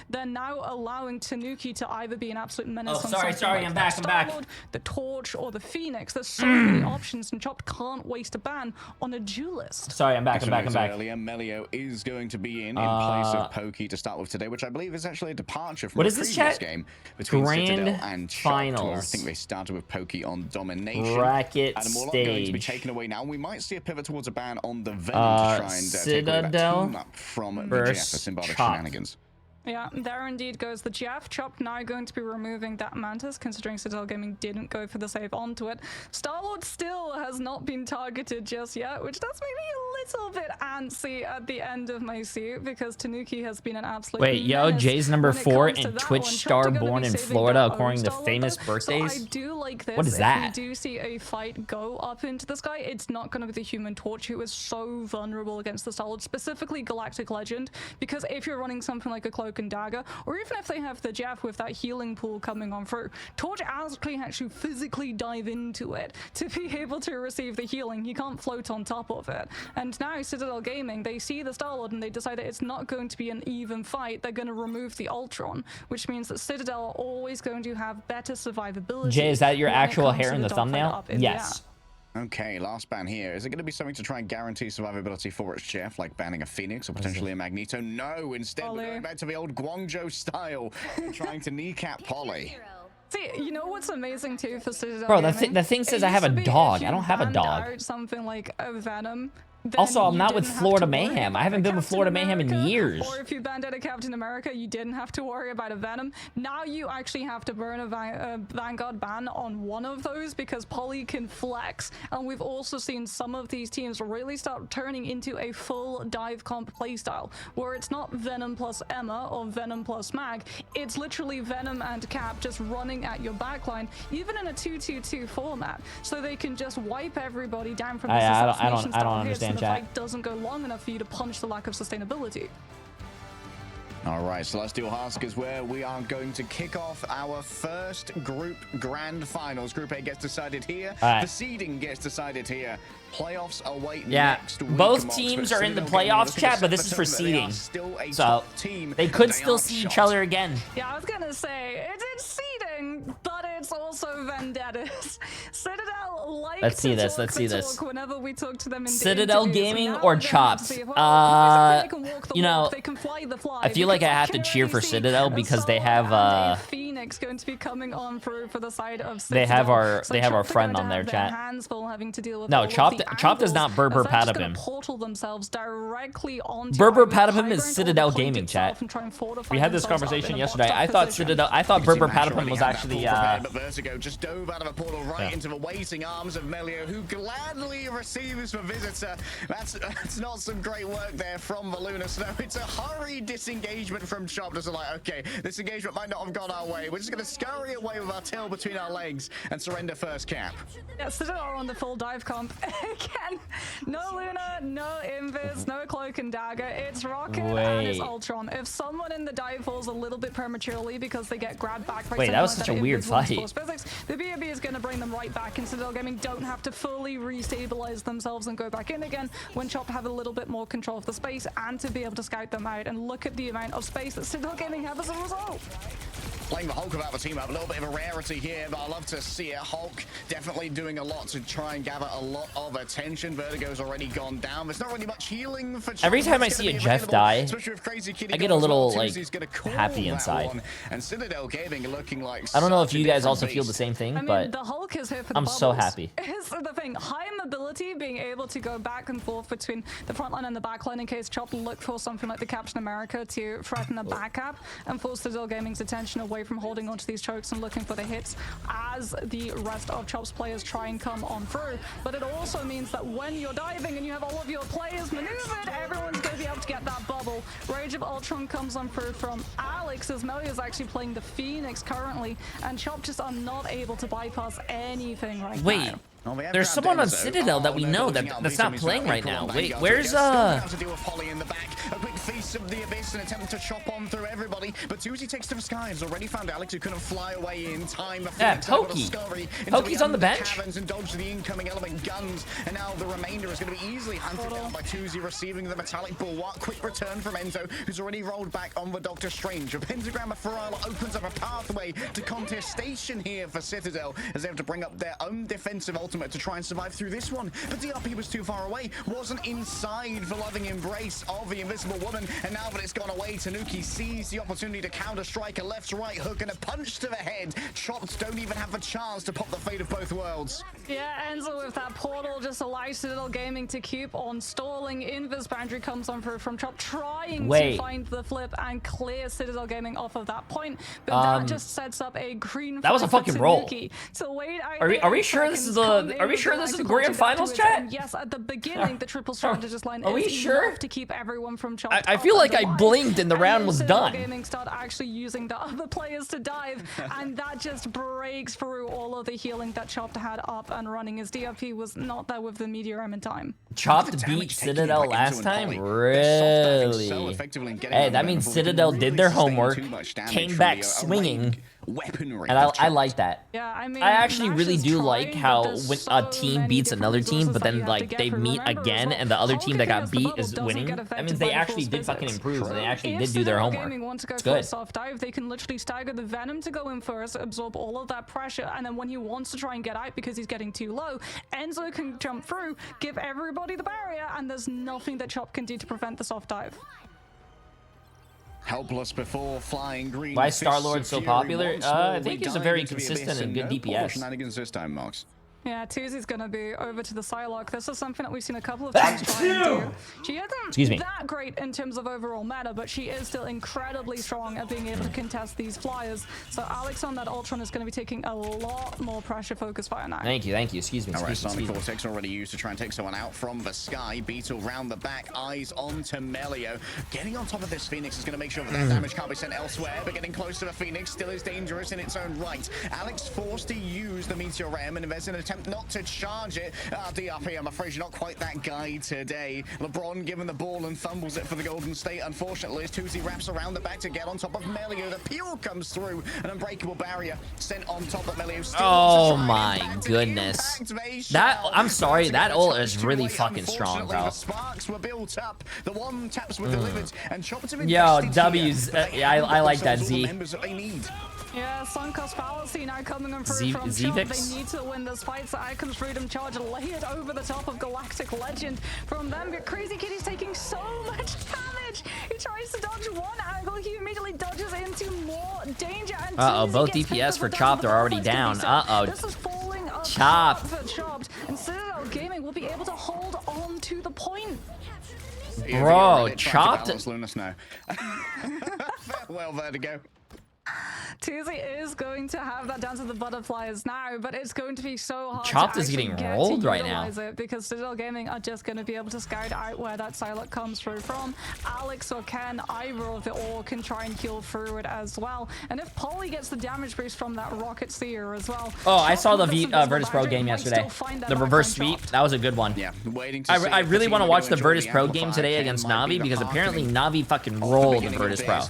they're now allowing Tanuki to either be an absolute menace on sorry, something like I'm back, Star-Lord, the Torch, or the Phoenix. There's so many options, and Chopped can't waste a ban on a duelist. Sorry, I'm back. Earlier, Melio is going to be in place of Pokey to start with today, which I believe is actually a departure from the previous game between Citadel and Chopped, where I think they started with Pokey on domination. Bracket and more stage. going to be taken away now. We might see a pivot towards a ban on the Venom to try and take away that team up from VGF for Symbiotic shenanigans. Yeah, there indeed goes the Jeff. Chopped now going to be removing that Mantis, considering Citadel Gaming didn't go for the save onto it. Star-Lord still has not been targeted just yet, which does make me a little bit antsy at the end of my suit, because Tanuki has been an absolute menace. Jay's number 4 and Twitch star born in Florida according to famous birthdays. So I do like this. What is that? If we do see a fight go up into the sky, it's not going to be the Human Torch, who is so vulnerable against the Star-Lord, specifically Galactic Legend, because if you're running something like a Cloak and Dagger, or even if they have the Jeff with that healing pool coming on through, Torch actually has to physically dive into it to be able to receive the healing. He can't float on top of it. And now Citadel Gaming, they see the Star-Lord and they decide that it's not going to be an even fight. They're going to remove the Ultron, which means that Citadel are always going to have better survivability. Jay, is that your actual hair in the thumbnail? Yes. Okay, last ban here. Is it going to be something to try and guarantee survivability for its Jeff, like banning a Phoenix or potentially a Magneto? No, instead we're going back to the old Guangzhou style, trying to kneecap Polly. See, you know what's amazing too for Citadel Bro, Gaming? the thing says I have a dog. I don't have a dog. Something like a Venom. Also, I'm not with Florida Mayhem. I haven't been with Florida Mayhem in years. Or if you banned out a Captain America, you didn't have to worry about a Venom. Now you actually have to burn a Vanguard ban on one of those, because Polly can flex. And we've also seen some of these teams really start turning into a full dive comp playstyle, where it's not Venom plus Emma or Venom plus Mag. It's literally Venom and Cap just running at your backline, even in a 2-2-2 format, so they can just wipe everybody down from this assassination I don't style understand. the fight doesn't go long enough for you to punch the lack of sustainability. All right, Celestial Husk is where we are going to kick off our first group grand finals. Group A gets decided here. The seeding gets decided here. Playoffs await next week. Both teams are in the playoffs, chat, but this is for seeding. So they could still see each other again. Yeah, I was gonna say it's seeding, but it's also vendettas. Citadel like Let's see this. Whenever we talk to them in Citadel Gaming or Chopped? You know, I feel like I have to cheer for Citadel because they have Phoenix going to be coming on through for the side of Citadel. They have our friend on their chat. Hands full having to deal with no, Chopped is not Berber Patapim. Berber Patapim is Citadel Gaming, chat. We had this conversation yesterday. I thought Berber Patapim was actually but Vertigo just dove out of a portal right into the waiting arms of Melio, who gladly receives the visitor. That's not some great work there from the Lunar Snow. It's a hurried disengagement from Chopped. Just like, okay, this engagement might not have gone our way. We're just going to scurry away with our tail between our legs and surrender first Cap. Yeah, Citadel are on the full dive comp. Again, no Luna, no Invis, no Cloak and Dagger. It's Rocket and it's Ultron. If someone in the dive falls a little bit prematurely because they get grabbed back by that was such a weird fight. Physics, the BOB is going to bring them right back, and Citadel Gaming don't have to fully restabilize themselves and go back in again when Chop have a little bit more control of the space and to be able to scout them out. And look at the amount of space that Citadel Gaming have as a result. Playing the Hulk about the team up, a little bit of a rarity here, but I love to see it. Hulk definitely doing a lot to try and gather a lot of attention. Vertigo's already gone down. There's not really much healing for every time I see a Jeff die, I get a little like happy inside. And Citadel Gaming looking like I don't know if you guys also feel the same thing, but the Hulk is here for the I'm so happy. Here's the thing: high mobility, being able to go back and forth between the front line and the back line in case Chop look for something like the Captain America to threaten a back up and force Citadel Gaming's attention away from holding onto these chokes and looking for the hits as the rest of Chop's players try and come on through. But it also means that when you're diving and you have all of your players maneuvered, everyone's going to be able to get that bubble. Rage of Ultron comes on through from Alex, as Melio is actually playing the Phoenix currently, and Chop just are not able to bypass anything right now. Well, There's someone on Citadel that we know that's not playing right now. Wait, where's to deal with Polly in the back. A quick feast of the abyss, an attempt to chop on through everybody, but Tuzi takes to the sky. Has already found Alex, who couldn't fly away in time. Yeah, Pokey. Pokey's on the bench. And dodge the incoming element guns, and now the remainder is going to be easily hunted down by Tuzi, receiving the metallic bulwark. Quick return from Enzo, who's already rolled back on the Doctor Strange. A pentagram of Pharrell opens up a pathway to contestation here for Citadel, as they have to bring up their own defensive ultimate to try and survive through this one. But DRP was too far away, wasn't inside the loving embrace of the Invisible Woman, and now that it's gone away, Tanuki sees the opportunity to counter-strike a left to right hook and a punch to the head. Chopped don't even have a chance to pop the fate of both worlds. Yeah, Enzo with that portal just allows Citadel Gaming to keep on stalling. Invis boundary comes on through from Chop, trying to find the flip and clear Citadel Gaming off of that point, but that just sets up a green. That was a fucking roll. So wait, are we sure this is the grand finals, chat? And yes, at the beginning, the triple strategist line is enough to keep everyone from Chop. I feel like I blinked and the round was done. Gaming start actually using the other players to dive, and that just breaks through all of the healing that Chopped had up and running, as DRP was not there with the Meteor M in time. Chopped beat Citadel last time? Really? Hey, that means Citadel did their homework, came back swinging, and I like that. Yeah, I mean, I actually really do like how when a team beats another team, but then like they meet again and the other team that got beat is winning. That means they actually did fucking improve and they actually did do their homework. It's good. Soft dive, they can literally stagger the Venom to go in first, absorb all of that pressure, and then when he wants to try and get out because he's getting too low, Enzo can jump through, give everybody the barrier, and there's nothing that Chop can do to prevent the soft dive. Helpless before flying green. Why is Star-Lord so popular? I think he's a very consistent and good DPS. Shenanigans this time, Marks. Yeah, Tuzi's gonna be over to the Psylocke. This is something that we've seen a couple of times try and do. She isn't that great in terms of overall meta, but she is still incredibly strong at being able to contest these flyers. So Alex on that Ultron is gonna be taking a lot more pressure focus fire now. Thank you, excuse me. Alright, Sonic Vortex already used to try and take someone out from the sky. Beetle round the back, eyes onto Melio. Getting on top of this Phoenix is gonna make sure that damage can't be sent elsewhere, but getting close to the Phoenix still is dangerous in its own right. Alex forced to use the Meteor Ram, and there's an attempt not to charge it. DRP, I'm afraid you're not quite that guy today. LeBron given the ball and fumbles it for the Golden State. Unfortunately, as Tuzi wraps around the back to get on top of Melio, the peel comes through. An unbreakable barrier sent on top of Melio. Oh my goodness. I'm sorry, that ult is really fucking strong, bro. The sparks were built up. The one taps were delivered, and yo, W's. I like that, Z. Yeah, Suncost Fallacy now coming in through from Chop. They need to win this fight, so Icon's Freedom Charge layered over the top of Galactic Legend from them. But Crazy Kitty's taking so much damage. He tries to dodge one angle, he immediately dodges into more danger. And both DPS for Chopped are already down. This is falling apart for Chopped, and Citadel Gaming will be able to hold on to the point. Bro, Chopped. Well, there to go. Tuzi is going to have that Dance of the Butterflies now, but it's going to be so hard Chopped to is getting get rolled to right now. it because Citadel Gaming are just going to be able to scout out where that Psylocke comes through from. Alex or Ken, either of the all can try and heal through it as well. And if Polly gets the damage boost from that Rocket Seer as well. Oh, I saw the Virtus Pro game yesterday. The reverse sweep, that was a good one. Yeah, I really want to watch the Virtus Pro game today against Navi because apparently Navi fucking rolled the Virtus Pro.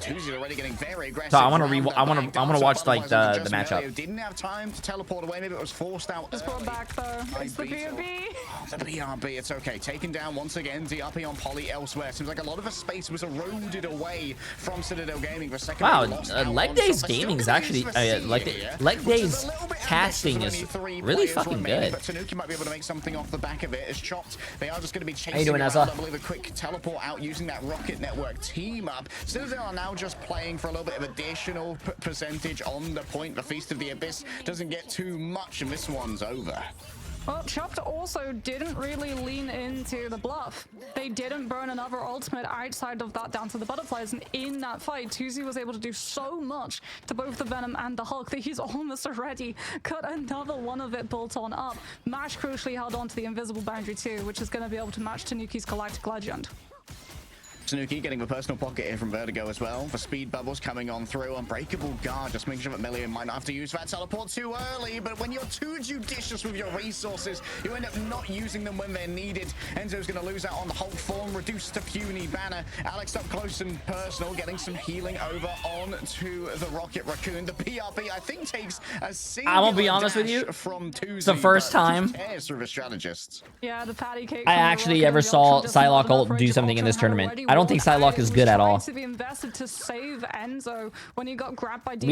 So I want to watch like the matchup. Didn't have time to teleport away. Maybe it was forced out. Just brought back though. It's the BRB. The BRB. It's okay. Taken down once again. DRP on Polly elsewhere. Seems like a lot of the space was eroded away from Citadel Gaming for a second. Wow, Leg Days Gaming is actually Leg Days casting is really fucking good. But Tanuki might be able to make something off the back of it. As Chopped, they are just going to be chasing. How you doing, I believe a quick teleport out using that Rocket Network team up. Citadel are now just playing for a little bit of additional percentage on the point. The Feast of the Abyss doesn't get too much, and this one's over. Well, Chopped also didn't really lean into the bluff. They didn't burn another ultimate outside of that Dance of the Butterflies, and in that fight, Tuzi was able to do so much to both the Venom and the Hulk that he's almost already cut another one of it bolt on up. Mash crucially held on to the invisible boundary too, which is going to be able to match Tanuki's Galactic Legend. Tanuki getting a personal pocket here from Vertigo as well. The speed bubbles coming on through. Unbreakable guard, just making sure that Melio might not have to use that teleport too early. But when you're too judicious with your resources, you end up not using them when they're needed. Enzo's going to lose out on the Hulk form, reduced to puny banner. Alex up close and personal, getting some healing over on to the Rocket Raccoon. The PRB, I think, takes a single I'm gonna be honest with you. From Tuesday, it's the first time through the strategists. Yeah, the patty cake I actually ever saw Psylocke ult do something in this tournament. I don't think Psylocke is good at all. We've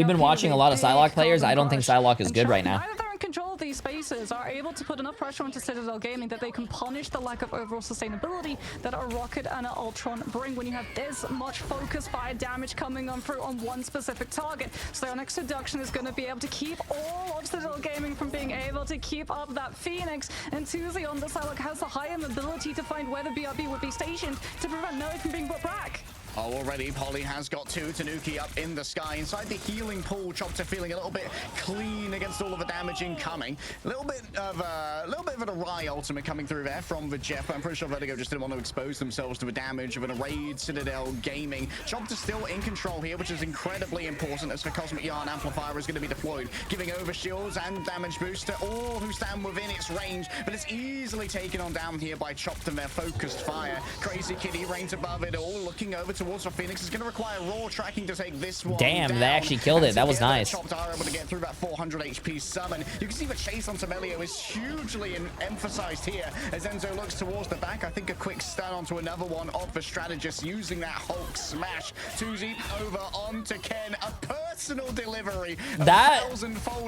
been watching a lot of Psylocke players. I don't think Psylocke is good right now. Control of these spaces are able to put enough pressure onto Citadel Gaming that they can punish the lack of overall sustainability that a Rocket and an Ultron bring when you have this much focus fire damage coming on through on one specific target. So their next seduction is going to be able to keep all of Citadel Gaming from being able to keep up that Phoenix, and Tuesday on the Psylocke has the higher ability to find where the BRB would be stationed to prevent Nelly from being brought back. Oh, already Polly has got two. Tanuki up in the sky inside the healing pool. Chopper feeling a little bit clean against all of the damage incoming. A little bit of an awry ultimate coming through there from the Jeff. I'm pretty sure Vertigo just didn't want to expose themselves to the damage of an arrayed Citadel Gaming. Chopper still in control here, which is incredibly important as the Cosmic Yarn Amplifier is going to be deployed, giving over shields and damage boost to all who stand within its range. But it's easily taken on down here by Chopped and their focused fire. Crazy Kitty reigns above it all, looking over towards the Phoenix. Is going to require raw tracking to take this one Damn, down. they actually killed it. That was nice. Chopped are able to get through that 400 HP summon. You can see the chase onto Melio is hugely emphasized here as Enzo looks towards the back. I think a quick stun onto another one of the strategists using that Hulk smash. Tuzi over onto Ken. A personal delivery. That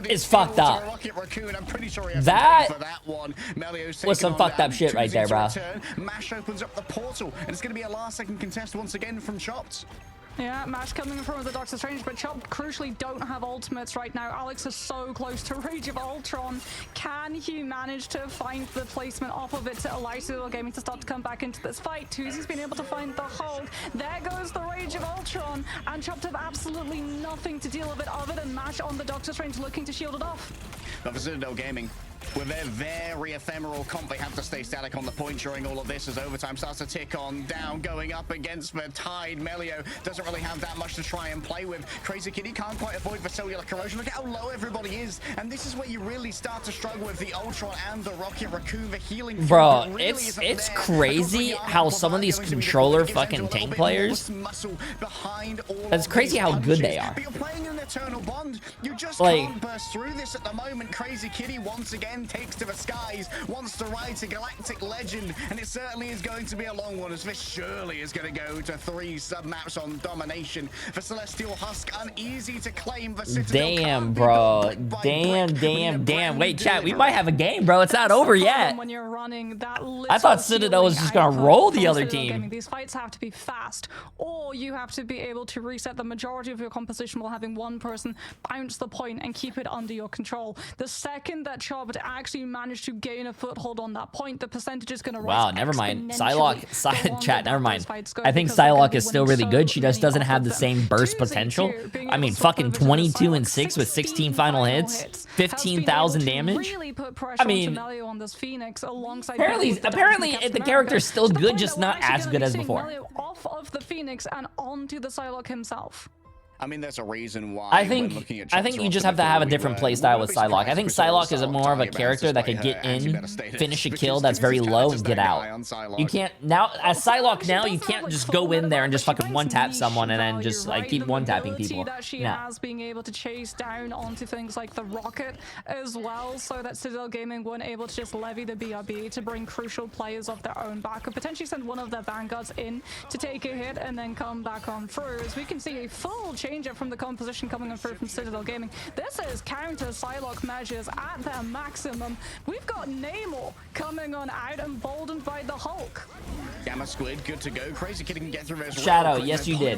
is fucked up. Rocket Raccoon. I'm pretty sure he has that for that one. Melio's was some fucked up shit right there, bro. Mash opens up the portal, and it's going to be a last-second contest once again from Chopped. Yeah, Mash coming from the Doctor Strange, but Chopped crucially don't have ultimates right now. Alex is so close to Rage of Ultron. Can he manage to find the placement off of it to allow Citadel Gaming to start to come back into this fight? Tuzi's been able to find the Hulk. There goes the Rage of Ultron, and Chopped have absolutely nothing to deal with it other than Mash on the Doctor Strange looking to shield it off. But for Citadel Gaming, with their very ephemeral comp, they have to stay static on the point during all of this as overtime starts to tick on down, going up against the Tide. Melio doesn't really have that much to try and play with. Crazy Kitty can't quite avoid the cellular corrosion. Look at how low everybody is, and this is where you really start to struggle with the Ultron and the Rocket Raccoon. The healing, bro, really it's crazy how some of these controller fucking tank players, it's crazy how good they are. But you're playing an eternal bond. You just like, can't burst through this at the moment. Crazy Kitty once again takes to the skies, wants to ride to Galactic Legend, and it certainly is going to be a long one, as this surely is going to go to 3 sub-maps on domination. For Celestial Husk, uneasy to claim. The Citadel damn, bro. Damn. Wait, chat, we might have a game, bro. It's not over yet. When you're running that, I thought Citadel was just going to roll the other team. These fights have to be fast, or you have to be able to reset the majority of your composition while having one person bounce the point and keep it under your control. The second that Chopped actually managed to gain a foothold on that point, the percentage is going to rise. Wow, never mind. Psylocke, chat, never mind. I think Psylocke is still really good. She just doesn't have the same burst potential. I mean, fucking 22 and 6 with 16 final hits, 15,000 damage. I mean, apparently the character's still good, just not as good as before. Off of the Phoenix and onto the Psylocke himself. I mean, there's a reason why. I think you just have to have a different playstyle with Psylocke. I think Psylocke is more of a character that could get in, finish a kill that's very low, and get out. You can't now as Psylocke now. You can't just go in there and just fucking one tap someone and then just like keep one tapping people. Yeah. Being able to chase down onto things like the Rocket as well, so that Citadel Gaming weren't able to just levy the BRB to bring crucial players off their own back, or potentially send one of their vanguards in to take a hit and then come back on through. As we can see a full change up from the composition coming on through from Citadel Gaming. This is counter Psylocke measures at their maximum. We've got Namor coming on out, emboldened by the Hulk. Gamma Squid, good to go. Crazy Kid can get through as well. Shadow, yes you did.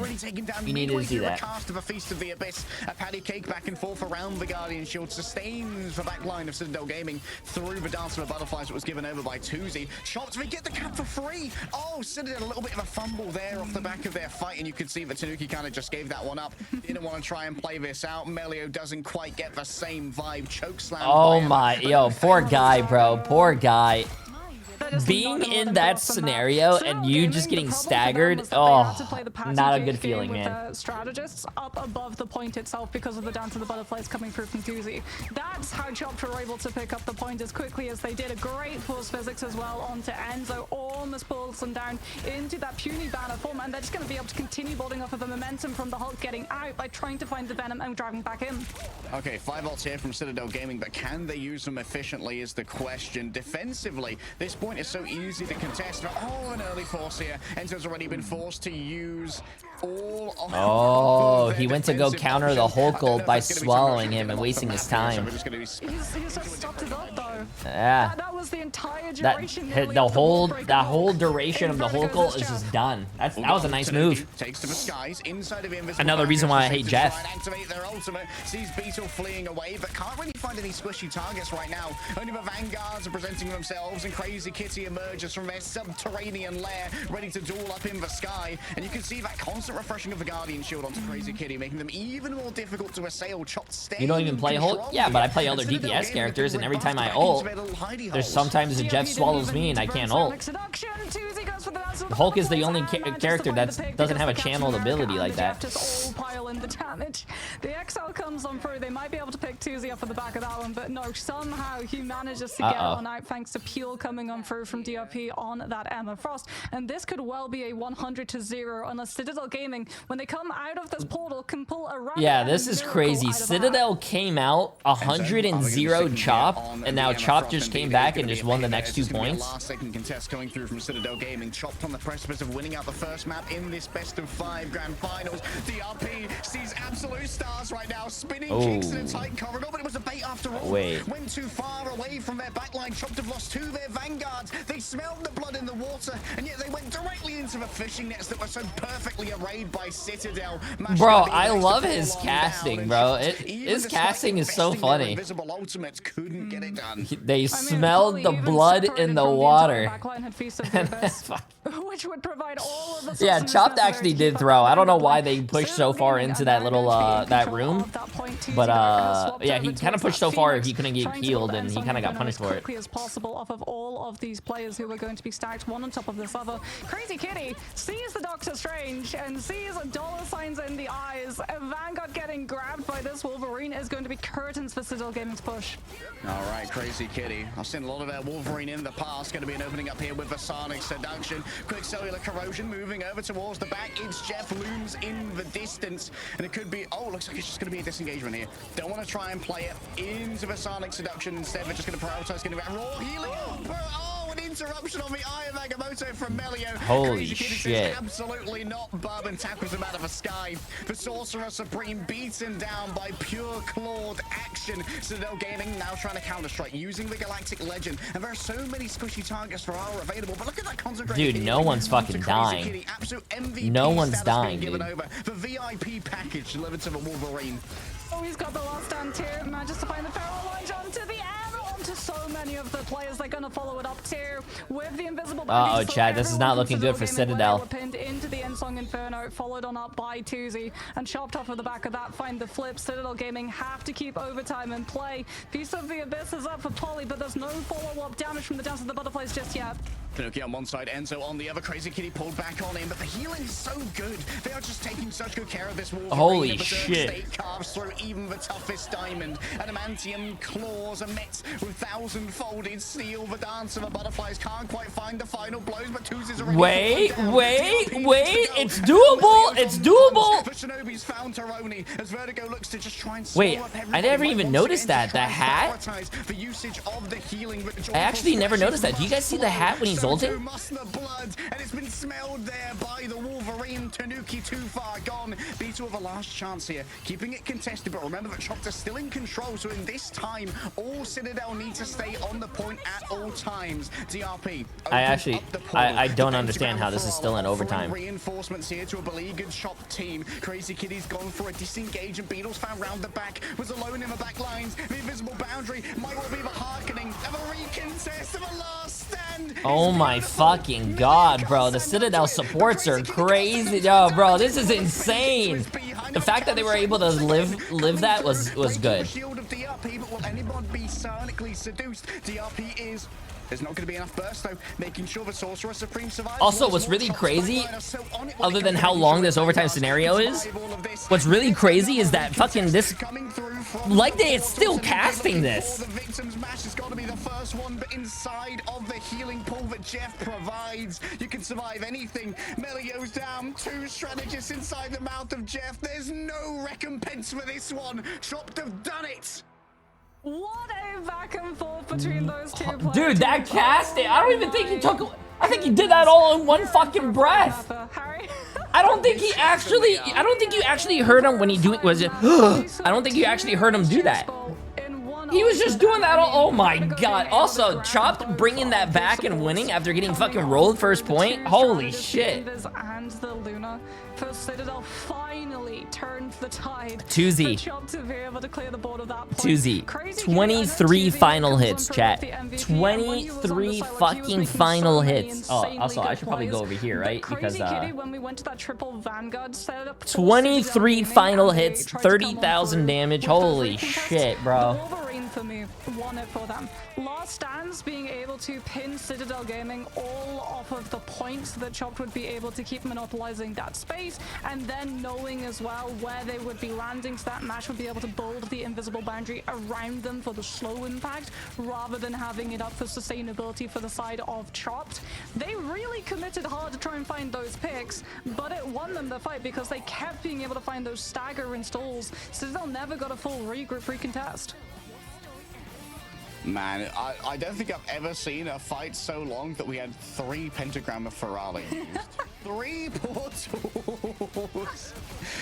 You needed to see that. Cast of a Feast of the Abyss. A patty cake back and forth around the Guardian Shield. Sustains the back line of Citadel Gaming through the Dance of the Butterflies that was given over by Tuzi. Chopped, we get the cap for free. Oh, Citadel, a little bit of a fumble there off the back of their fight, and you could see that Tanuki kind of just gave that one up. Didn't want to try and play this out. Melio doesn't quite get the same vibe. Chokeslam. Oh my, yo, poor guy, bro. Poor guy. The being in that scenario and you just getting staggered, oh, not a good feeling, man. Strategists up above the point itself because of the Dance of the Butterflies coming through from Doozy. That's how Chopped were able to pick up the point as quickly as they did. A great force physics as well onto Enzo, almost pulls them down into that puny banner form, and they're just going to be able to continue building off of the momentum from the Hulk getting out by trying to find the Venom and driving back in. Okay, 5 ults here from Citadel Gaming, but can they use them efficiently is the question. Defensively, this point is so easy to contest. Oh, an early force here. Enzo's already been forced to use all of oh, he went to go counter the Hulk ult by swallowing him and wasting his time. He's just stopped it up though. Yeah. That was the entire duration. That whole duration of the Hulk ult is just done. That was a nice move. Another reason why I hate Jeff. Activate their ultimate. Sees Beetle fleeing away, but can't really find any squishy targets right now. Only the Vanguards are presenting themselves, and Crazy Kitty emerges from their subterranean lair, ready to duel up in the sky. And you can see that constant refreshing of the Guardian shield onto Crazy Kitty, making them even more difficult to assail. Chopped. You don't even play Hulk? Yeah, but I play other DPS characters, and every time I ult, there's sometimes Jeff swallows me and I can't ult. Hulk is the only character that doesn't have a channeled ability like that. Just all pile in the damage. The Exile comes on through. They might be able to pick Tuzi off of the back of that one, but no, somehow he manages to get on out thanks to Peel coming on through from DRP on that Emma Frost. And this could well be a 100-0 unless Citadel Gaming, when they come out of this portal, can pull a random. Yeah, this is crazy. Citadel came out 100-0 Chop, and now Chop just came back and just won the next 2 points. Last second contest coming through from Citadel Gaming. Chopped on the precipice of winning out the first map in this best of 5 grand finals. DRP sees absolute stars right now, spinning kicks in a tight corridor, but it was a bait after all. Went too far away from their backline. Chopped have lost 2 of their Vanguards. They smelled the blood in the water, and yet they went directly into the fishing nets that were so perfectly arrayed by Citadel. Bro, I love his casting, bro. His casting is so funny. Invisible ultimates couldn't get it done. They smelled the blood in the water. Which would provide all of the yeah, Chopped actually did throw. I don't know why they pushed so far into that little that room, but yeah, he kind of pushed so far he couldn't get healed, and he kind of got punished for it. As possible off of all of these players who are going to be stacked one on top of this other. Crazy Kitty sees the Doctor Strange and sees dollar signs in the eyes. Vanguard getting grabbed by this Wolverine is going to be curtains for Citadel Gaming's push. All right, Crazy Kitty. I've seen a lot of Wolverine in the past. Going to be an opening up here with the Sonic Seduction. Quick cellular corrosion moving over towards the back. It's Jeff looms in the distance, and it could be, oh, looks like it's just going to be a disengagement here. Don't want to try and play it into the Sonic Seduction. Instead, we're just going to prioritize getting that raw healing. Oh, an interruption on the Eye of Agamotto from Melio. Holy shit. Absolutely not. Bub and tackles him out of the sky. The Sorcerer Supreme beaten down by pure clawed action. Citadel Gaming now trying to counter-strike using the Galactic Legend. And there are so many squishy targets for Aura available, but look at that concentrated. Dude, no one's fucking dying. No one's dying, dude. The VIP package delivered to the Wolverine. Oh, he's got the last stand here. Manages to find the Feral Launch onto the air, onto so many of the players. They're going to follow it up too with the invisible. Uh-oh, Chad, this is not looking good for Citadel. Pinned into the Ensong Inferno, followed on up by Tuzi, and chopped off of the back of that. Find the flip. Citadel Gaming have to keep overtime and play. Piece of the Abyss is up for Polly, but there's no follow-up damage from the Dance of the Butterflies just yet. Tanuki on one side, Enzo on the other. Crazy Kitty pulled back on him, but the healing is so good. They are just taking such good care of this Wolverine. Holy shit. State carves through even the toughest diamond. Adamantium claws are met with 1,000-folded steel. The Dance of the Butterflies can't quite find the final blows, but Tuzi's already wait, it's doable. It's doable. The Shinobi's found Taroni as Vertigo looks to just try and wait, I never even noticed that. The hat? The usage of the healing. I actually never noticed that. Do you guys see the hat when he's ulting? Blood, and it's been smelled there by the Wolverine. Tanuki too far gone. Beetle with a last chance here, keeping it contested, but remember that Chopped are still in control, so in this time, all Citadel need to stay on the point at all times. DRP. I don't understand how this is still in overtime. Reinforcements here to a beleaguered Chopped team. Crazy Kitty's gone for a disengage, and Beetle's found round the back, was alone in the back lines. The invisible boundary might well be the harkening of a recontest of a last stand. Oh my fucking god, bro. The Citadel supports are crazy. Yo, bro, this is insane. The fact that they were able to live that was good. Shield of DRP, but will anyone be sonically seduced? DRP is There's not going to be enough burst, though, making sure the Sorcerer Supreme survives. Also, what's really crazy, other than how long this overtime scenario is, what's really crazy is that fucking this, like they is still casting this. The victim's mash has got to be the first one, but inside of the healing pool that Jeff provides, you can survive anything. Melio's down, 2 strategists inside the mouth of Jeff. There's no recompense for this one. Chopped have done it. What a back and forth between those two players. Dude, that casting, I don't even think he took, I think he did that all in one fucking breath. I don't think he actually, I don't think you actually heard him when he do it, was it, I don't think you actually heard him do that. He was just doing that all, oh my god. Also, Chopped bringing that back and winning after getting fucking rolled first point. Holy shit. And the Luna for Citadel finally turned the tide. 2Z. To be able to clear the board of that point. 2Z. 23 final hits, chat. 23 fucking final hits. Oh, also, I should probably go over here, right? Because, when we went to that triple Vanguard setup, 23 final hits, 30,000 damage. Holy shit, bro. For me, won it for them. Last Stands being able to pin Citadel Gaming all off of the points that Chopped would be able to keep monopolizing that space, and then knowing as well where they would be landing, so that match would be able to build the invisible boundary around them for the slow impact rather than having it up for sustainability for the side of Chopped. They really committed hard to try and find those picks, but it won them the fight because they kept being able to find those stagger installs. Citadel never got a full regroup recontest. Man, I don't think I've ever seen a fight so long that we had 3 pentagram of Ferrari used. 3 portals.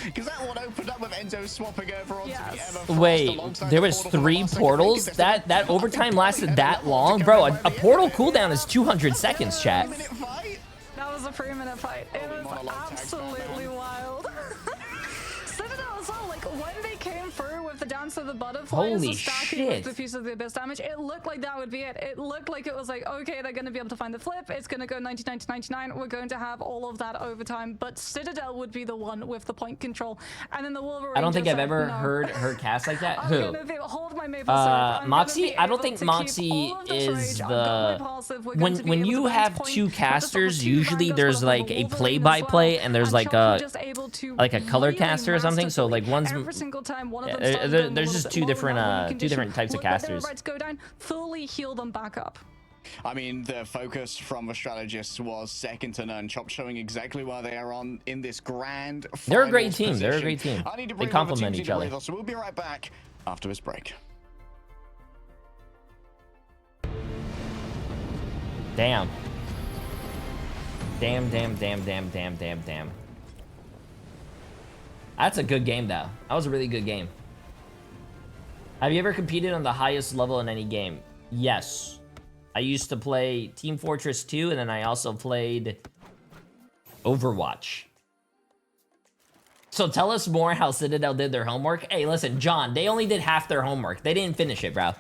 Because that one opened up with Enzo swapping over onto the Ever. Wait, there was 3 portals? That overtime lasted that long? Bro, a portal cooldown is 200 seconds, chat. That was a 3-minute fight. It was absolutely wild. Citadel as well, like when they came through with the dance of the butterflies, holy stacking shit, with the Fuse of the Abyss damage, it looked like that would be it. It looked like it was like, okay, they're going to be able to find the flip. It's going to go 99 to 99. We're going to have all of that overtime, but Citadel would be the one with the point control. And then the Wolverine. I don't think I've ever heard her cast like that. Who? Hold my maple syrup. Moxie? I don't think Moxie is the... When you have 2 casters, usually there's like a play-by-play and there's like a color caster or something. So like one's... there's just two different types of casters. Go down, fully heal them back up. I mean, the focus from the strategists was second to none. Chopped showing exactly where they are on in this grand. They're a great team. They're a great team. They complement each other. So we'll be right back after this break. Damn. Damn. That's a good game, though. That was a really good game. Have you ever competed on the highest level in any game? Yes. I used to play Team Fortress 2, and then I also played Overwatch. So tell us more how Citadel did their homework. Hey, listen, John, they only did half their homework. They didn't finish it, bro.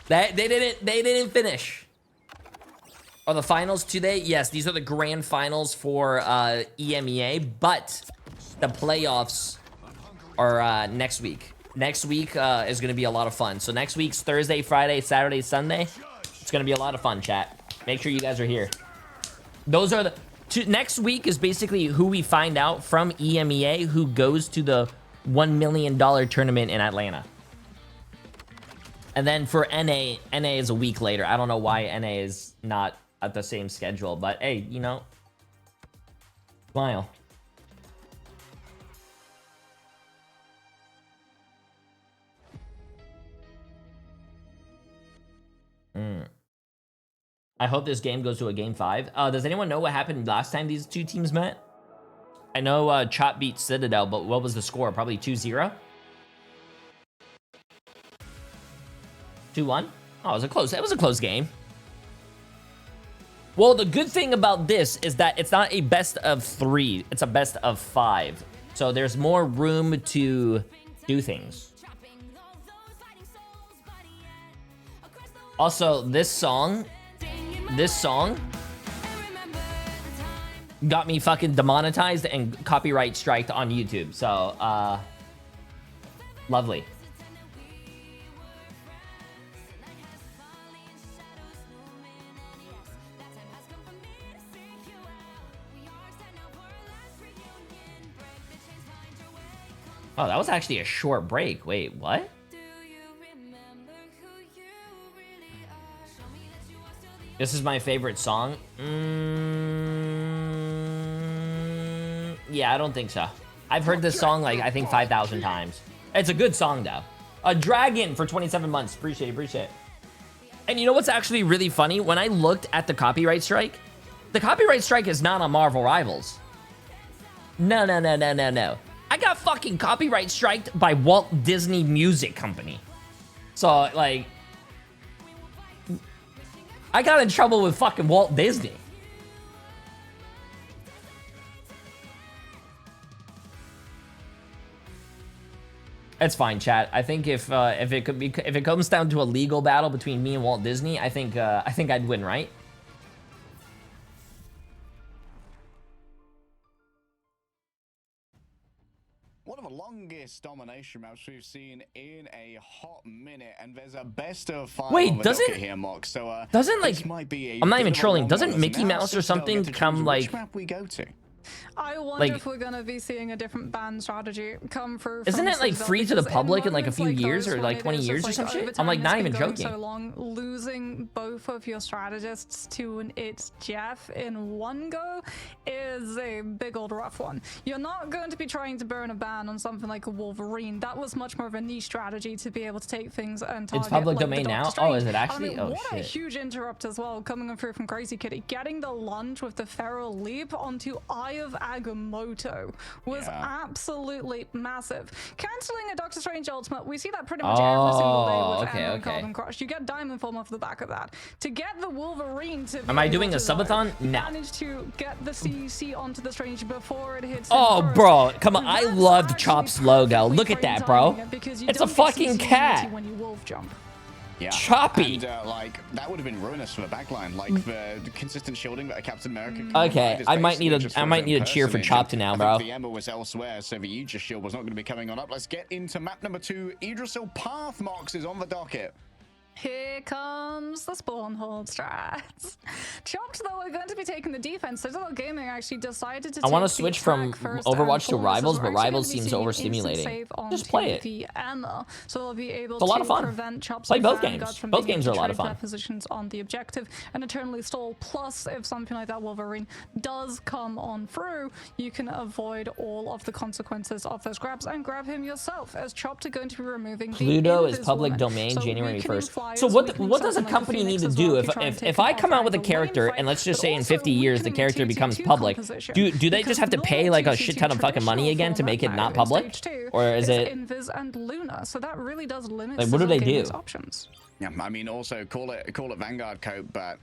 They didn't finish. Are the finals today? Yes, these are the grand finals for EMEA, but the playoffs are next week. Next week is going to be a lot of fun. So next week's Thursday, Friday, Saturday, Sunday. It's going to be a lot of fun, chat. Make sure you guys are here. Those are the... next week is basically who we find out from EMEA who goes to the $1 million tournament in Atlanta. And then for NA is a week later. I don't know why NA is not at the same schedule, but hey, you know, smile. I hope this game goes to a game 5. Does anyone know what happened last time these two teams met? I know Chop beat Citadel, but what was the score? Probably 2-0? 2-1? Oh, it was a close game. Well, the good thing about this is that it's not a best of 3. It's a best of 5. So there's more room to do things. Also, this song got me fucking demonetized and copyright striked on YouTube. So, lovely. Oh, that was actually a short break. Wait, what? This is my favorite song. Yeah, I don't think so. I've heard this song like I think 5,000 times. It's a good song though. A dragon for 27 months. Appreciate it. And you know what's actually really funny? When I looked at the copyright strike, the copyright strike is not on Marvel Rivals. No. I got fucking copyright striked by Walt Disney Music Company. So like, I got in trouble with fucking Walt Disney. It's fine, chat. I think if it comes down to a legal battle between me and Walt Disney, I think I'd win, right? One of the longest domination maps we've seen in a hot minute, and there's a best of 5 on the docket here, Mox. So doesn't like, I'm not even trolling. Doesn't Mickey Mouse or something come like? Which map we go to? I wonder if we're gonna be seeing a different ban strategy come through. Isn't it like free to the public in like a few years or like 20 years or some shit? I'm like not even joking. So long, losing both of your strategists to an It's Jeff in one go is a big old rough one. You're not going to be trying to burn a ban on something like a Wolverine. That was much more of a niche strategy to be able to take things and target. It's public like domain now? Oh, is it actually? I mean, oh what shit. A huge interrupt as well coming through from Crazy Kitty. Getting the lunge with the feral leap onto Eye of Agamotto was absolutely massive. Canceling a Doctor Strange ultimate, we see that pretty much every single day with Ember and Carbon Crush. You get Diamond Form off the back of that. To get the Wolverine to Am I doing a subathon? No. Manage to get the CC onto the Strange before it hits. Oh, bro, come on! I loved Chop's logo. Look at that, bro. It's a fucking cat. When you wolf jump. Yeah, choppy. And, like that would have been ruinous for the backline. Like the consistent shielding that a Captain America. Okay, I might need a cheer for Chop to now, bro. The Ember was elsewhere, so the Aegis shield was not going to be coming on up. Let's get into map number 2. Yggdrasil Path Mox is on the docket. Here comes the Spawnhold strats. Chopped, though, are going to be taking the defense. Citadel Gaming actually decided to I want to switch from Overwatch to Rivals, but Rivals seems overstimulating. Just play it. The Emma, so they'll be able it's a lot of fun. Prevent Chops play both games. Both games are a lot of fun. Positions on the objective and eternally stall. Plus, if something like that Wolverine does come on through, you can avoid all of the consequences of those grabs and grab him yourself, as Chopped are going to be removing Pluto is public domain January 1st. So what does a company need to do if I come out with a character and let's just say in 50 years the character becomes public, do they just have to pay like a shit ton of fucking money again to make it not public, or is it Invis and Luna? So that really does limit like what do they do? Options. Yeah, I mean also call it Vanguard coat, but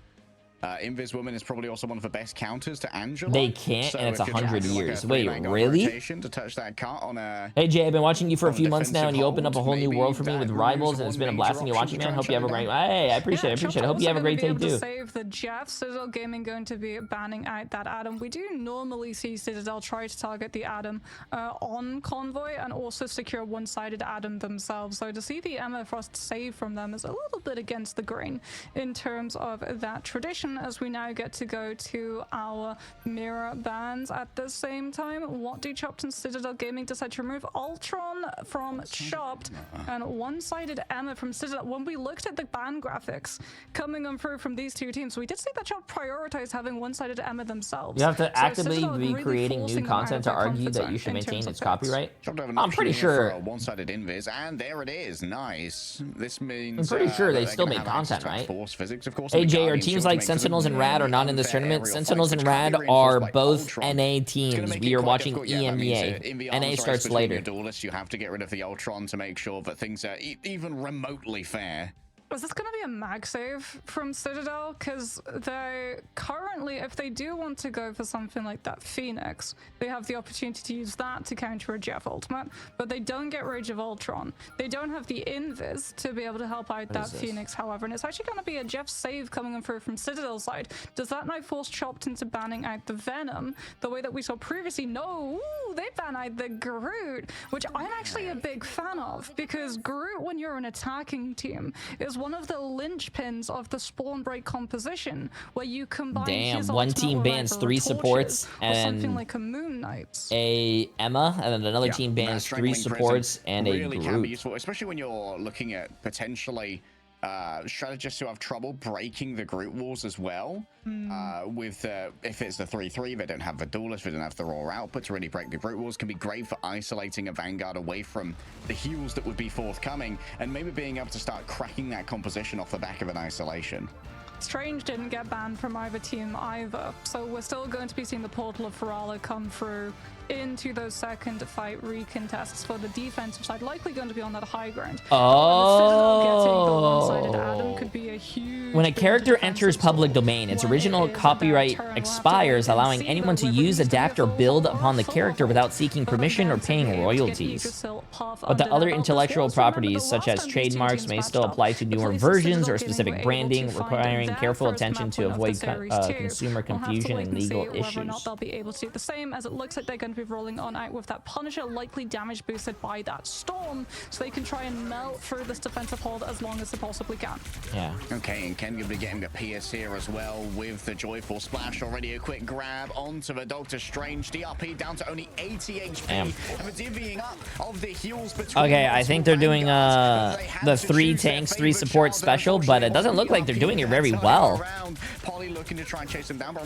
Invis Woman is probably also one of the best counters to Angela. They can't, so and it's 100 years. Wait, really? To touch that cart on a, hey Jay, I've been watching you for a few months now, and you opened up a whole new world for me with Rivals, and it's been a blast when you watching, man. Hope you have a great. Hey, I appreciate it. I hope you have a great day too. Save the Jeff. Citadel Gaming going to be banning out that Adam. We do normally see Citadel try to target the Adam on Convoy and also secure one-sided Adam themselves. So to see the Emma Frost save from them is a little bit against the grain in terms of that tradition. As we now get to go to our mirror bans at the same time. What do Chopped and Citadel Gaming decide to remove? Ultron from Chopped and one-sided Emma from Citadel. When we looked at the ban graphics coming on through from these two teams, we did see that Chopped prioritize having one-sided Emma themselves. You have to actively be creating new content to argue that you should maintain its copyright. I'm pretty sure. One-sided Invis, and there it is. Nice. This means I'm pretty sure they still make content, right? Force physics, of course. AJ, are teams like Sentinels and Rad are not in this tournament? Sentinels and Rad are both NA teams. We are watching EMEA. NA starts later. You have to get rid of the Ultron to make sure that things are even remotely fair. Is this going to be a mag save from Citadel? Because they currently, if they do want to go for something like that Phoenix, they have the opportunity to use that to counter a Jeff ultimate, but they don't get Rage of Ultron. They don't have the Invis to be able to help out that Phoenix, however, and it's actually going to be a Jeff save coming in through from Citadel's side. Does that now force Chopped into banning out the Venom the way that we saw previously? No, they ban out the Groot, which I'm actually a big fan of, because Groot, when you're an attacking team, is one of the linchpins of the spawn break composition, where you combine Damn, his one ultimate team with bans either 3 torches supports or something and like a Moon Knight. a Emma, and then another team bans 3 supports and a really can be Groot. useful, especially when you're looking at potentially strategists who have trouble breaking the Groot walls as well. With if it's the 3-3, they don't have the duelist, they don't have the raw output to really break the Groot walls. Can be great for isolating a Vanguard away from the heals that would be forthcoming, and maybe being able to start cracking that composition off the back of an isolation. Strange didn't get banned from either team either, so we're still going to be seeing the Portal of Ferala come through into those second fight recontests for the defensive side, likely going to be on that high ground. Oh. Could be a huge When a character enters public domain, its original copyright expires, allowing anyone to use, adapt, or build upon the character without seeking permission or paying royalties. But the other intellectual properties, such as trademarks, may still apply to newer versions or specific branding, requiring careful attention to avoid consumer confusion and legal issues. They'll be able to do the same, as it looks like they're going to be rolling on out with that Punisher, likely damage boosted by that Storm, so they can try and melt through this defensive hold as long as they possibly can. Yeah. Okay, and Ken going to be getting the PS here as well with the Joyful Splash. Already a quick grab onto the Doctor Strange. DRP down to only 80 HP. Damn. And the divvying up of the heals between. Okay, I think they're doing the 3 tanks, 3 support special, but it doesn't look like they're doing it very well.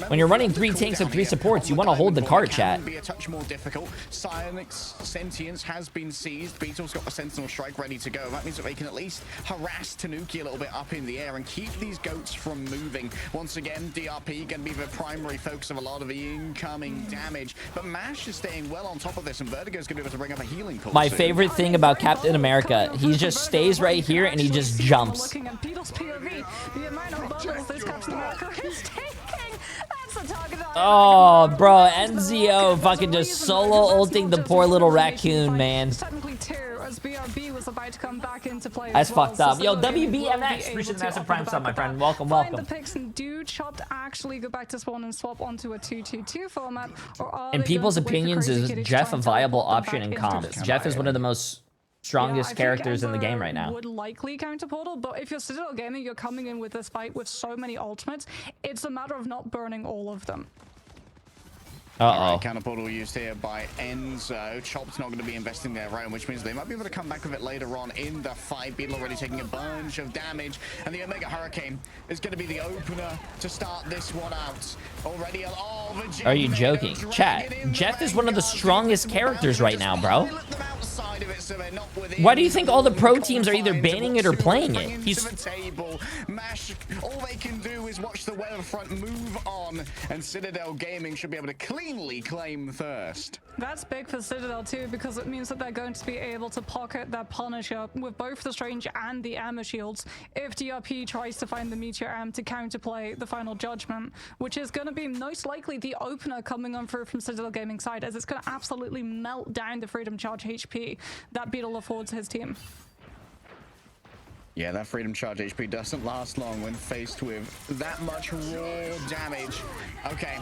When you're running 3 tanks and 3 supports, you want to hold the card, chat. Be a touch more difficult. Psionic's sentience has been seized. Beetle's got the Sentinel Strike ready to go. That means that they can at least harass Tanuki a little bit up in the air and keep these goats from moving. Once again, DRP going to be the primary focus of a lot of the incoming damage. But MASH is staying well on top of this, and Vertigo's going to be able to bring up a healing pool. My favorite thing about Captain America, he just stays right here and he just jumps. Looking at Beetle's POV, the amount of bubbles this Captain America is taking. That's the target. Oh, bro, NZO fucking just solo ulting the poor little raccoon, man. Technically two, as BRB was about to come back into play. That's fucked up. Yo, WBMX, appreciate the massive prime sub, my friend. Welcome, welcome. The picks and do Chopped actually go back to spawn and swap onto a 2-2-2 format, or in people's opinions, is Jeff a viable option in comps? Jeff is one of the most strongest characters in the game right now. Would likely counter Portal, but if you're Citadel Gaming, you're coming in with this fight with so many ultimates, it's a matter of not burning all of them. Alright, counter portal used here by Enzo. Chop's not going to be investing their own, which means they might be able to come back with it later on in the fight. Beetle already taking a bunch of damage, and the Omega Hurricane is going to be the opener to start this one out. Already, are you joking? Chat, Jeff is one of the strongest characters right now, bro. Why do you think all the pro teams are either banning it or playing it? He's MASH, all they can do is watch the weather front move on, and Citadel Gaming should be able to cleanly claim first. That's big for Citadel too, because it means that they're going to be able to pocket that Punisher with both the Strange and the Armor shields if DRP tries to find the Meteor Arm to counterplay the Final Judgment, which is going to be most likely the opener coming on through from Citadel Gaming side, as it's going to absolutely melt down the Freedom Charge HP that Beetle affords his team. Yeah, that Freedom Charge HP doesn't last long when faced with that much raw damage. Okay.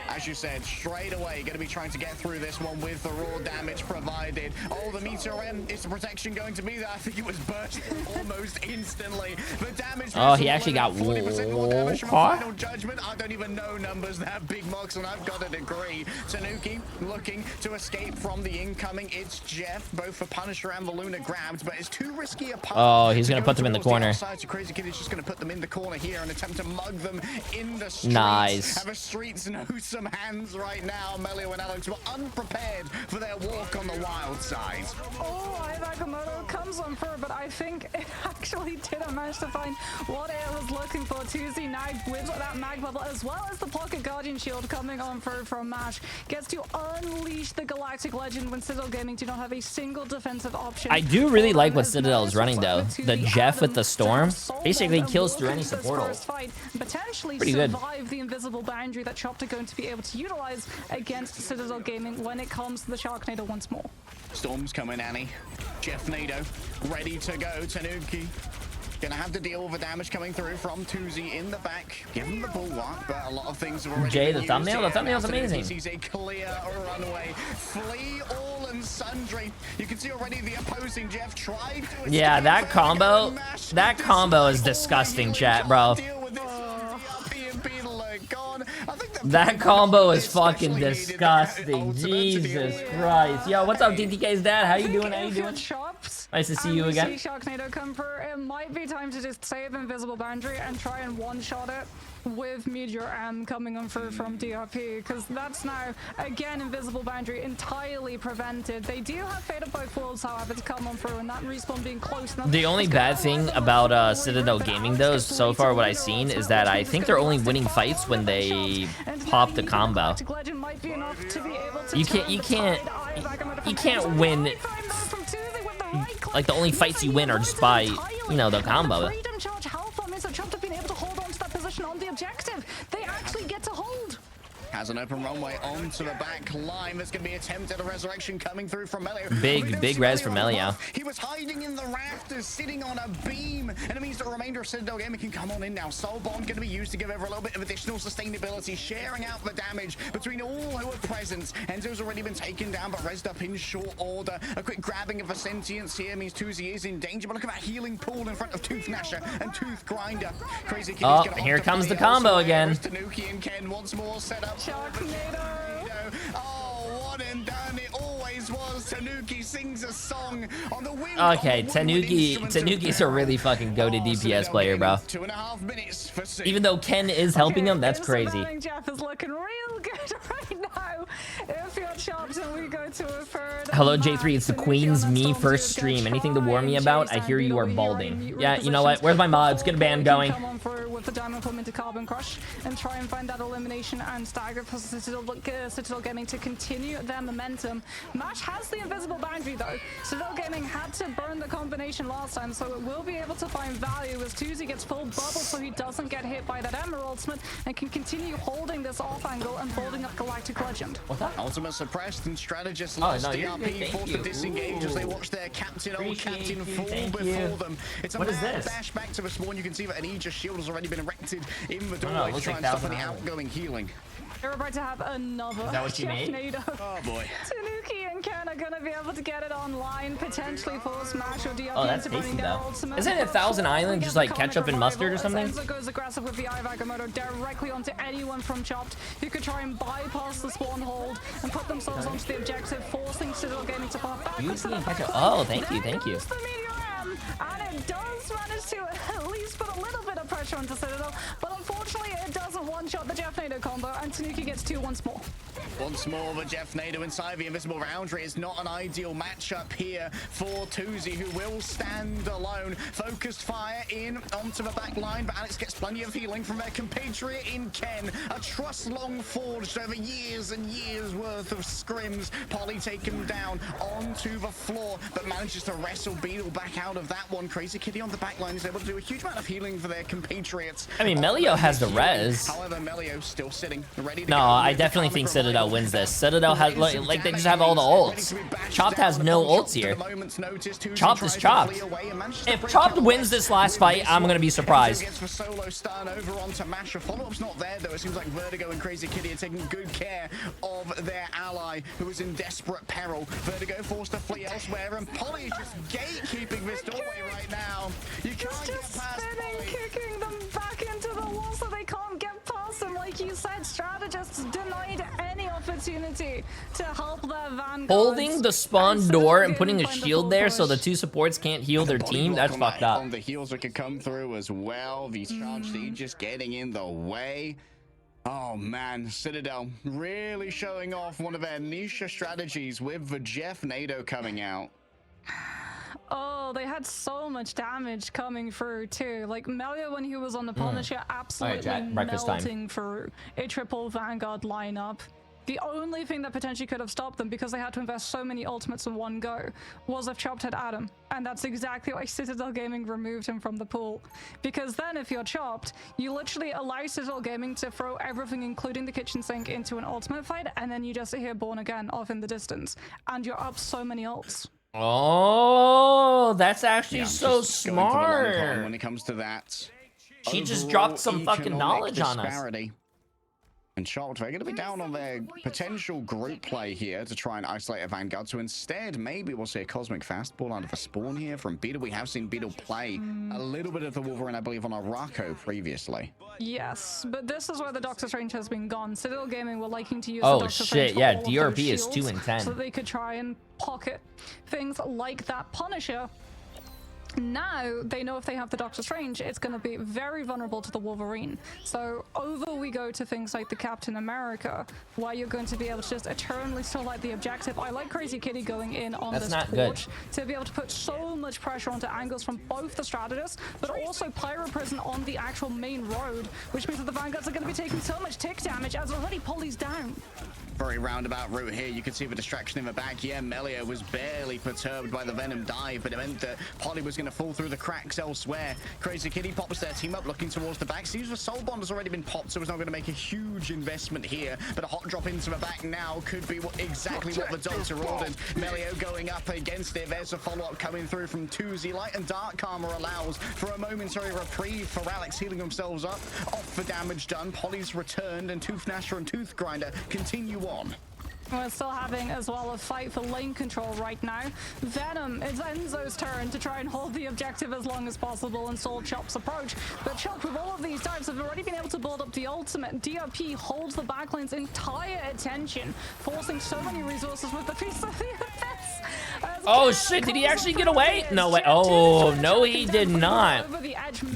As you said, straight away, going to be trying to get through this one with the raw damage provided. Oh, the Meteor M, is the protection going to be there? I think it was bursting almost instantly. The damage. Oh, he actually got 40% more damage from Final Judgment. I don't even know numbers that big marks, and I've got a degree. Tanuki looking to escape from the incoming. It's Jeff, both for Punisher and the Luna grabbed, but it's too risky a path. Oh, he's going to put them in the corner. So Crazy Kid is just going to put them in the corner here and attempt to mug them in the streets. Nice. Have a streets know some hands right now. Melio and Alex were unprepared for their walk on the wild side. Oh, Ivakomoto comes on through, but I think it actually didn't manage to find what it was looking for. Tuesday night with that mag bubble, as well as the Pocket Guardian Shield coming on through from MASH, gets to unleash the Galactic Legend when Citadel Gaming do not have a single defensive option. I do really like what Citadel is running, though. The Jeff with the Storm basically kills through any support. Potentially pretty good. Survive the invisible boundary that Chopped are going to be able to utilize against Citadel Gaming when it comes to the Sharknado once more. Storm's coming, Annie. Jeff Nado ready to go. Tanuki gonna have to deal with the damage coming through from Tuzi in the back. Give him the bulwark, but a lot of things have already Jay, been the thumbnail? The thumbnail's amazing. Sees a clear runway. Flee all of and sundry. You can see already the opposing Jeff tried to Yeah, that combo is disgusting, chat, bro. That combo is fucking disgusting. Jesus Christ. Yo, what's up, DTK's dad? How you doing? How you doing? Nice to see you again. Sharknado come through. It might be time to just save Invisible Boundary and try and one-shot it with Meteor M coming on through from DRP, because that's now, again, Invisible Boundary entirely prevented. They do have Fate of both worlds, however, to come on through, and that respawn being close enough. The only bad thing about Citadel Gaming, though, so far what I've seen, is that I think they're only winning fights when they pop the combo. You can't win. Like, the only fights you win are just by, you know, the combo. On the objective, they actually get to hold. Has an open runway onto the back line. There's going to be attempted a resurrection coming through from Melio. Big res from Melio. He was hiding in the rafters, sitting on a beam, and it means the remainder of Citadel Gaming can come on in now. Soul Bond going to be used to give over a little bit of additional sustainability, sharing out the damage between all who are present. Enzo's already been taken down, but rezzed up in short order. A quick grabbing of a sentience here means Tuzi is in danger, but look at that healing pool in front of Tooth Gnasher and Tooth Grinder. Crazy Kitty's oh, here comes the combo again. Tanuki and Ken once more set up. Sharknado. Oh, one and done. It always was. Tanuki sings a song on the wind. Okay, Tanuki's a really fucking goated DPS player, bro. 2.5 minutes for C. Even though Ken is helping him, that's crazy. Jeff is looking real good right now. If you're chopped and we go to a third. Hello, Jay3. It's the Queen's Me first stream. Anything to warn me about? I hear you are balding. Yeah, you know what? Where's my mods? Get a band going. Come on through with the diamond implemented carbon crush and try and find that elimination and stagger for Citadel Gaming to continue their momentum. Mash has the invisible boundary though. Citadel Gaming had to burn the combination last time, so it will be able to find value as Tuzi gets full bubble so he doesn't get hit by that Emerald Ultimate and can continue holding this off angle and building up Galactic Legend. What's that? Ultimate suppressed and strategist lost. DRP forced to disengage as they watch their captain, old captain, fall before them. It's a mad dash back to the spawn. You can see that an Aegis shield has already been erected in the doorway to try and stop any outgoing healing. They're about to have another. Is that what you made? Oh boy. Tanuki and Ken are gonna be able to get it online, potentially force Mash or DRP. Oh, that's tasty though. Isn't it 1,000 Island just like ketchup and mustard or something? Enzo goes aggressive with the Ivagamoto directly onto anyone from Chopped who could try and bypass the spawn hold and put themselves onto the objective, forcing Citadel Gaming to pop back. Oh, thank you, thank you. And it does manage to at least put a little bit of pressure onto Citadel, but unfortunately it doesn't one-shot the Jeffnado combo, and Tanuki gets two once more. Once more, the Jeffnado inside the invisible boundary is not an ideal matchup here for Tuzi, who will stand alone. Focused fire in onto the back line, but Alex gets plenty of healing from their compatriot in Ken. A trust long forged over years and years worth of scrims. Polly taken down onto the floor, but manages to wrestle Beetle back out of that one. Crazy Kitty on the back line is able to do a huge amount of healing for their compatriots. I mean, Melio has the res. However, Melio still sitting, ready to No, I definitely think Citadel wins this. Citadel has, like they just have all the ults. Chopped has no ults here. Chopped is Chopped. If Chopped wins this last fight, I'm gonna be surprised. Solo stun over onto Masher. Follow-up's not there though. It seems like Vertigo and Crazy Kitty are taking good care of their ally who is in desperate peril. Vertigo forced to flee elsewhere, and Polly is just gatekeeping this doorway right now. You can't get past Polly. Kicking them back into the wall so they can't get past them. Like you said, strategists denied any opportunity to help their vanguard. Holding the spawn door and putting a shield there so the two supports can't heal their team, that's fucked up. On the heals that could come through as well. These charge just getting in the way. Oh man, Citadel really showing off one of their niche strategies with the Jeffnado coming out. Oh, they had so much damage coming through too. Like Melio, when he was on the Punisher, absolutely melting for a triple Vanguard lineup. The only thing that potentially could have stopped them, because they had to invest so many ultimates in one go, was if Chopped had Adam. And that's exactly why Citadel Gaming removed him from the pool. Because then if you're Chopped, you literally allow Citadel Gaming to throw everything, including the kitchen sink, into an ultimate fight, and then you just hear Born Again off in the distance. And you're up so many ults. Oh, that's actually so smart. When it comes to that, she just dropped some fucking knowledge on us. And Chopped, they're going to be down on their potential group play here to try and isolate a Vanguard. So instead, maybe we'll see a Cosmic Fastball out of a spawn here from Beetle. We have seen Beetle play a little bit of the Wolverine, I believe, on Araco previously. Yes, but this is where the Doctor Strange has been gone. Citadel Gaming were liking to use the Doctor Strange shit, yeah, for all of DRP those is 2 and 10. so that they could try and pocket things like that Punisher. Now they know if they have the Doctor Strange, it's going to be very vulnerable to the Wolverine. So over we go to things like the Captain America, where you're going to be able to just eternally still light the objective. I like Crazy Kitty going in on this torch to be able to put so much pressure onto angles from both the Strategist, but also Pyro Prison on the actual main road, which means that the Vanguards are going to be taking so much tick damage as already Polly's down. Very roundabout route here. You can see the distraction in the back. Yeah, Melia was barely perturbed by the Venom dive, but it meant that Polly was going to fall through the cracks elsewhere. Crazy Kitty pops their team up, looking towards the back. Seems the Soul Bond has already been popped, so it's not going to make a huge investment here. But a hot drop into the back now could be exactly what the Doctor ordered. Melio going up against it. There's a follow-up coming through from Tuzi. Light and Dark Karma allows for a momentary reprieve for Alex, healing themselves up. Off the damage done. Polly's returned, and Tooth Gnasher and Tooth Grinder continue on. We're still having as well a fight for lane control right now. Venom, it's Enzo's turn to try and hold the objective as long as possible and stall Chop's approach. But Chop, with all of these dives, have already been able to build up the ultimate. DRP holds the backline's entire attention, forcing so many resources with the piece of the abyss. Oh shit, did he actually get away? No way. Oh, no, he did not.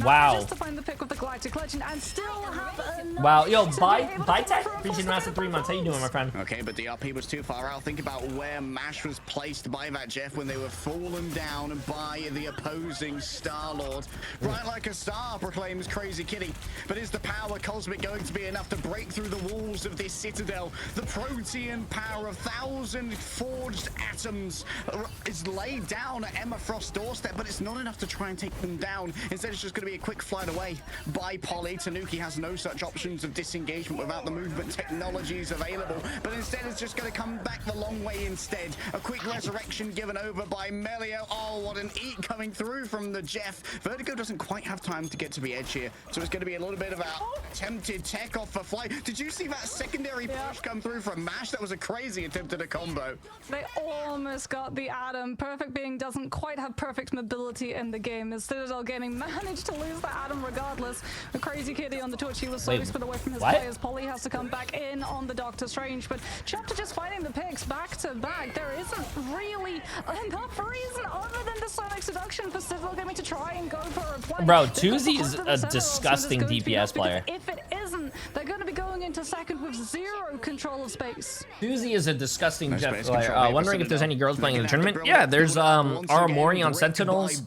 Wow. Just to find the pick with the Galactic Legend and still have wow, yo, bye tech. Appreciate the massive 3 months. How you doing, my friend? Okay, but DRP was too far out. Think about where MASH was placed by that Jeff when they were fallen down by the opposing Star-Lord. Right like a star, proclaims Crazy Kitty. But is the power cosmic going to be enough to break through the walls of this Citadel? The protean power of 1,000 forged atoms is laid down at Emma Frost's doorstep, but it's not enough to try and take them down. Instead, it's just going to be a quick flight away by Polly. Tanuki has no such options of disengagement without the movement technologies available, but instead it's just going to come back the long way instead. A quick resurrection given over by Melio. Oh, what an eat coming through from the Jeff. Vertigo doesn't quite have time to get to the edge here, so it's going to be a little bit of a attempted tech off for flight. Did you see that secondary push come through from MASH? That was a crazy attempt at a combo. They almost got the Atom. Perfect Being doesn't quite have perfect mobility in the game, as Citadel Gaming managed to lose the Atom regardless. The Crazy Kitty on the torch, he was so split away from his players. Polly has to come back in on the Doctor Strange, but Chapter just finding the picks back to back. There isn't really enough reason other than the Sonic Seduction for Citadel Gaming to try and go for a play. Bro, Tuzi is a disgusting DPS player. If it isn't, they're going to be going into second with zero control of space. Tuzi is a disgusting Jeff player. Wondering if there's any girls playing in the tournament. Yeah, there's Aramori on Sentinels.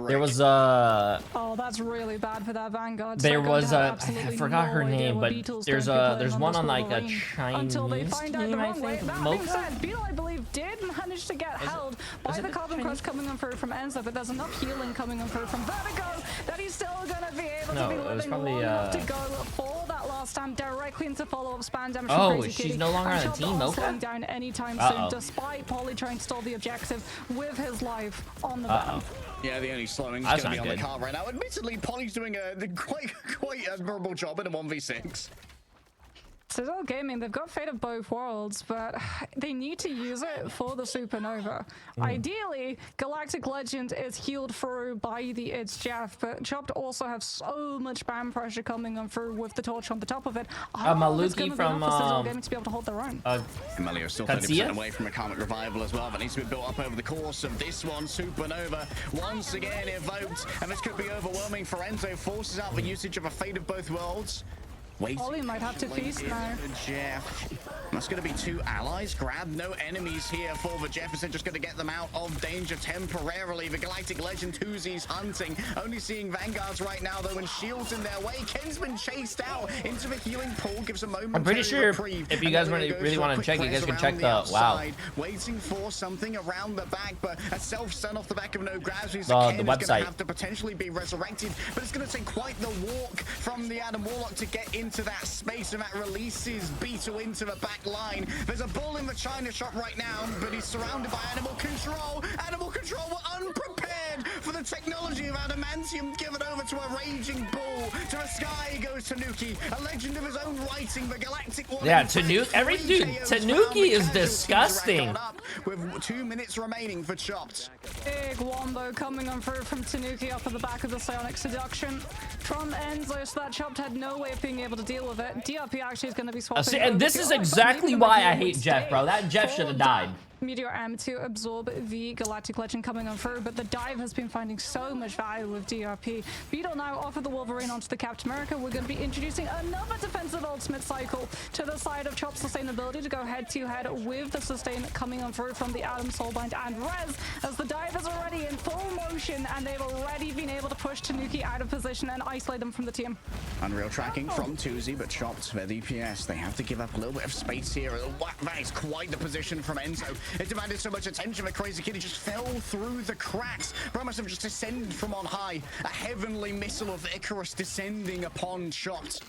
There was oh, that's really bad for that Vanguard. There was I forgot her name, but there's one on like a Chinese team, I think. Beetle, I believe, did manage to get held by the Carbon Crush coming on through from Enzo, but there's enough healing coming on through from Vertigo that he's still gonna be able to be living long enough to go for that last time directly into follow-up spam damage from Crazy Kitty. She's no longer on the team, not slowing down anytime soon, despite Polly trying to stall the objective with his life on the bound. Yeah, the only slowing is going to be on the car right now. Admittedly, Polly's doing a quite admirable job in a 1v6. Citadel Gaming, they've got Fate of both worlds, but they need to use it for the Supernova. Ideally, Galactic Legend is healed through by the It's Jeff, but Chopped also have so much spam pressure coming on through with the torch on the top of it. Maluki from Citadel Gaming to be able to hold their own. Melio still 30% away from a Karmic Revival as well, but needs to be built up over the course of this one. Supernova once again invoked, and this could be overwhelming for Enzo. Forces out the usage of a Fate of both worlds. Polly might have to feast now. Jeff. That's going to be two allies. Grab no enemies here for the Jefferson. Just going to get them out of danger temporarily. The Galactic Legend Tuzi's hunting. Only seeing Vanguards right now, though, and shields in their way. Ken's been chased out into the healing pool. Gives a moment. I'm pretty sure if you guys really want to check, you guys can check the wow. Waiting for something around the back, but a self-stun off the back of no grabs. The website is going to have to potentially be resurrected, but it's going to take quite the walk from the Adam Warlock to get into that space, and that releases Beetle into the back line. There's a bull in the China shop right now, but he's surrounded by Animal Control. Animal Control were unprepared for the technology of adamantium given over to a raging bull. To the sky goes Tanuki, a legend of his own writing, the galactic one. Yeah, Tanuki is disgusting. With 2 minutes remaining for Chopped. Big wombo coming on through from Tanuki off of the back of the Psionic Seduction from Enzo, so that Chopped had no way of being able to deal with it. DRP actually is going to be swapping. And this is exactly why I hate Jeff, bro. That Jeff should have died. Meteor M to absorb the Galactic Legend coming on through, but the dive has been finding so much value with DRP. Beetle now off of the Wolverine onto the Captain America. We're going to be introducing another defensive ultimate cycle to the side of Chop's sustainability to go head-to-head with the sustain coming on through from the Adam, Soulbind, and Rez, as the dive is already in full motion, and they've already been able to push Tanuki out of position and isolate them from the team. Unreal tracking from Tuzi, but Chopped, their DPS. They have to give up a little bit of space here. That is quite the position from Enzo. It demanded so much attention that Crazy Kitty just fell through the cracks. Ramos have just descended from on high. A heavenly missile of Icarus descending upon Chopped.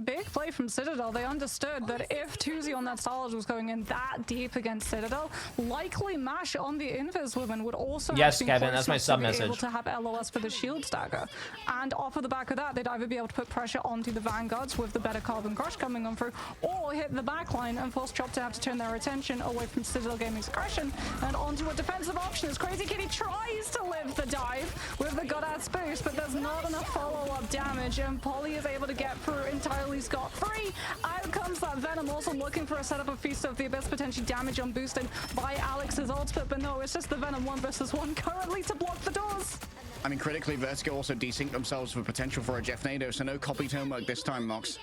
Big play from Citadel. They understood that if Tuzi on that Starlord was going in that deep against Citadel, likely Mash on the Invis woman would also yes, Kevin, that's my sub message. Able to have LOS for the shield stagger, and off of the back of that, they'd either be able to put pressure onto the Vanguards with the better Carbon Crush coming on through, or hit the backline and force Chop to have to turn their attention away from Citadel Gaming's aggression and onto a defensive option as Crazy Kitty tries to live the dive with the Godass boost, but there's not enough follow-up damage, and Polly is able to get through entirely scot-free. Out comes that Venom, also looking for a setup of Feast of the Abyss, potentially damage on boosted by Alex's ultimate, but no, it's just the Venom 1 versus 1 currently to block the doors. I mean, critically, Vertigo also desynced themselves for potential for a Jeff Nado, so no copy homework this time, Mox.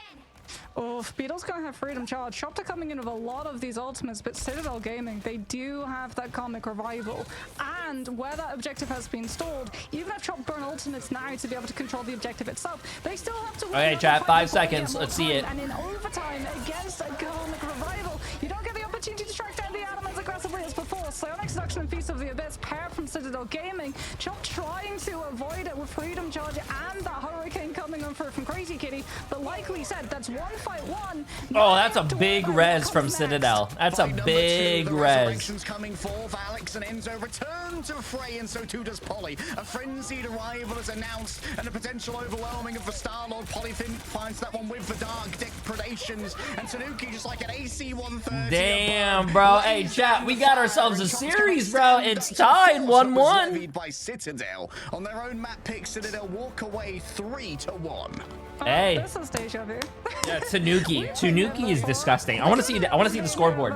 Oh, Beetle's gonna have freedom charge. Shopta coming in with a lot of these ultimates, but Citadel Gaming, they do have that Karmic Revival. And where that objective has been stalled, even if Chop burn ultimates now to be able to control the objective itself, they still have to win. Okay, chat, 5 seconds. Let's see it. And in overtime against a Karmic Revival, you don't get the opportunity to track down the Adam as aggressively as before. Psionic Seduction and Feast of the Abyss pair from Citadel Gaming. Chop trying to avoid it with freedom charge and that Hurricane coming on through from Crazy Kitty, but like we said, that's 1-5-1. Oh, that's a big res from Citadel. That's a big res. Coming forth, Alex and Enzo return to fray, and so too does Polly. A frenzied arrival is announced, and a potential overwhelming of the Starlord. Polly finds that one with the Dark Depredations, and Tanuki just like an AC 130. Damn, bro. Hey, chat, we got ourselves a series, bro. It's tied 1-1. By Citadel on their own map pick. Citadel walk away 3-1. Hey, this is deja vu. Yeah, Tanuki. Tanuki is disgusting. I want to see the scoreboard.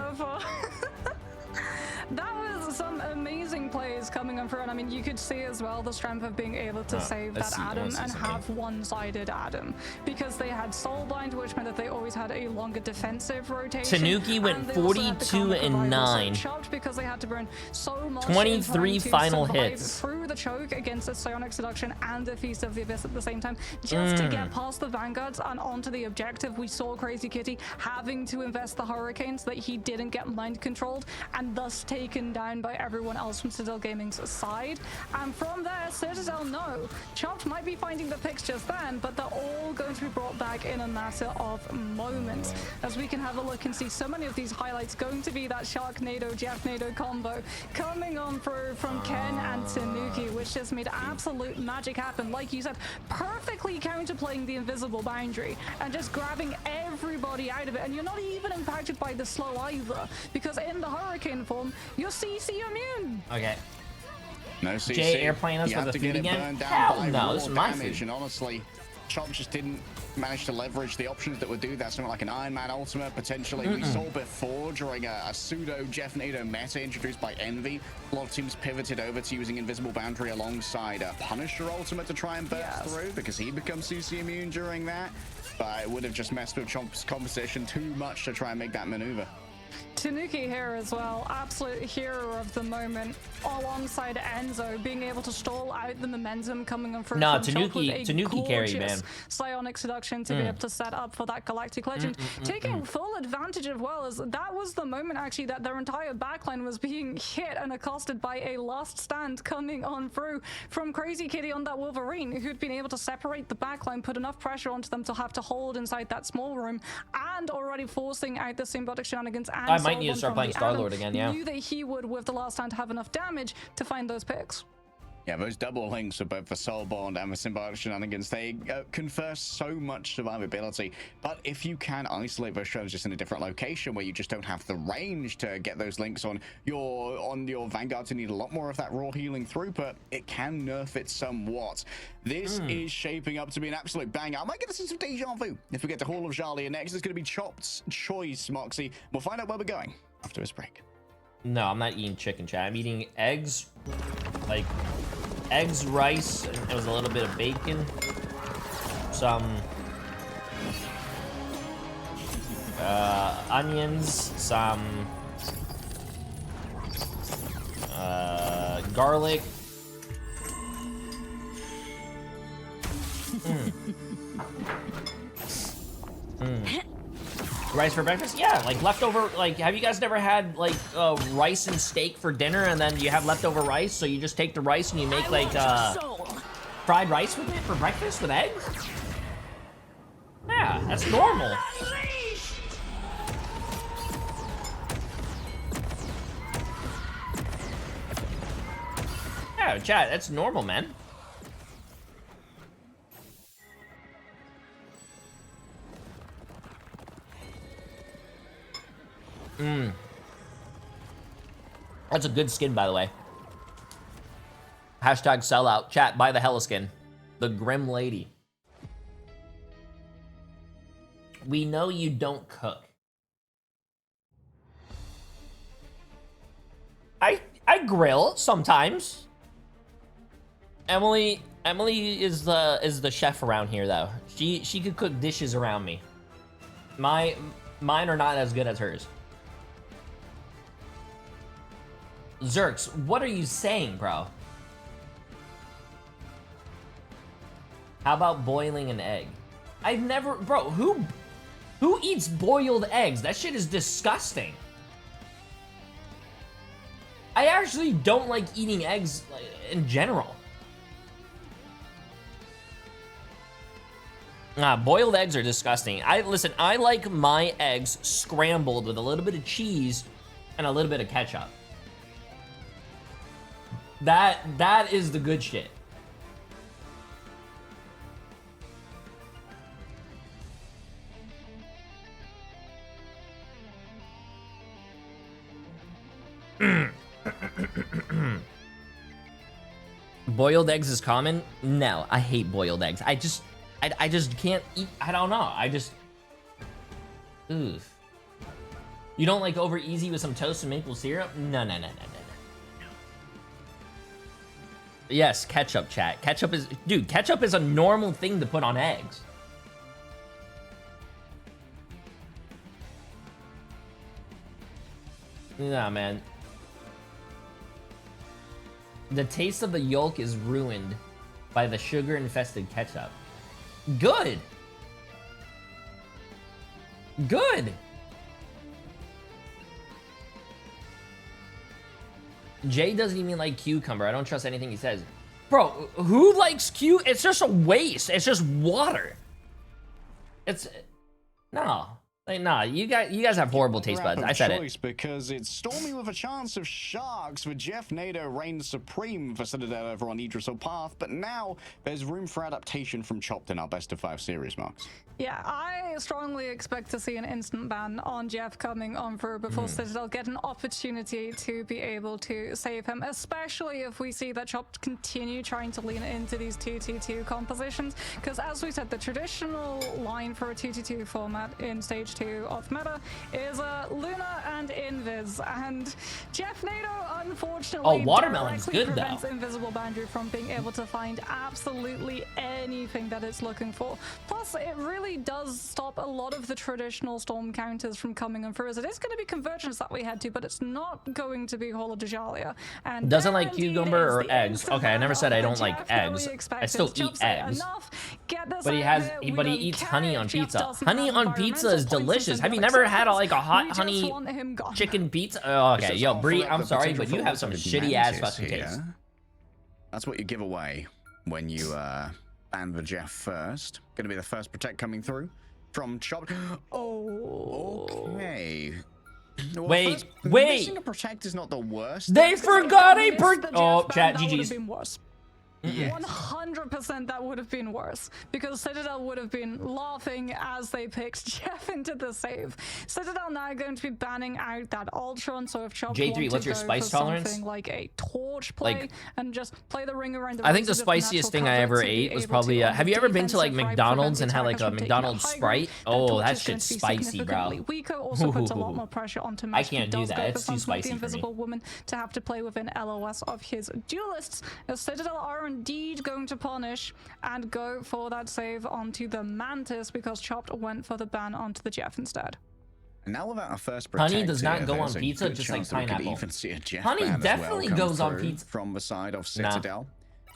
That was some amazing plays coming on through, and I mean, you could see as well the strength of being able to save that Adam and have one-sided Adam, because they had Soulbind, which meant that they always had a longer defensive rotation. Tanuki went 42-9. Because they had to burn so much 23 final hits through the choke against a Psionic Seduction and a Feast of the Abyss at the same time, just to get past the Vanguards and onto the objective. We saw Crazy Kitty having to invest the Hurricane so that he didn't get mind controlled and thus taken down by everyone else from Citadel Gaming's side. And from there, Citadel know Chopped might be finding the picks just then, but they're all going to be brought back in a matter of moments, as we can have a look and see so many of these highlights going to be that Sharknado Jeff Nado combo coming on through from Ken and Tanuki, which just made absolute magic happen. Like you said, perfectly counterplaying the invisible boundary and just grabbing everybody out of it, and you're not even impacted by the slow either, because in the Hurricane form, you're CC immune. Okay. No CC. Jay airplane us with a feed again? Hell no, this is my feed. And honestly, Chop just didn't manage to leverage the options that would do that. Something like an Iron Man ultimate, potentially. We saw before during a pseudo Jeff Nado meta introduced by Envy. A lot of teams pivoted over to using Invisible Boundary alongside a Punisher ultimate to try and burst through, because he becomes CC immune during that. But it would have just messed with Chomp's composition too much to try and make that maneuver. Tanuki here as well, absolute hero of the moment, alongside Enzo, being able to stall out the momentum coming on through. No, Tanuki carried, man. Psionic Seduction to be able to set up for that Galactic Legend, taking full advantage of, well, as that was the moment actually that their entire backline was being hit and accosted by a last stand coming on through from Crazy Kitty on that Wolverine, who'd been able to separate the backline, put enough pressure onto them to have to hold inside that small room, and already forcing out the Symbiotic shenanigans. And I might need to start playing Starlord again, yeah. Knew that he would, with the last stand, have enough damage to find those picks. Yeah, those double links for both the Soulborn and the Symbiotic Shenanigans, they confer so much survivability. But if you can isolate those shrubs just in a different location where you just don't have the range to get those links on your Vanguard to need a lot more of that raw healing throughput, it can nerf it somewhat. This is shaping up to be an absolute banger. I might get a sense of deja vu if we get to Hall of Jalia next. It's going to be Chopped's choice, Moxie. We'll find out where we're going after this break. No, I'm not eating chicken, chat. I'm eating eggs, like eggs, rice, and it was a little bit of bacon, some onions, some garlic. Rice for breakfast? Yeah, like leftover, like, have you guys never had like rice and steak for dinner and then you have leftover rice, so you just take the rice and you make like fried rice with it for breakfast with eggs? Yeah, that's normal. Yeah, chat, that's normal, man. That's a good skin, by the way. Hashtag sellout. Chat, buy the Hella skin. The Grim Lady. We know you don't cook. I grill sometimes. Emily is the chef around here, though. She could cook dishes around me. Mine are not as good as hers. Zerx, what are you saying, bro? How about boiling an egg? I've never, bro, who eats boiled eggs? That shit is disgusting. I actually don't like eating eggs in general. Boiled eggs are disgusting. Listen, I like my eggs scrambled with a little bit of cheese and a little bit of ketchup. That is the good shit. Boiled eggs is common? No, I hate boiled eggs. I just can't eat. I don't know. Oof. You don't like over easy with some toast and maple syrup? No. Yes, ketchup, chat. Ketchup is a normal thing to put on eggs. Nah, man. The taste of the yolk is ruined by the sugar-infested ketchup. Good. Good. Jay doesn't even like cucumber. I don't trust anything he says. Bro, who likes It's just a waste. It's just water. No. Like, nah, you guys have horrible taste buds. I said it. Because it's stormy with a chance of sharks, with Jeff Nader reigns supreme for CITADEL over on Yggdrasil path, but now there's room for adaptation from Chopped in our best of 5 series, Marks. Yeah, I strongly expect to see an instant ban on Jeff coming on through before CITADEL get an opportunity to be able to save him, especially if we see that Chopped continue trying to lean into these 2-2-2 compositions, because as we said, the traditional line for a 2-2-2 format in stage 2 of meta is Luna and Invis, and Jeff Nader unfortunately Watermelon's good prevents though. Invisible Boundary from being able to find absolutely anything that it's looking for. Plus, it really does stop a lot of the traditional storm counters from coming on through, as it is going to be Convergence that we head to, but it's not going to be Hall of Jalia. And doesn't like cucumber or eggs. Okay, I never said I don't like eggs. I still eat eggs. But he eats honey on pizza. Honey on pizza is delicious. Have you never had a hot honey chicken pizza? Oh, okay, yo, Bree, I'm sorry, but you have some shitty ass fucking taste. That's what you give away when you ban the Jeff first. Gonna be the first protect coming through from Chopped. Oh, okay. Well, wait. Missing a protect is not the worst. They forgot a chat, GG's. 100% that would have been worse, because Citadel would have been laughing as they picked Jeff into the save. Citadel now going to be banning out that Ultron, so if Chop J3, what's your spice tolerance? Something like a torch play, and just play the ring around the I think the spiciest thing I ever ate was probably, have you ever been to like McDonald's and had like a McDonald's Sprite? Oh, that shit's spicy, bro. Weaker also puts a lot more pressure onto Mesh. I can't do that, it's too spicy the for me. Invisible Woman to have to play within LOS of his duelists, as Citadel are indeed going to punish and go for that save onto the Mantis, because Chopped went for the ban onto the Jeff instead. And now without a first honey does not go on pizza, just like pineapple. Honey definitely goes on pizza. From the side of Citadel.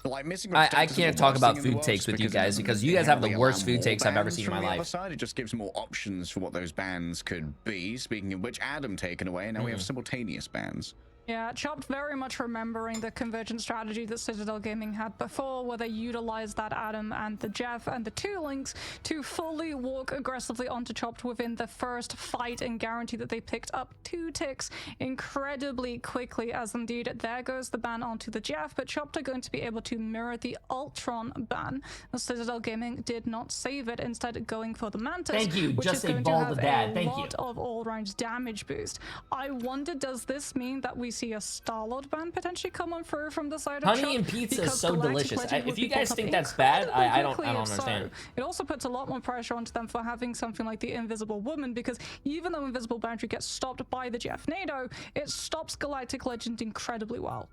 Like missing I can't talk about food takes with you guys, because you guys have the worst food takes I've ever seen in my life. Side, it just gives more options for what those bans could be. Speaking of which, Adam taken away, and now we have simultaneous bans. Yeah, Chopped very much remembering the convergent strategy that Citadel Gaming had before, where they utilized that Adam and the Jeff and the two links to fully walk aggressively onto Chopped within the first fight, and guarantee that they picked up 2 ticks incredibly quickly, as indeed there goes the ban onto the Jeff, but Chopped are going to be able to mirror the Ultron ban, as Citadel Gaming did not save it, instead going for the Mantis. Thank you, which just is a going ball to to have dad. Thank you. lot of all-round damage boost. I wonder, does this mean that we see a Star-Lord ban potentially coming through from the side of honey Chopped? and pizza is Because so Galactic delicious. Legend If would you be guys built think up that's bad, I don't quickly if understand. It also puts a lot more pressure onto them for having something like the Invisible Woman, because even though Invisible Boundary gets stopped by the Jeff Nado, it stops Galactic Legend incredibly well.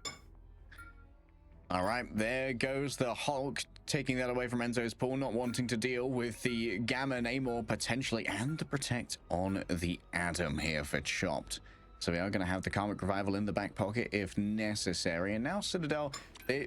All right, there goes the Hulk, taking that away from Enzo's pool, not wanting to deal with the Gamma Namor potentially, and the Protect on the Adam here for Chopped. So we are going to have the Karmic Revival in the back pocket if necessary. And now Citadel,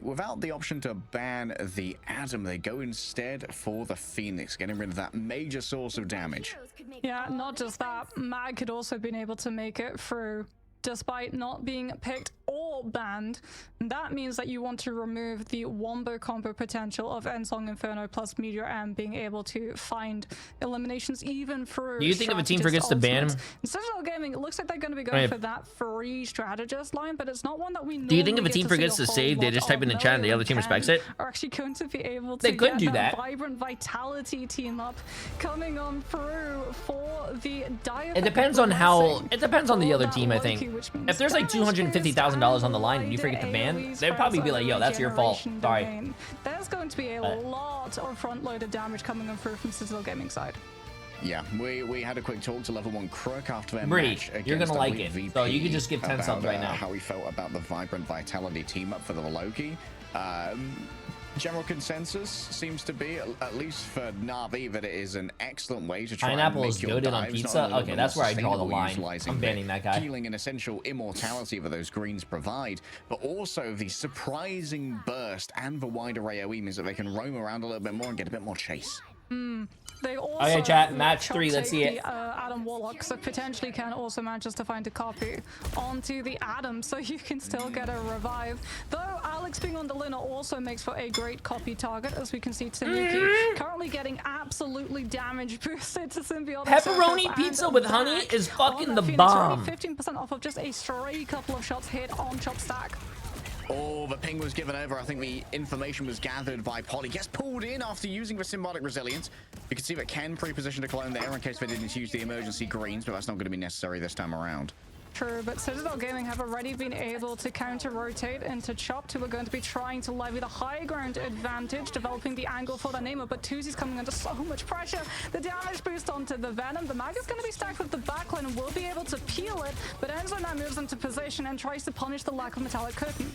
without the option to ban the Adam, they go instead for the Phoenix, getting rid of that major source of damage. Yeah, not just that, Mag could also been able to make it through despite not being picked or banned. That means that you want to remove the wombo combo potential of Ensong Inferno plus Meteor M being able to find eliminations even through. Do you think if a team forgets to ban him? In Citadel Gaming, it looks like they're going to be going for that free strategist line, but it's not one that we do you think if a team forgets to save, they just type in the chat and the other team respects it? Are actually going to be able to they could do that. Vibrant Vitality team up coming on through for the It depends on how. It depends on the other team, I think. If there's like $250,000 on the line and you forget to ban, they'd probably be like, yo, that's your fault. Sorry. There's going to be a lot of front-loaded damage coming on through from Citadel Gaming side. Yeah, we had a quick talk to Level 1 Crook after their Bree, match. You're gonna like it. So you can just give 10 subs right now. How he felt about the Vibrant Vitality team up for the Loki. General consensus seems to be, at least for Na'Vi, that it is an excellent way to try Pineapple and is make your good on dives pizza? not Okay, that's where I draw the line. utilizing I'm banning that guy. Healing and essential immortality that those greens provide, but also the surprising burst and the wider AoE means that they can roam around a little bit more and get a bit more chase. They also okay, chat, match 3, let's see it. Adam Warlock, so potentially can also manage to find a copy onto the Adam, so you can still get a revive. Though Alex being on the Lina also makes for a great copy target, as we can see Tanuki currently getting absolutely damage boosted to Symbiotic. Pepperoni pizza with honey is fucking the bomb. 15% off of just a stray couple of shots hit on Chop Stack. Oh, the ping was given over. I think the information was gathered by Polly. Gets pulled in after using the Symbiotic Resilience. You can see that Ken pre-positioned a clone there in case they didn't use the emergency greens, but that's not going to be necessary this time around. True, but Citadel Gaming have already been able to counter-rotate into Chopped, who are going to be trying to levy the high ground advantage, developing the angle for the Namor, but Tuzi's coming under so much pressure. The damage boost onto the Venom. The Mag is going to be stacked with the backline and will be able to peel it, but Enzo now moves into position and tries to punish the lack of metallic curtain.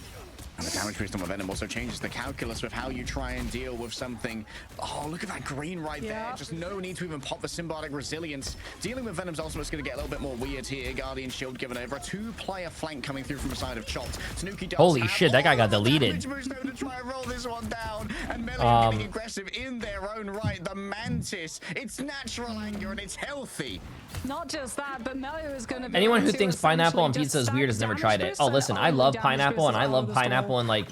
And the damage boost on the Venom also changes the calculus with how you try and deal with something. Oh, look at that green right there. Just no need to even pop the Symbiotic Resilience. Dealing with Venom's ultimate is going to get a little bit more weird here. Guardian Shield given over. A 2-player flank coming through from the side of Chopped. Tanuki does holy shit, that guy got deleted. To try and roll this one down. And Melee getting aggressive in their own right. The Mantis. It's natural anger and it's healthy. Not just that, but Melio is going to be... Anyone who thinks pineapple on pizza is weird has never tried it. Oh, listen, I love pineapple and I love pineapple and like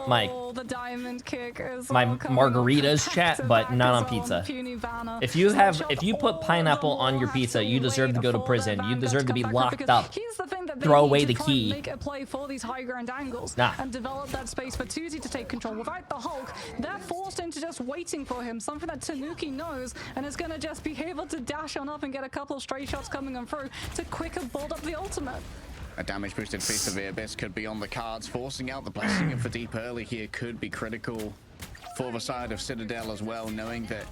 my the diamond kick is my margaritas, chat, but not on pizza. If you put pineapple on your pizza, you deserve to go to prison. You deserve to be locked up. Here's the thing that throw away the key. Make a play for these high ground angles and develop that space for Tuzi to take control. Without the Hulk, they're forced into just waiting for him, something that Tanuki knows, and is going to just be able to dash on up and get a couple of straight shots coming on through to quicker build up the ultimate. A damage boosted Feast of the Abyss could be on the cards. Forcing out the blessing in for deep early here could be critical for the side of Citadel as well, knowing that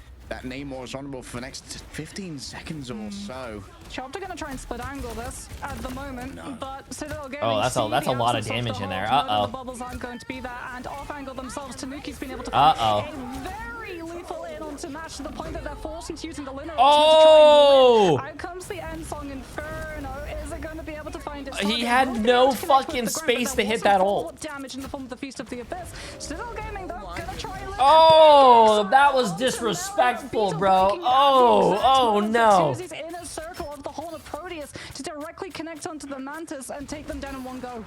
Namor is honorable for the next 15 seconds or so. Chopped are going to try and split angle this at the moment, but Citadel Gaming. Oh, that's a lot of damage in there. The bubbles aren't going to be there, and off angle themselves. Tanuki's been able to find a very lethal in on to match to the point that they're forced into using the Luna. Oh! Out comes the end song Inferno. Is it going to be able to find it? He had no fucking space to hit that ult. Damage in the form of the Feast of the Abyss. Citadel Gaming though gonna try. Oh, that was disrespectful, bro. Oh no. Inner circle of the Horn of Proteus to directly connect onto the Mantis and take them down in one go.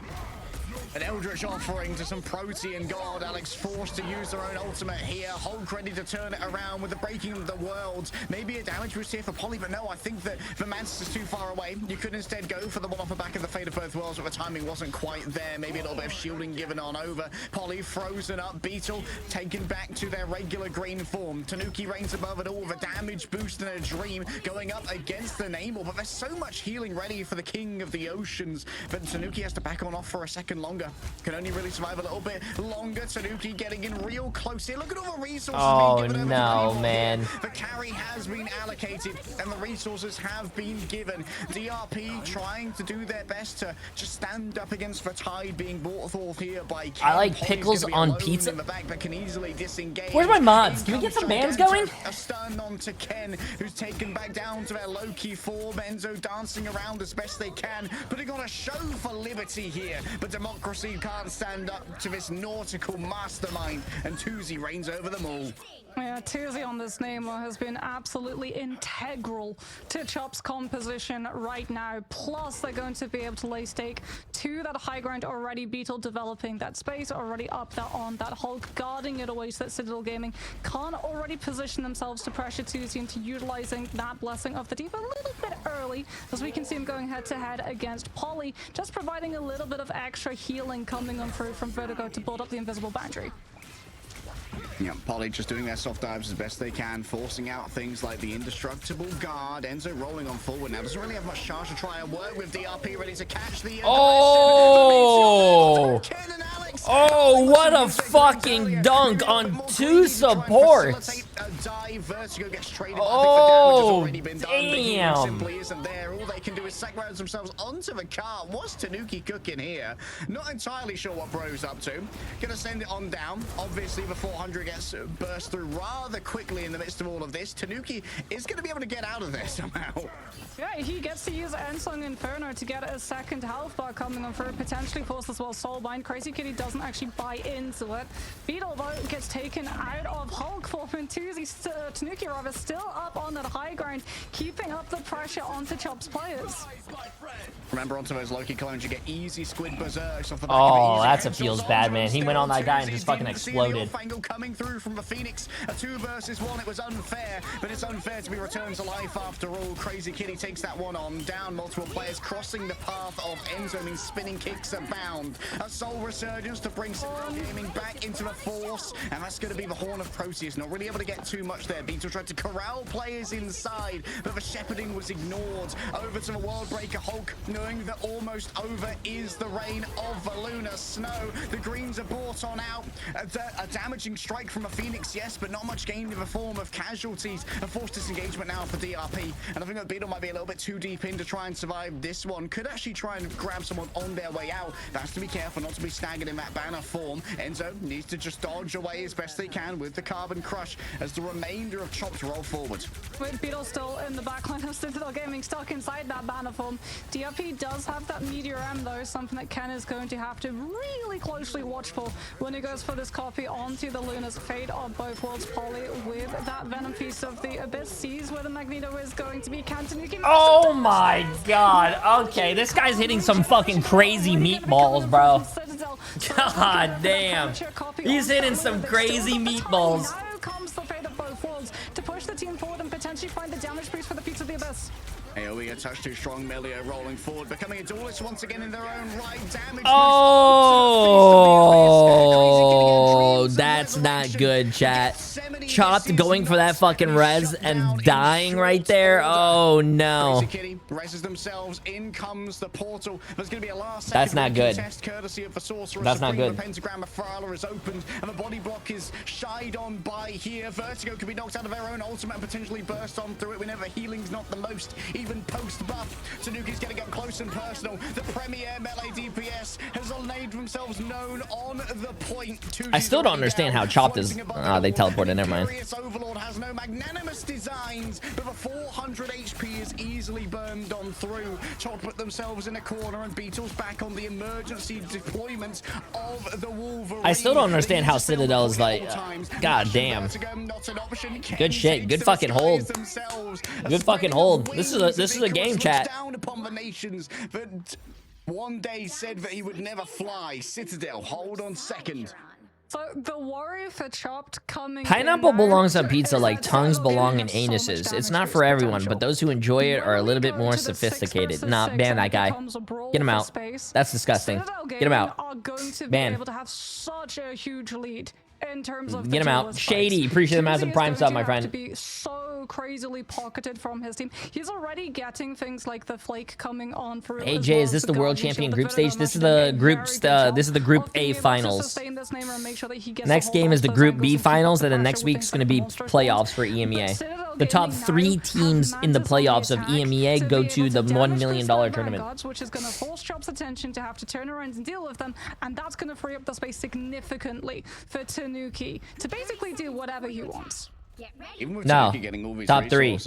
An Eldritch offering to some Protean god. Alex forced to use their own ultimate here. Hulk ready to turn it around with the breaking of the worlds. Maybe a damage boost here for Polly, but no, I think that the Mantis is too far away. You could instead go for the one off the back of the Fate of Both Worlds, but the timing wasn't quite there. Maybe a little bit of shielding given on over. Polly frozen up. Beetle taken back to their regular green form. Tanuki reigns above it all with a damage boost and a dream going up against the Namor, but there's so much healing ready for the King of the Oceans. But Tanuki has to back on off for a second longer. Can only really survive a little bit longer. Tanuki getting in real close here. Look at all the resources being given over to man. The carry has been allocated and the resources have been given. DRP trying to do their best to just stand up against the tide being brought forth here by Ken. I like pickles on pizza. In the back, but can easily disengage. Where's my mods? Can we get some bands going? A stun on to Ken, who's taken back down to their low-key form. Enzo dancing around as best they can, putting on a show for liberty here. But democracy can't stand up to this nautical mastermind, and Tuzi reigns over them all. Yeah, Tuzi on this Namor has been absolutely integral to Chop's composition right now. Plus, they're going to be able to lay stake to that high ground already. Beetle developing that space, already up there on that Hulk, guarding it away so that Citadel Gaming can't already position themselves to pressure Tuzi into utilizing that blessing of the deep a little bit early, as we can see him going head to head against Polly, just providing a little bit of extra healing coming on through from Vertigo to build up the invisible boundary. Yeah, Polly just doing their soft dives as best they can, forcing out things like the indestructible guard. Enzo rolling on forward now. Doesn't really have much charge to try and work with. DRP ready to catch the... Oh, what a fucking dunk on two supports. Oh, damn. Simply isn't there. All they can do is sacrifice themselves onto the cart. What's Tanuki cooking here? Not entirely sure what Bro's up to. Gonna send it on down. Obviously, the 400 gets burst through rather quickly in the midst of all of this. Tanuki is going to be able to get out of there somehow. Yeah, he gets to use Ensong Inferno to get a second health bar coming on through, potentially force as well Soulbind. Crazy Kitty doesn't actually buy into it. Beetle, though, gets taken out of Hulk for Tanuki rather still up on that high ground, keeping up the pressure onto Chop's players. Remember, onto those Loki clones, you get easy squid berserks off the back Oh, of that's a feels bad, man. He went on that guy and just fucking exploded. Coming through from the Phoenix, a 2 versus 1. It was unfair, but it's unfair to be returned to life after all. Crazy Kitty takes that one on down. Multiple players crossing the path of Enzo means spinning kicks abound. A soul resurgence to bring Citadel Gaming back into the force, and that's going to be the Horn of Proteus. Not really able to get too much there. Beetle tried to corral players inside, but the shepherding was ignored. Over to the World Breaker Hulk, knowing that almost over is the reign of the Lunar Snow. The greens are brought on out. A damaging strike from a Phoenix, yes, but not much gain in the form of casualties. A forced disengagement now for DRP, and I think that Beetle might be a little bit too deep in to try and survive this one. Could actually try and grab someone on their way out. But has to be careful not to be staggered in that banner form. Enzo needs to just dodge away as best they can with the Carbon Crush as the remainder of Chops roll forward. With Beetle still in the backline of Citadel Gaming, stuck inside that banner form. DRP does have that Meteor M though, something that Ken is going to have to really closely watch for when he goes for this copy onto the Luna's Fate of Both Worlds. Polly with that Venom Piece of the Abyss sees where the Magneto is going to be. Tanuki. Oh my god. Okay, this guy's hitting some fucking crazy meatballs, bro. God damn. He's hitting some crazy meatballs. Now comes the Fate of Both Worlds to push the team forward and potentially find the damage boost for the Piece of the Abyss. AoE a touch too strong. Melio rolling forward, becoming a duelist once again in their own right. Damage. Oh, that's not good, chat. Chopped going for that fucking res and dying right there. Oh no. Reses themselves. In comes the portal. There's going to be a last That's not good. Courtesy of the sorcerer. That's not good. The pentagram of Frala is opened, and the body block is shied on by here. Vertigo could be knocked out of their own ultimate and potentially burst on through it whenever healing's not the most. Even post-buff, Tanuki's going to get close and personal. The premier melee DPS has made themselves known on the point. I still don't understand how Chopped is. Oh, they teleported. Never mind. Overlord has no magnanimous designs, but the 400 HP is easily burned on through. Chopped put themselves in a corner, and Beetle's back on the emergency deployment of the Wolverine. I still don't understand how Citadel is like. God damn. Good shit. Good fucking hold. Good fucking hold. This is a game, chat. Down upon the nations that one day said that he would never fly. Citadel hold on second. So the worry for Chopped coming Pineapple belongs on pizza like tongues belong in anuses. It's not for everyone, but those who enjoy it are a little bit more sophisticated. Nah, ban that guy. Get him out. That's disgusting. Get him out. Ban. In terms of get him out. Shady. Appreciate him as a prime sub, my friend. To be so crazily pocketed from his team. He's already getting things like the flake coming on through. Hey Jay, is this the world champion group stage? This is the group A finals. Next game is the group B finals, and then next week's going to be playoffs for EMEA. The top 3 teams in the playoffs of EMEA go to the $1 million tournament. Which is going to force Chop's attention to have to turn around and deal with them, and that's going to free up the space significantly for Tanuki to basically do whatever he wants. No, top 3.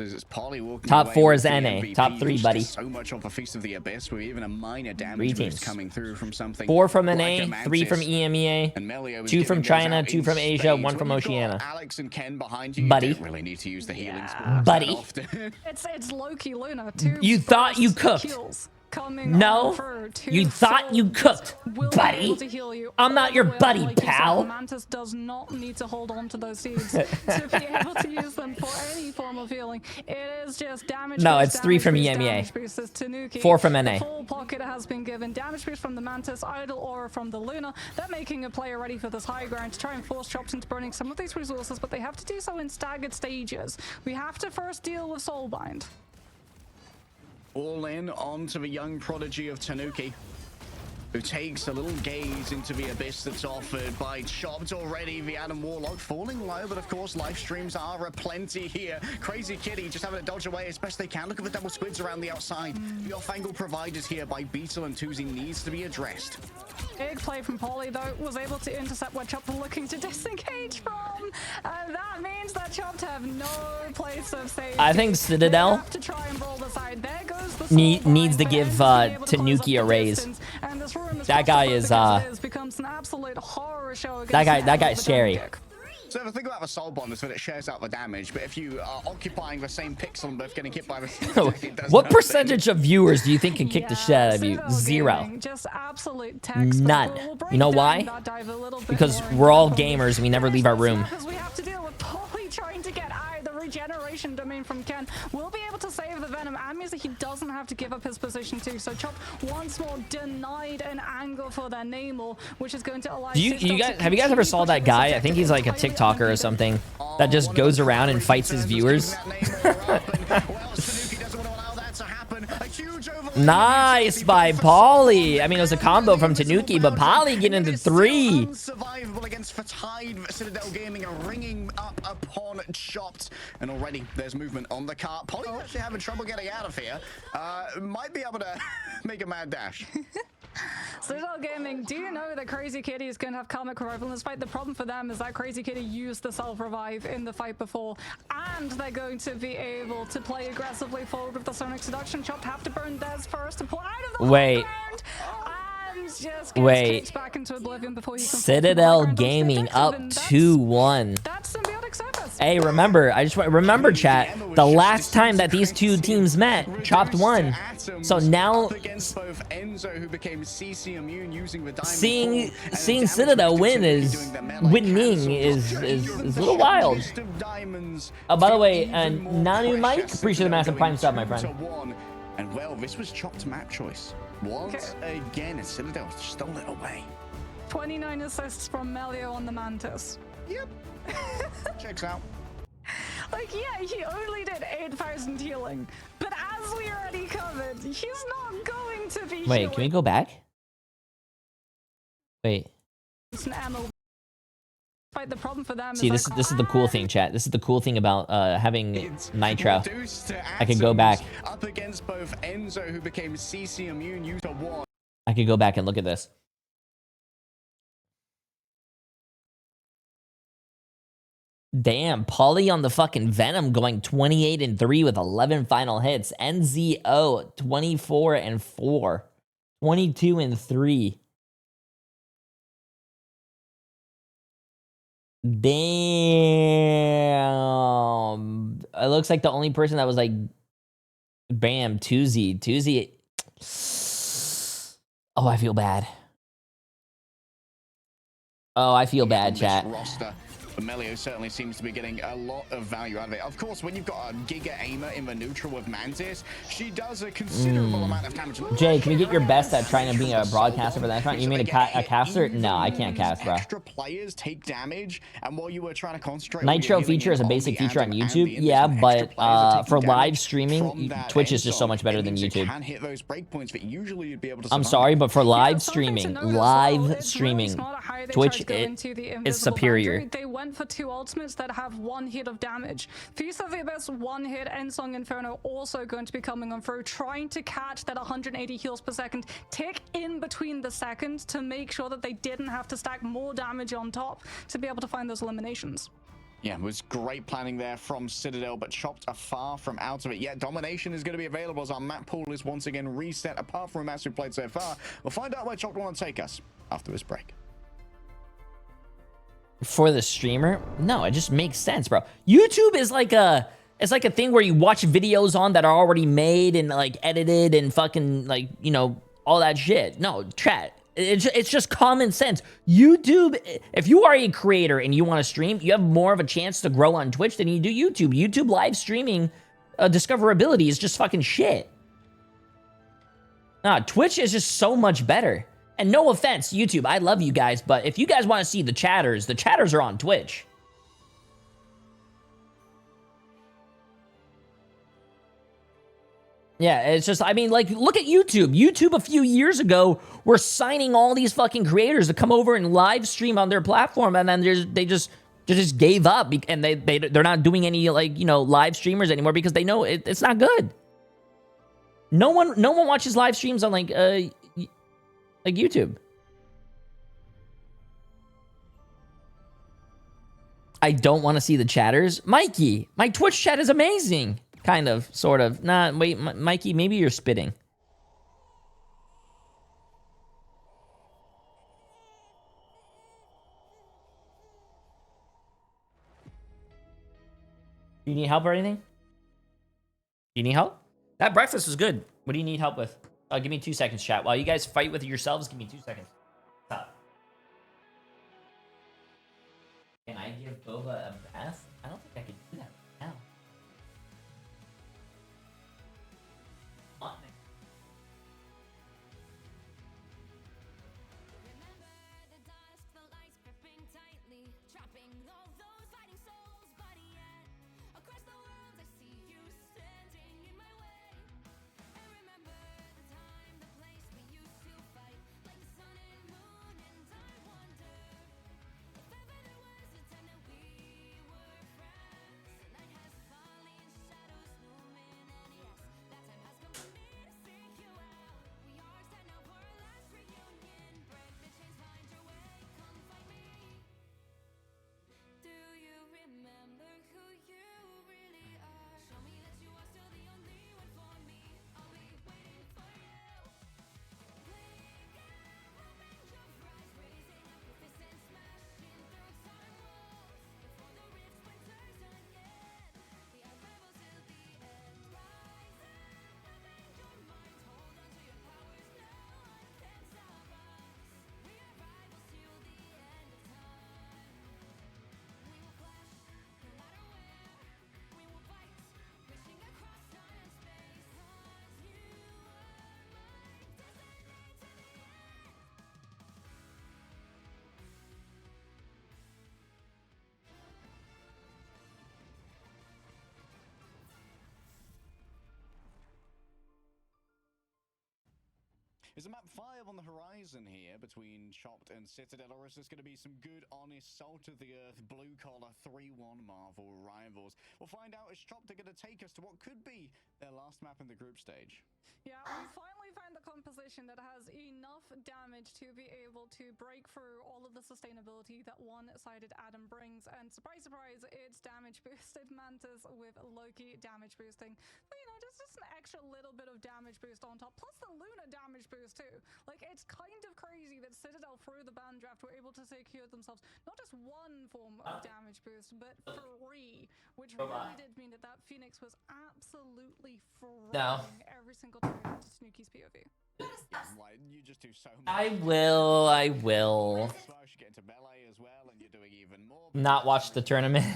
Top 4 is NA. Top 3, buddy. So much of a feast of the abyss with even a minor damage 3 teams coming through from something. 4 from NA, 3 from EMEA, 2 from China, 2 from Asia, 1 from Oceania. Alex and Ken behind you, buddy. You don't really need to use the healing spells buddy. It's Loki Luna. You thought you cooked. No, you thought you cooked, buddy. I'm not your buddy, pal. Mantis does not need to hold on to those seeds to be able to use them for any form of healing. It is just damage. No, it's 3 from EMEA, 4 from NA. Full pocket has been given. Damage boost from the Mantis, idle aura from the Luna. They're making a player ready for this high ground to try and force Chops into burning some of these resources, but they have to do so in staggered stages. We have to first deal with Soulbind. All in onto the young prodigy of Tanuki, who takes a little gaze into the abyss that's offered by Chopped already. The Adam Warlock falling low, but of course live streams are aplenty here. Crazy Kitty just having to dodge away as best they can. Look at the double squids around the outside. The off-angle provided here by Beetle and Tuzi needs to be addressed. Big play from Polly, though, was able to intercept what Chopped looking to disengage from. And that means that Chopped have no place of safety. I think Citadel needs to give Tanuki a raise. That guy is that guy's scary. So the thing about the soul bond is that it shares out the damage, but if you are occupying the same pixel and both getting hit by the what percentage of viewers do you think can kick the shit out of you? 0. Just absolute none. You know why? Because we're all gamers and we never leave our room. We have to deal with Polly trying to get out the regeneration domain from Ken. We'll be able to save the Venom, and means that he doesn't have to give up his position too. So Chop once more denied an angle for their Namor, which is going to allow. Have you guys ever saw that guy? I think he's like a TikToker or something that just goes around and fights his viewers. Nice by Polly. I mean, it was a combo from Tanuki, but Polly getting into 3. Unsurvivable against Citadel Gaming are ringing up upon Chopped, and already there's movement on the cart. Polly actually having trouble getting out of here. Might be able to make a mad dash. Citadel Gaming, do you know that Crazy Kitty is going to have Karmic Revival in this fight? The problem for them is that Crazy Kitty used the self-revive in the fight before, and they're going to be able to play aggressively forward with the Sonic Seduction. Chop have to burn Dez first to pull out of the wait. Just wait. back into oblivion before you can Citadel Gaming up 2-1. That's Symbiotic Surface. Hey, remember, I just remember, chat, the last time that these two teams met, Chopped won. So now, seeing Citadel winning is a little wild. Oh, by the way, Nanu Mike, appreciate the massive prime sub, my friend. And well, this was Chopped map choice. Once again, and Citadel stole it away. 29 assists from Melio on the Mantis. Yep. Checks out. Like, yeah, he only did 8,000 healing, but as we already covered, he's not going to be Wait, healing. can we go back? Wait. It's an ammo. The problem for them See, this is the cool thing, chat. This is the cool thing about having Nitro. I could go back. Up against both Enzo, who became CC immune, used a 1. I could go back and look at this. Damn, Pauly on the fucking Venom going 28-3 with 11 final hits. NZO 24-4. 22-3. Damn. It looks like the only person that was like, bam, Tuzi. Oh, I feel bad. Oh, I feel bad, chat. Melio certainly seems to be getting a lot of value out of it. Of course, when you've got a Giga Aimer in the neutral with Mantis, she does a considerable amount of damage. Jay, can we get your best at trying to be a broadcaster for that front? You mean a caster? No, I can't cast, bro. Extra players take damage, and while you were trying to concentrate, Nitro feature is a basic feature on YouTube. Yeah, but for live streaming, Twitch is just so much better than YouTube. I'm sorry, but for live streaming, Twitch is superior. They went for 2 ultimates that have 1 hit of damage. These are the best 1-hit Ensong Inferno also going to be coming on through, trying to catch that 180 heals per second, tick in between the seconds to make sure that they didn't have to stack more damage on top to be able to find those eliminations. Yeah, it was great planning there from Citadel, but Chopped are far from out of it yet. Domination is going to be available as our map pool is once again reset, apart from a match we've played so far. We'll find out where Chopped want to take us after this break. For the streamer? No, it just makes sense, bro. YouTube is like a thing where you watch videos on that are already made and like edited and fucking like, you know, all that shit. No, chat. It's just common sense. YouTube, if you are a creator and you want to stream, you have more of a chance to grow on Twitch than you do YouTube. YouTube live streaming discoverability is just fucking shit. Nah, Twitch is just so much better. And no offense, YouTube, I love you guys, but if you guys want to see the chatters are on Twitch. Yeah, it's just, I mean, like, look at YouTube. YouTube a few years ago were signing all these fucking creators to come over and live stream on their platform, and then they just gave up, and they're not doing any, like, you know, live streamers anymore because they know it's not good. No one watches live streams on like YouTube. I don't want to see the chatters. Mikey, my Twitch chat is amazing. Kind of, sort of. Nah, wait, Mikey, maybe you're spitting. Do you need help or anything? Do you need help? That breakfast was good. What do you need help with? Give me 2 seconds, chat. While you guys fight with yourselves, give me 2 seconds. Stop. Can I give Boba a bath? I don't think I could do that right now. Is a map 5 on the horizon here between Chopped and Citadel, or is this going to be some good, honest, salt-of-the-earth, blue-collar 3-1 Marvel rivals? We'll find out as Chopped are going to take us to what could be their last map in the group stage. Yeah, we finally found the composition that has enough damage to be able to break through all of the sustainability that one-sided Adam brings. And surprise, surprise, it's damage boosted Mantis with Loki damage boosting. But you know, just an extra little bit of damage boost on top, plus the Luna damage boost too. Like, it's kind of crazy that Citadel through the ban draft were able to secure themselves not just one form of damage boost, but 3, which really did mean that that Phoenix was absolutely throwing every single time into Snooki's POV. You just do so much. I will. Not watch the tournament.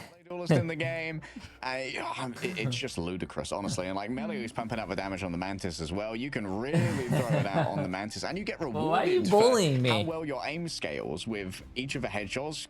In the game, it's just ludicrous, honestly. And like Melee is pumping out the damage on the Mantis as well. You can really throw it out on the Mantis, and you get rewarded. Why are you bullying me? How well your aim scales with each of the headshots.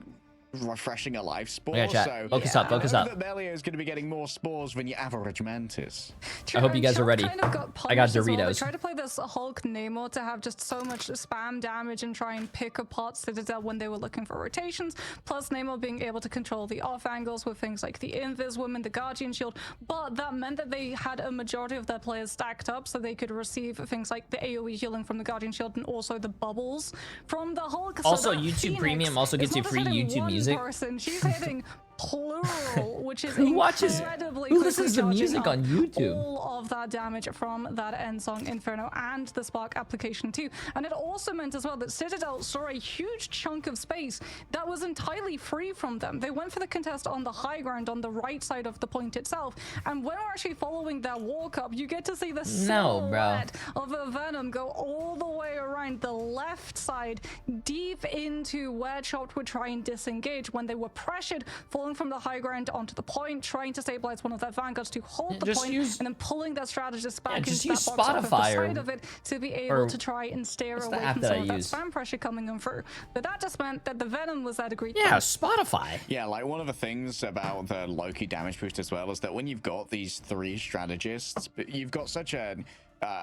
Refreshing a life spore. Yeah, so focus up, focus up. Melee is going to be getting more spores than your average Mantis. I hope you guys are ready. I got Doritos. Well. They tried to play this Hulk Namor to have just so much spam damage and try and pick apart Citadel when they were looking for rotations. Plus Namor being able to control the off angles with things like the Invis Woman, the Guardian Shield. But that meant that they had a majority of their players stacked up so they could receive things like the AoE healing from the Guardian Shield and also the bubbles from the Hulk. Also, so YouTube Phoenix Premium also gets you free YouTube music. Person. She's hitting plural, which is who listens to music on YouTube? All of that damage from that end song Inferno and the Spark application too. And it also meant as well that Citadel saw a huge chunk of space that was entirely free from them. They went for the contest on the high ground on the right side of the point itself, and when we're actually following their walk up, you get to see the silhouette of a Venom go all the way around the left side deep into where Chopped would try and disengage when they were pressured, falling from the high ground onto the point, trying to stabilize one of their vanguards to hold the point, and then pulling their strategist back into that box off of the side of it to be able to try and steer away from some of that spam pressure coming in through. But that just meant that the Venom was at a great Yeah, Spotify. Yeah, like one of the things about the Loki damage boost as well is that when you've got these 3 strategists, you've got such a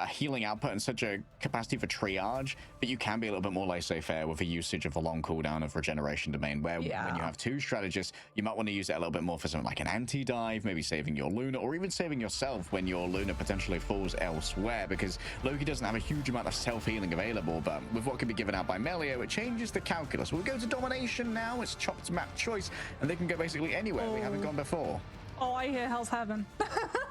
healing output and such a capacity for triage that you can be a little bit more laissez-faire with the usage of a long cooldown of regeneration domain, where when you have 2 strategists, you might want to use it a little bit more for something like an anti-dive, maybe saving your Luna, or even saving yourself when your Luna potentially falls elsewhere, because Loki doesn't have a huge amount of self-healing available, but with what can be given out by Melio, it changes the calculus. We'll go to Domination now. It's Chopped's map choice, and they can go basically anywhere we haven't gone before. Oh, I hear Hell's Heaven.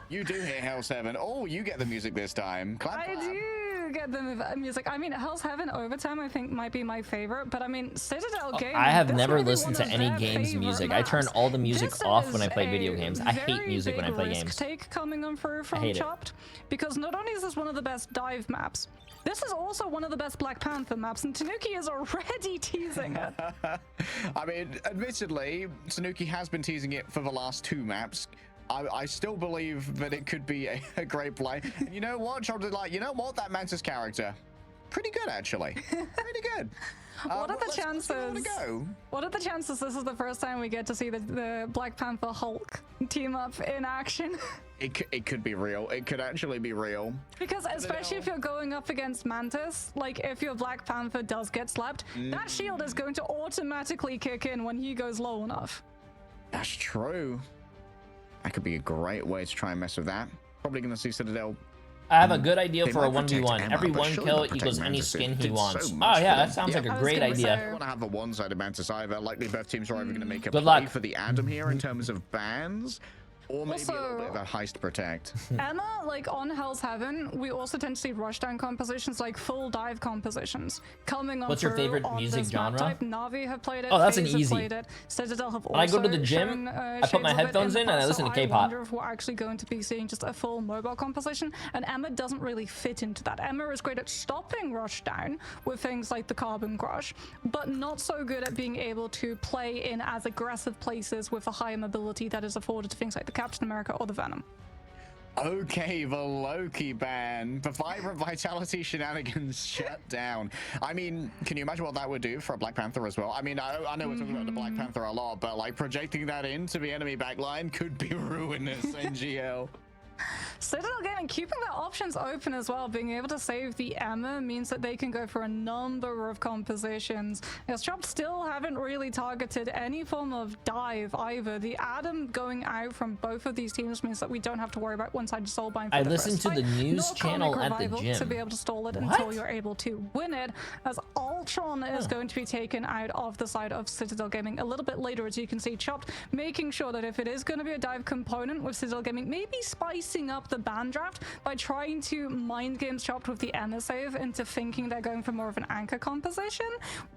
You do hear Hell's Heaven. Oh, you get the music this time. Clap, clap. I do get the music. I mean, Hell's Heaven Overtime, I think, might be my favorite. But I mean, Citadel game. I have never listened to any game's music. I turn all the music off when I play video games. I hate music when I play games. Take coming on through from Chopped, because not only is this one of the best dive maps, this is also one of the best Black Panther maps, and Tanuki is already teasing it. I mean, admittedly, Tanuki has been teasing it for the last 2 maps. I still believe that it could be a great play. And you know what? Chopped is like, you know what? That Mantis character, pretty good, actually. Pretty good. What are the chances? What are the chances this is the first time we get to see the Black Panther Hulk team up in action? It could be real. It could actually be real. Because especially if you're going up against Mantis, like if your Black Panther does get slapped, that shield is going to automatically kick in when he goes low enough. That's true. That could be a great way to try and mess with that. Probably going to see Citadel. I have a good idea for a 1v1. Every 1 kill equals any skin he wants. Oh yeah, that sounds like a great idea. I don't want to have a one-sided Mantis either. Likely both teams are either going to make a play for the Adam here in terms of bans, or maybe a little bit of a heist protect. Emma, like on Hell's Heaven, we also tend to see rushdown compositions, like full dive compositions coming on. What's your favorite music genre? Type. Navi have played it. Oh, that's an easy. Citadel have when I go to the gym, I put my headphones in and I listen to K-pop. I wonder if we're actually going to be seeing just a full mobile composition, and Emma doesn't really fit into that. Emma is great at stopping rushdown with things like the Carbon Crush, but not so good at being able to play in as aggressive places with a higher mobility that is afforded to things like the Captain America or the Venom. Okay, the Loki ban. The vibrant vitality shenanigans shut down. I mean, can you imagine what that would do for a Black Panther as well? I mean, I know we're talking about the Black Panther a lot, but like projecting that into the enemy backline could be ruinous, NGL. Citadel Gaming keeping their options open as well. Being able to save the Emma means that they can go for a number of compositions. As Chopped still haven't really targeted any form of dive either. The Adam going out from both of these teams means that we don't have to worry about one-sided soul bind. I listened to the news channel at the gym to be able to stall it until you're able to win it, as Ultron is going to be taken out of the side of Citadel Gaming a little bit later. As you can see, Chopped making sure that if it is going to be a dive component with Citadel Gaming, maybe spicing up the ban draft by trying to mind games Chopped with the Emma save into thinking they're going for more of an anchor composition.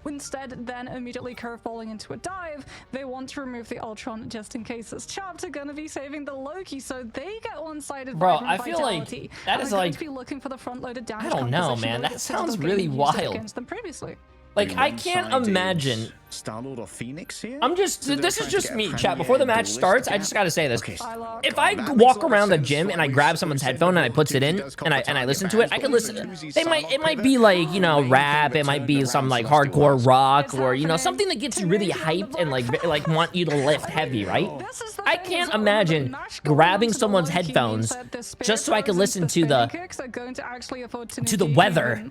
Instead, then immediately curveballing into a dive. They want to remove the Ultron just in case it's Chopped are going to be saving the Loki, so they get one-sided. Bro, I feel like that is like, to be looking for the front-loaded damage. I don't know, man. That sounds really wild. Against them previously. Like, I can't imagine. Star-Lord or Phoenix here? I'm just, this is just me, chat. Before the match starts, I just gotta say this. Okay. If I walk around the gym and I grab someone's headphone and I puts it in and I listen to it, I can listen. It might be like, you know, rap. It might be some like hardcore rock, or you know, something that gets you really hyped and like want you to lift heavy, right? I can't imagine grabbing someone's headphones just so I can listen to the weather.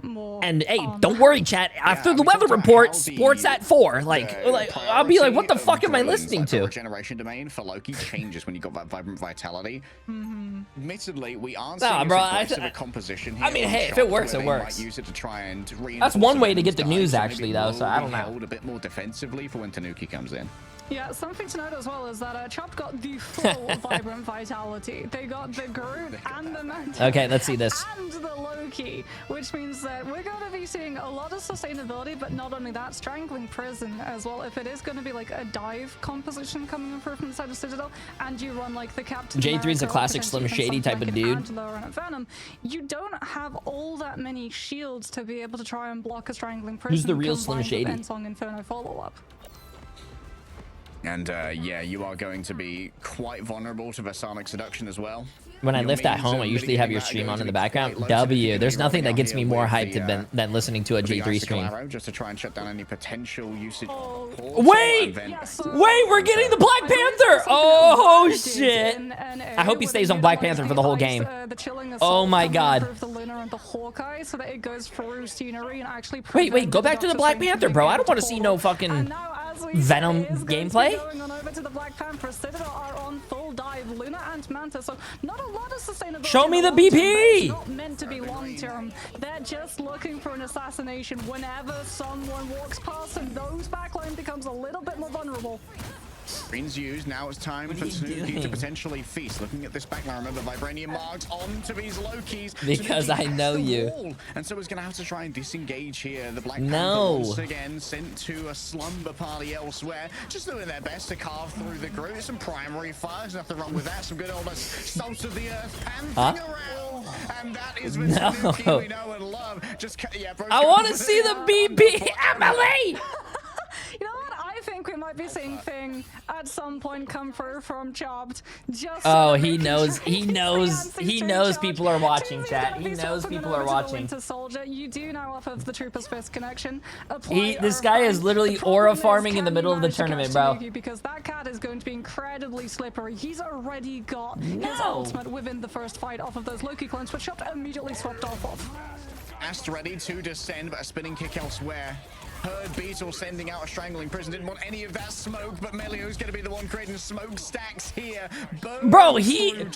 And hey, don't worry, chat. After the weather report, sports at 4. Like I'll be like, what the fuck am I listening to? Regeneration domain for Loki changes when you got that vibrant vitality. Admittedly, we aren't seeing a composition here. I mean, hey, if it works, it works. Use it to try and that's one way to get the news, actually, though. So I don't know. A bit more defensively for when Tanuki comes in. Yeah, something to note as well is that Chopped got the full vibrant vitality. They got the Groot and the Mantis. Okay, let's see this. And the Loki, which means that we're going to be seeing a lot of sustainability, but not only that, strangling prison as well. If it is going to be like a dive composition coming in from the side of Citadel, and you run like the Captain J3 is a classic Slim Shady type of dude. Venom, you don't have all that many shields to be able to try and block a strangling prison. Who's the real Slim Shady? Song Inferno follow-up. And yeah, you are going to be quite vulnerable to Vasonic Seduction as well. When I lift at home, I usually have your stream on in the background. W, there's nothing that gets me more hyped than listening to a J3 stream. Just to try and shut down any potential usage. Wait, we're getting the Black Panther. Oh shit! I hope he stays on Black Panther for the whole game. Oh my god. Wait, go back to the Black Panther, bro. I don't want to see no fucking Venom gameplay. Show me the BP. Not meant to be long term. They're just looking for an assassination whenever someone walks past, and those backline becomes a little bit more vulnerable. Green's used. Now it's time for Tanuki to potentially feast. Looking at this backline, remember vibranium marks onto these Lokis. Because I know you. And so he's going to have to try and disengage here. The Black Panther once again sent to a slumber party elsewhere. Just doing their best to carve through the Groot. Some primary fires, nothing wrong with that. Some good old salt of the earth panting around. And that is the Tanuki we know and love. I want to see the BP, Emily! You know what? I think we might be seeing Thing at some point come through from Chopped. Just so he knows people are watching, chat. He knows people are watching. You do know off of the Trooper's Fist connection. This guy is literally aura farming in the middle of the tournament, bro. Because that cat is going to be incredibly slippery. He's already got his ultimate within the first fight off of those Loki clones, but Chopped immediately swapped off of. Ast ready to descend, but a spinning kick elsewhere. Heard Beetle sending out a strangling prison. Didn't want any of that smoke, but Melio's going to be the one creating smoke stacks here. Bro, dude,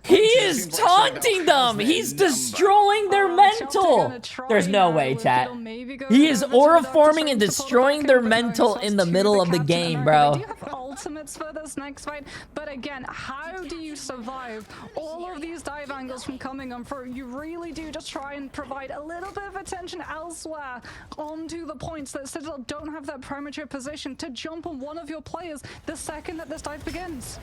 he is taunting them. He's destroying their mental. There's no way, chat. He is aura forming and destroying their mental in the middle of the game, bro. Ultimates for this next fight, but again, how do you survive all of these dive angles from coming on through? You really do just try and provide a little bit of attention elsewhere onto the points that Citadel don't have that premature position to jump on one of your players the second that this dive begins.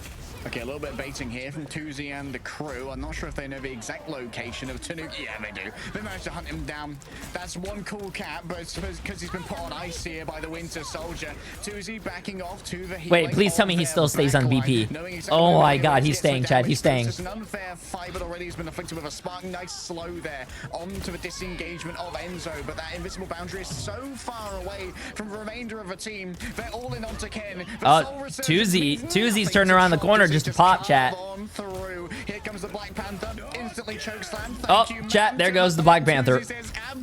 Okay, a little bit of baiting here from Tuzi and the crew. I'm not sure if they know the exact location of Tanuki. Yeah, they do. They managed to hunt him down. That's one cool cat, but it's because he's been put on ice here by the Winter Soldier. Tuzi backing off to the healing. Wait, please tell me he still stays on BP. Oh my god, he's staying, Chad. He's staying. It's an unfair fight, but already he's been afflicted with a spark. Nice slow there onto the disengagement of Enzo, but that invisible boundary is so far away from the remainder of the team. They're all in onto Ken. Tuzi's turning around the corner just to pop, chat. Here comes the Black Panther. Instantly chokeslam. Oh, chat, there goes the Black Panther.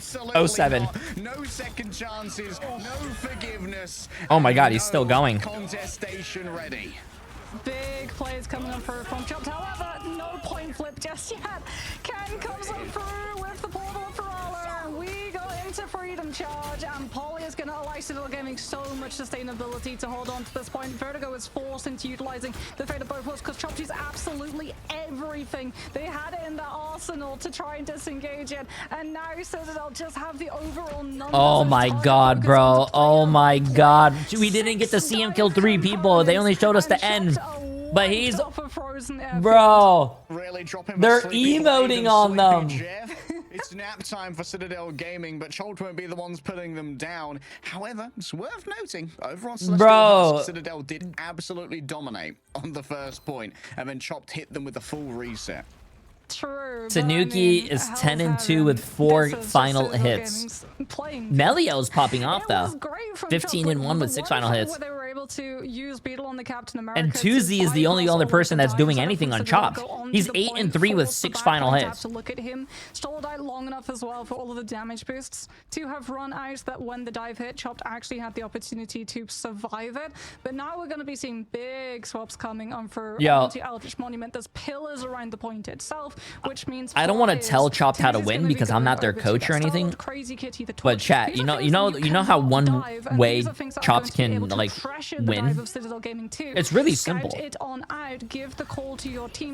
07. No second chances, no forgiveness. Oh my god, he's still going. Contestation ready. Big plays coming up from Chopped. However, no point flip just yet. Ken comes up through with the portal for Ferrara. We go into freedom charge, and Polly is going to allow Citadel Gaming so much sustainability to hold on to this point. Vertigo is forced into utilizing the fate of both worlds because Chopped used absolutely everything they had in their arsenal to try and disengage it, and now Citadel just have the overall numbers. Oh my god, bro. Oh my god. We didn't get to see him kill 3 people. They only showed us the end. But he's... Bro. Really dropping they're emoting on them. It's nap time for Citadel Gaming, but Chopped won't be the ones putting them down. However, it's worth noting, over on Celestial Husk, Citadel did absolutely dominate on the first point, and then Chopped hit them with a full reset. True. Tanuki is 10-2 with 4 final hits. Melio's popping off though. 15-1 with 6 final hits. They were able to use Beetle on the Captain America. And Tuzi is the only other person that's doing anything on Chopped. He's 8-3 with 6 final hits. To look at him, stalled out long enough as well for all of the damage boosts to have run out that when the dive hit, Chopped actually had the opportunity to survive it. But now we're going to be seeing big swaps coming on for Eldritch Monument. There's pillars around the point itself, which means I don't want to tell Chopped how to win because I'm not their coach or anything. But chat, you know how one way Chopped can like win? It's really simple.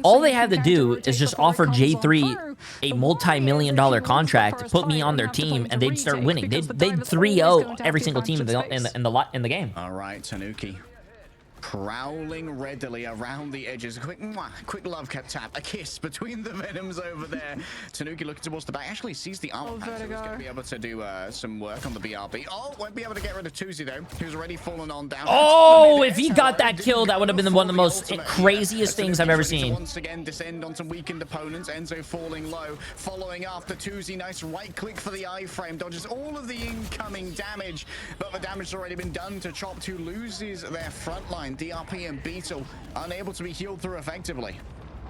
All they had to do is just offer Jay3 a multi-million-dollar contract, put me on their team, and they'd start winning. They'd 3-0 every single team in the game. All right, Tanuki. Prowling readily around the edges. Quick love tap. A kiss between the Venoms over there. Tanuki looking towards the back. Actually sees the armor pack. He's going to be able to do some work on the BRB. Oh, won't be able to get rid of Tuzi though, who's already fallen on down. Oh, if he got that kill, that would have been one of the most craziest things I've ever seen. Once again, descend on some weakened opponents. Enzo falling low. Following after Tuzi. Nice right click for the iframe. Dodges all of the incoming damage. But the damage has already been done to Chopped, who loses their front line. DRP and Beetle unable to be healed through effectively.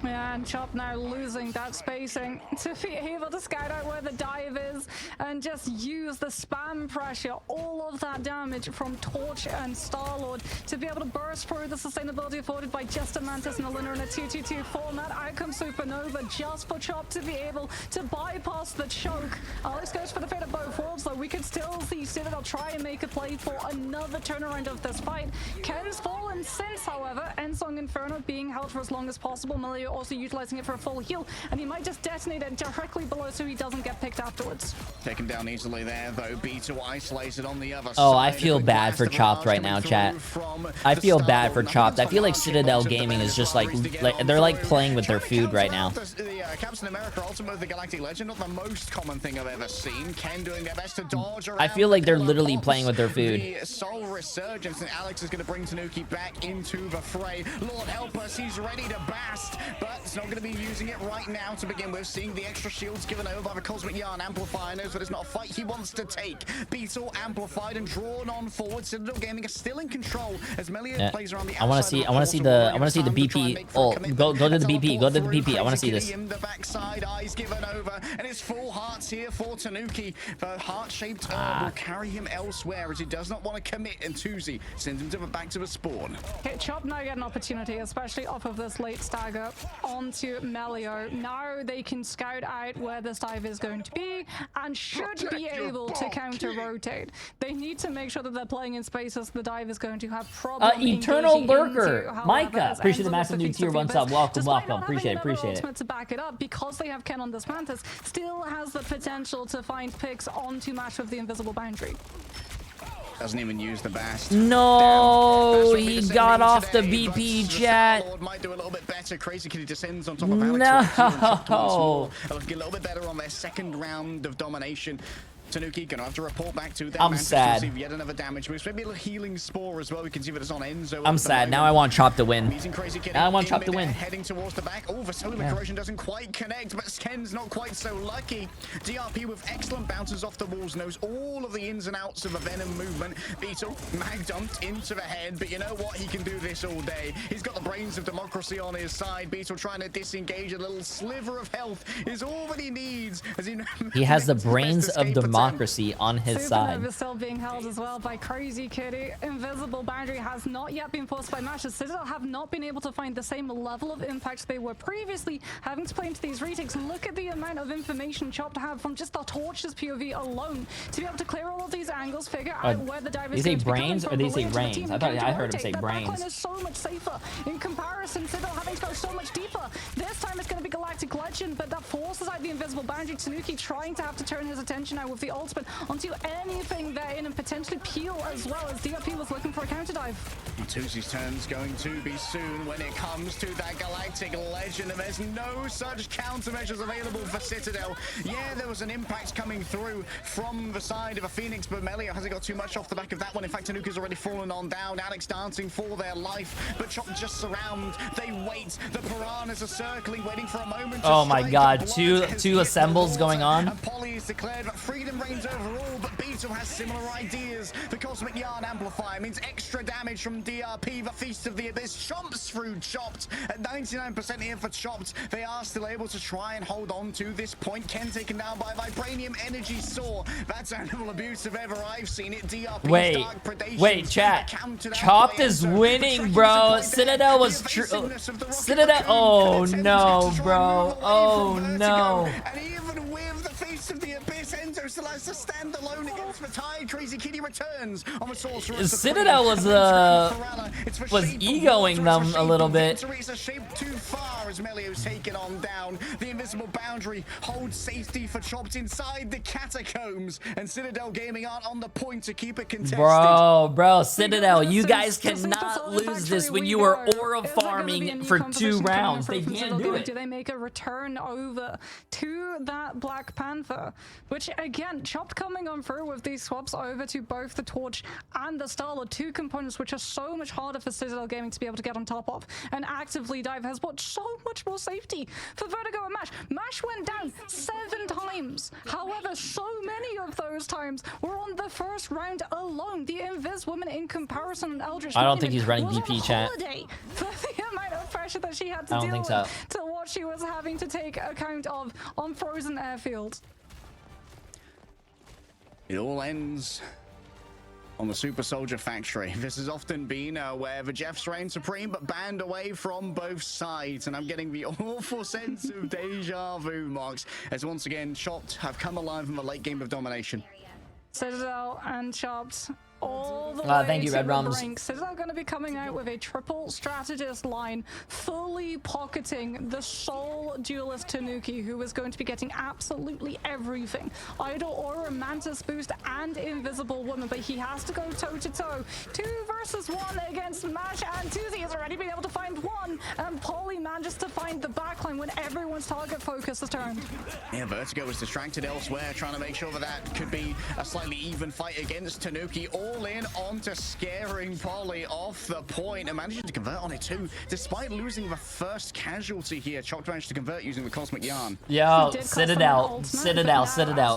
Yeah, and Chopped now losing that spacing to be able to scout out where the dive is and just use the spam pressure, all of that damage from Torch and Star-Lord to be able to burst through the sustainability afforded by just a Mantis and a Luna in a 2-2-2 format. Out comes Supernova just for Chopped to be able to bypass the choke. Alex goes for the fate of both worlds, though. We could still see Citadel try and make a play for another turnaround of this fight. Ken's fallen since, however, Ensong Inferno being held for as long as possible. Melio also utilizing it for a full heal, and he might just detonate it directly below so he doesn't get picked afterwards. Taken down easily there, though. Beetle isolated on the other side. Oh, I feel bad for Chopped right now, chat. I feel bad for Chopped. I feel like Citadel Gaming is just like they're like playing with their food right now. The Captain America Ultimate of the Galactic Legend, not the most common thing I've ever seen. Ken doing their best to dodge around. I feel like they're literally playing with their food. The Soul Resurgence, and Alex is going to bring Tanuki back into the fray. Lord help us, he's ready to bast, but it's not going to be using it right now to begin with. Seeing the extra shields given over by the Cosmic Yarn. Amplifier knows that it's not a fight he wants to take. Beetle amplified and drawn on forward. Citadel Gaming is still in control as Melio plays around the outside. I want to see the BP. Oh, go to the BP. Go to the BP. I want to see this. The backside, eyes given over, and it's full hearts here for Tanuki. The heart-shaped herb will carry him elsewhere as he does not want to commit, and Tuzi sends him back to the spawn. Okay, Chopped now get an opportunity, especially off of this late stagger onto Melio. Now they can scout out where this dive is going to be and should be able to counter-rotate. They need to make sure that they're playing in spaces the dive is going to have problems. Eternal Lurker, Micah, appreciate the massive new tier 1 sub. Welcome. Appreciate it. To back it up, because they have Ken on this Mantis, still has the potential to find picks onto match with the invisible boundary. Doesn't even use the bast. No, he got off the BP, chat. Lord might do a little bit better. Crazy Kitty descends on top of Alex. No. Looking a little bit better on their second round of domination. Tanuki gonna have to report back to them. I'm sad. Receive yet another damage boost. Maybe a healing spore as well. We can see that it's on Enzo. I'm sad. Now I want Chop to win. Now I want Chop to win. Heading towards the back. Oh, the solar corrosion doesn't quite connect, but Sken's not quite so lucky. DRP with excellent bounces off the walls, knows all of the ins and outs of a Venom movement. Beetle mag dumped into the head, but you know what? He can do this all day. He's got the brains of democracy on his side. Beetle trying to disengage. A little sliver of health is all that he needs. As he has the brains of democracy on his side. Supernova still being held as well by Crazy Kitty. Invisible boundary has not yet been forced by Mash. Citadel have not been able to find the same level of impact they were previously having to play into these retakes. Look at the amount of information Chopped have from just the Torch's POV alone to be able to clear all of these angles, figure out where the dive is going to be brains coming or from. they say brains? I heard him say brains. Backline is so much safer in comparison. Citadel having to go so much deeper. This time it's going to be Galactic Legend, but that forces out the invisible boundary. Tanuki trying to have to turn his attention now with the ultimate onto anything there in and potentially peel as well, as DRP was looking for a counter dive. Tuzi's turn's going to be soon when it comes to that Galactic Legend, and there's no such countermeasures available for Citadel. Yeah, there was an impact coming through from the side of a Phoenix, but Melio hasn't got too much off the back of that one. In fact, Tanuki's already fallen on down. Alex dancing for their life, but Chop just surround. They wait. The Piranhas are circling, waiting for a moment to oh my god, two assembles going on. And Polly is declared that freedom reigns overall, but Beetle has similar ideas. The Cosmic Yarn Amplifier means extra damage from DRP. The Feast of the Abyss chomps through Chopped. At 99% here for Chopped, they are still able to try and hold on to this point. Ken taken down by Vibranium Energy Saw. That's animal abuse if ever I've seen it. DRP wait, chat. Chopped is winning, bro. Citadel was Citadel. Oh no, bro. Oh no. And even with the Feast of the Abyss, Enzo still has to stand alone against the tide. Crazy Kitty returns on the Sorcerer. Citadel was egoing them a little bit. Teresa shaped too far as Melio's taken on down. The invisible boundary holds safety for Chopped inside the catacombs, and Citadel Gaming aren't on the point to keep it contested. Bro, Citadel, you guys cannot lose this when you are aura farming for 2 rounds. They can't do it. Do they make a return over to that Black Panther? Which again, Chopped coming on through with these swaps over to both the Torch and the Starlord, 2 components which are so much harder for Citadel Gaming to be able to get on top of. And actively dive has brought so much more safety for Vertigo and Mash. Mash went down 7 times. However, so many of those times were on the first round alone. The Invis woman in comparison and Eldritch. I don't think he's running DP, chat. For the amount of pressure that she had to I don't deal think so. with to what she was having to take account of on frozen airfields. It all ends on the Super Soldier Factory. This has often been where the Jeffs reign supreme, but banned away from both sides. And I'm getting the awful sense of deja vu, Marks, as once again, Chopped have come alive in the late game of domination. Citadel and Chopped all the way thank you, to Red the Rums. brink. Citadel going to be coming out with a triple strategist line, fully pocketing the sole duelist Tanuki, who is going to be getting absolutely everything. Idol Aura, Mantis Boost, and Invisible Woman, but he has to go toe-to-toe. 2 versus 1 against Mash, and Tuzi has already been able to find 1, and Polly manages to find the backline when everyone's target focus is turned. Yeah, Vertigo was distracted elsewhere, trying to make sure that could be a slightly even fight against Tanuki. All in onto scaring Polly off the point and managing to convert on it too, despite losing the first casualty here. Chopped managed to convert using the Cosmic Yarn. Yo, Citadel.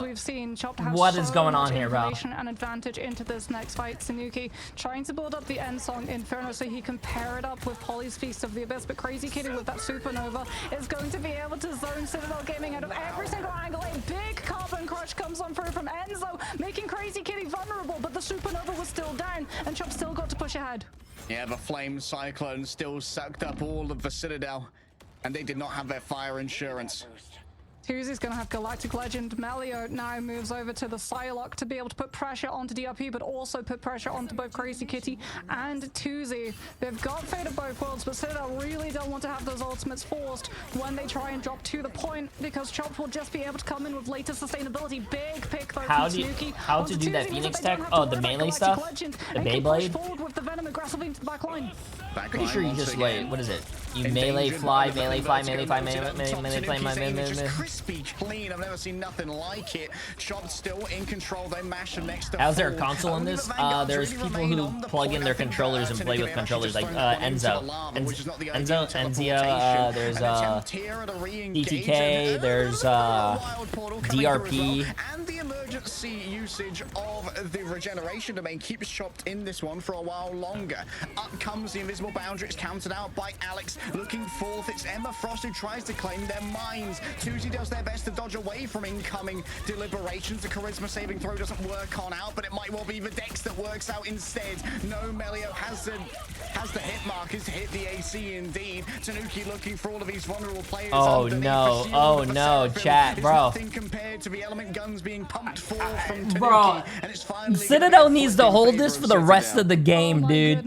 We've seen Chopped what is going on here, bro? An advantage into this next fight. Tanuki trying to build up the end song Inferno so he can pair it up with Polly's Feast of the Abyss, but Crazy Kitty with that Supernova is going to be able to zone Citadel Gaming out of every single angle. A big carbon crush comes on through from Enzo, making Crazy Kitty vulnerable, but the Supernova was still down and Chop still got to push ahead. Yeah, the Flame Cyclone still sucked up all of the Citadel, and they did not have their fire insurance. Tuzi's going to have Galactic Legend. Melio now moves over to the Psylocke to be able to put pressure onto DRP, but also put pressure onto both Crazy Kitty and Tuzi. They've got Fate of both worlds, but Citadel really don't want to have those ultimates forced when they try and drop to the point, because Chopped will just be able to come in with later sustainability. Big pick though from Tanuki. How to do that Phoenix tech? Oh, the melee stuff? The Beyblade? Forward with the Venom aggressively into the back line. Pretty sure you just wait. What is it? You melee fly, melee fly, melee fly, melee fly, crispy clean. I've never seen nothing like it. Chopped still in control. They mash them next to how's there a console in this? There's people who plug in their controllers and play with controllers, like Enzo, there's DTK, there's DRP. And the emergency usage of the regeneration domain keeps Chopped in this one for a while longer. Up comes the invisible boundary. It's countered out by Alex. Looking forth, it's Emma Frost who tries to claim their minds. Tuesday does their best to dodge away from incoming deliberations. The charisma saving throw doesn't work on out, but it might well be the dex that works out instead. No, Melio has the hit markers to hit the AC indeed. Tanuki looking for all of these vulnerable players. Oh no, chat, bro. Nothing compared to the element guns being pumped forth from Tanuki, bro, and it's finally Citadel needs to hold this for the rest of the game, dude.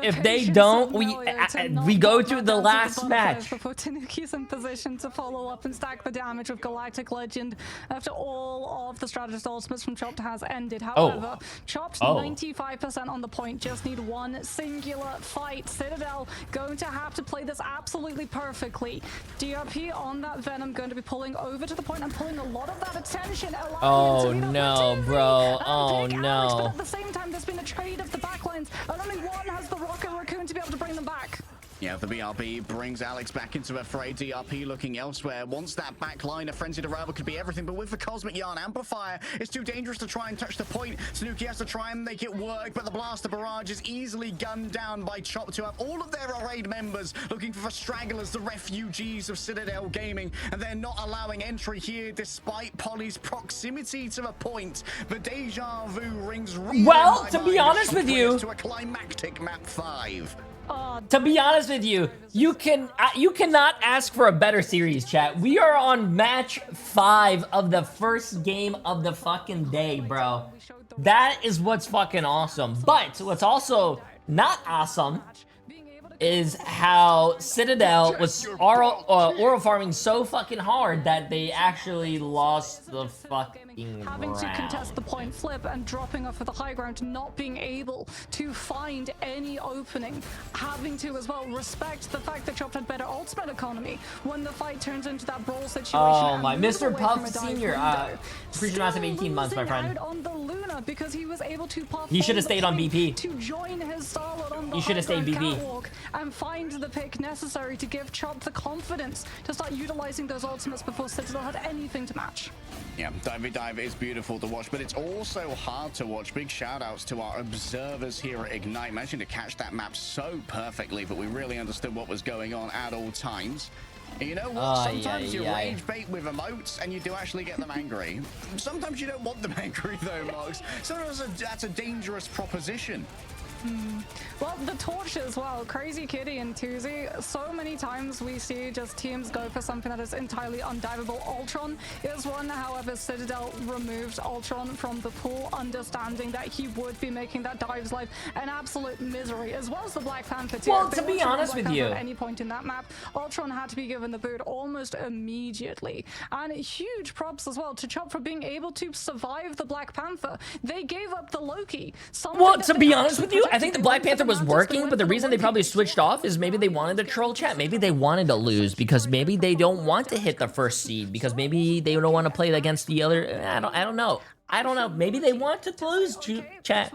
If they don't, we go to the last match. Before Tanuki's in position to follow up and stack the damage with Galactic Legend after all of the strategist ultimates from Chopped has ended. However, Chopped 95% on the point, just need one singular fight. Citadel going to have to play this absolutely perfectly. DRP on that Venom going to be pulling over to the point and pulling a lot of that attention. Oh no, bro. Oh no. But at the same time, there's been a trade of the backlines, and only one has the Rocket Raccoon to be able to bring them back. Yeah, the BRB brings Alex back into a fray. DRP looking elsewhere. Once that back line, a frenzied arrival could be everything, but with the Cosmic Yarn Amplifier, it's too dangerous to try and touch the point. Tanuki has to try and make it work, but the Blaster Barrage is easily gunned down by Chop to have all of their arrayed members looking for the stragglers, the refugees of Citadel Gaming, and they're not allowing entry here despite Polly's proximity to the point. The deja vu rings. Well, to be honest with you, to a climactic map 5. To be honest with you, you cannot ask for a better series, chat. We are on match 5 of the first game of the fucking day, bro. That is what's fucking awesome. But what's also not awesome is how Citadel was oral farming so fucking hard that they actually lost the fucking having round. to contest the point flip and dropping off of the high ground, not being able to find any opening, having to as well respect the fact that Chopped had better ultimate economy when the fight turns into that brawl situation. Oh my, Mr. Puff Senior, appreciate massive 18 months, my friend. On the Luna because he was able to puff. He should have stayed on BP. To join his Starlord on the he should have stayed BP. Catwalk and find the pick necessary to give Chopped the confidence to start utilizing those ultimates before Citadel had anything to match. Yeah, Dive is beautiful to watch, but it's also hard to watch. Big shout outs to our observers here at Ignite, managing to catch that map so perfectly that we really understood what was going on at all times. And you know what? Sometimes you rage bait with emotes and you do actually get them angry. Sometimes you don't want them angry though, Marks. Sometimes that's a dangerous proposition. Well, the torch as well. Crazy Kitty and Tuesday. So many times we see just teams go for something that is entirely undiveable. Ultron is one, however, Citadel removed Ultron from the pool, understanding that he would be making that dive's life an absolute misery, as well as the Black Panther too. Well, to be honest with you, at any point in that map, Ultron had to be given the boot almost immediately. And huge props as well to Chop for being able to survive the Black Panther. They gave up the Loki. Well, to be honest with you, I think the Black Panther was working, but the reason they probably switched off is maybe they wanted to troll chat. Maybe they wanted to lose because maybe they don't want to hit the first seed because maybe they don't want to play against the other. I don't know. Maybe they want to lose, chat.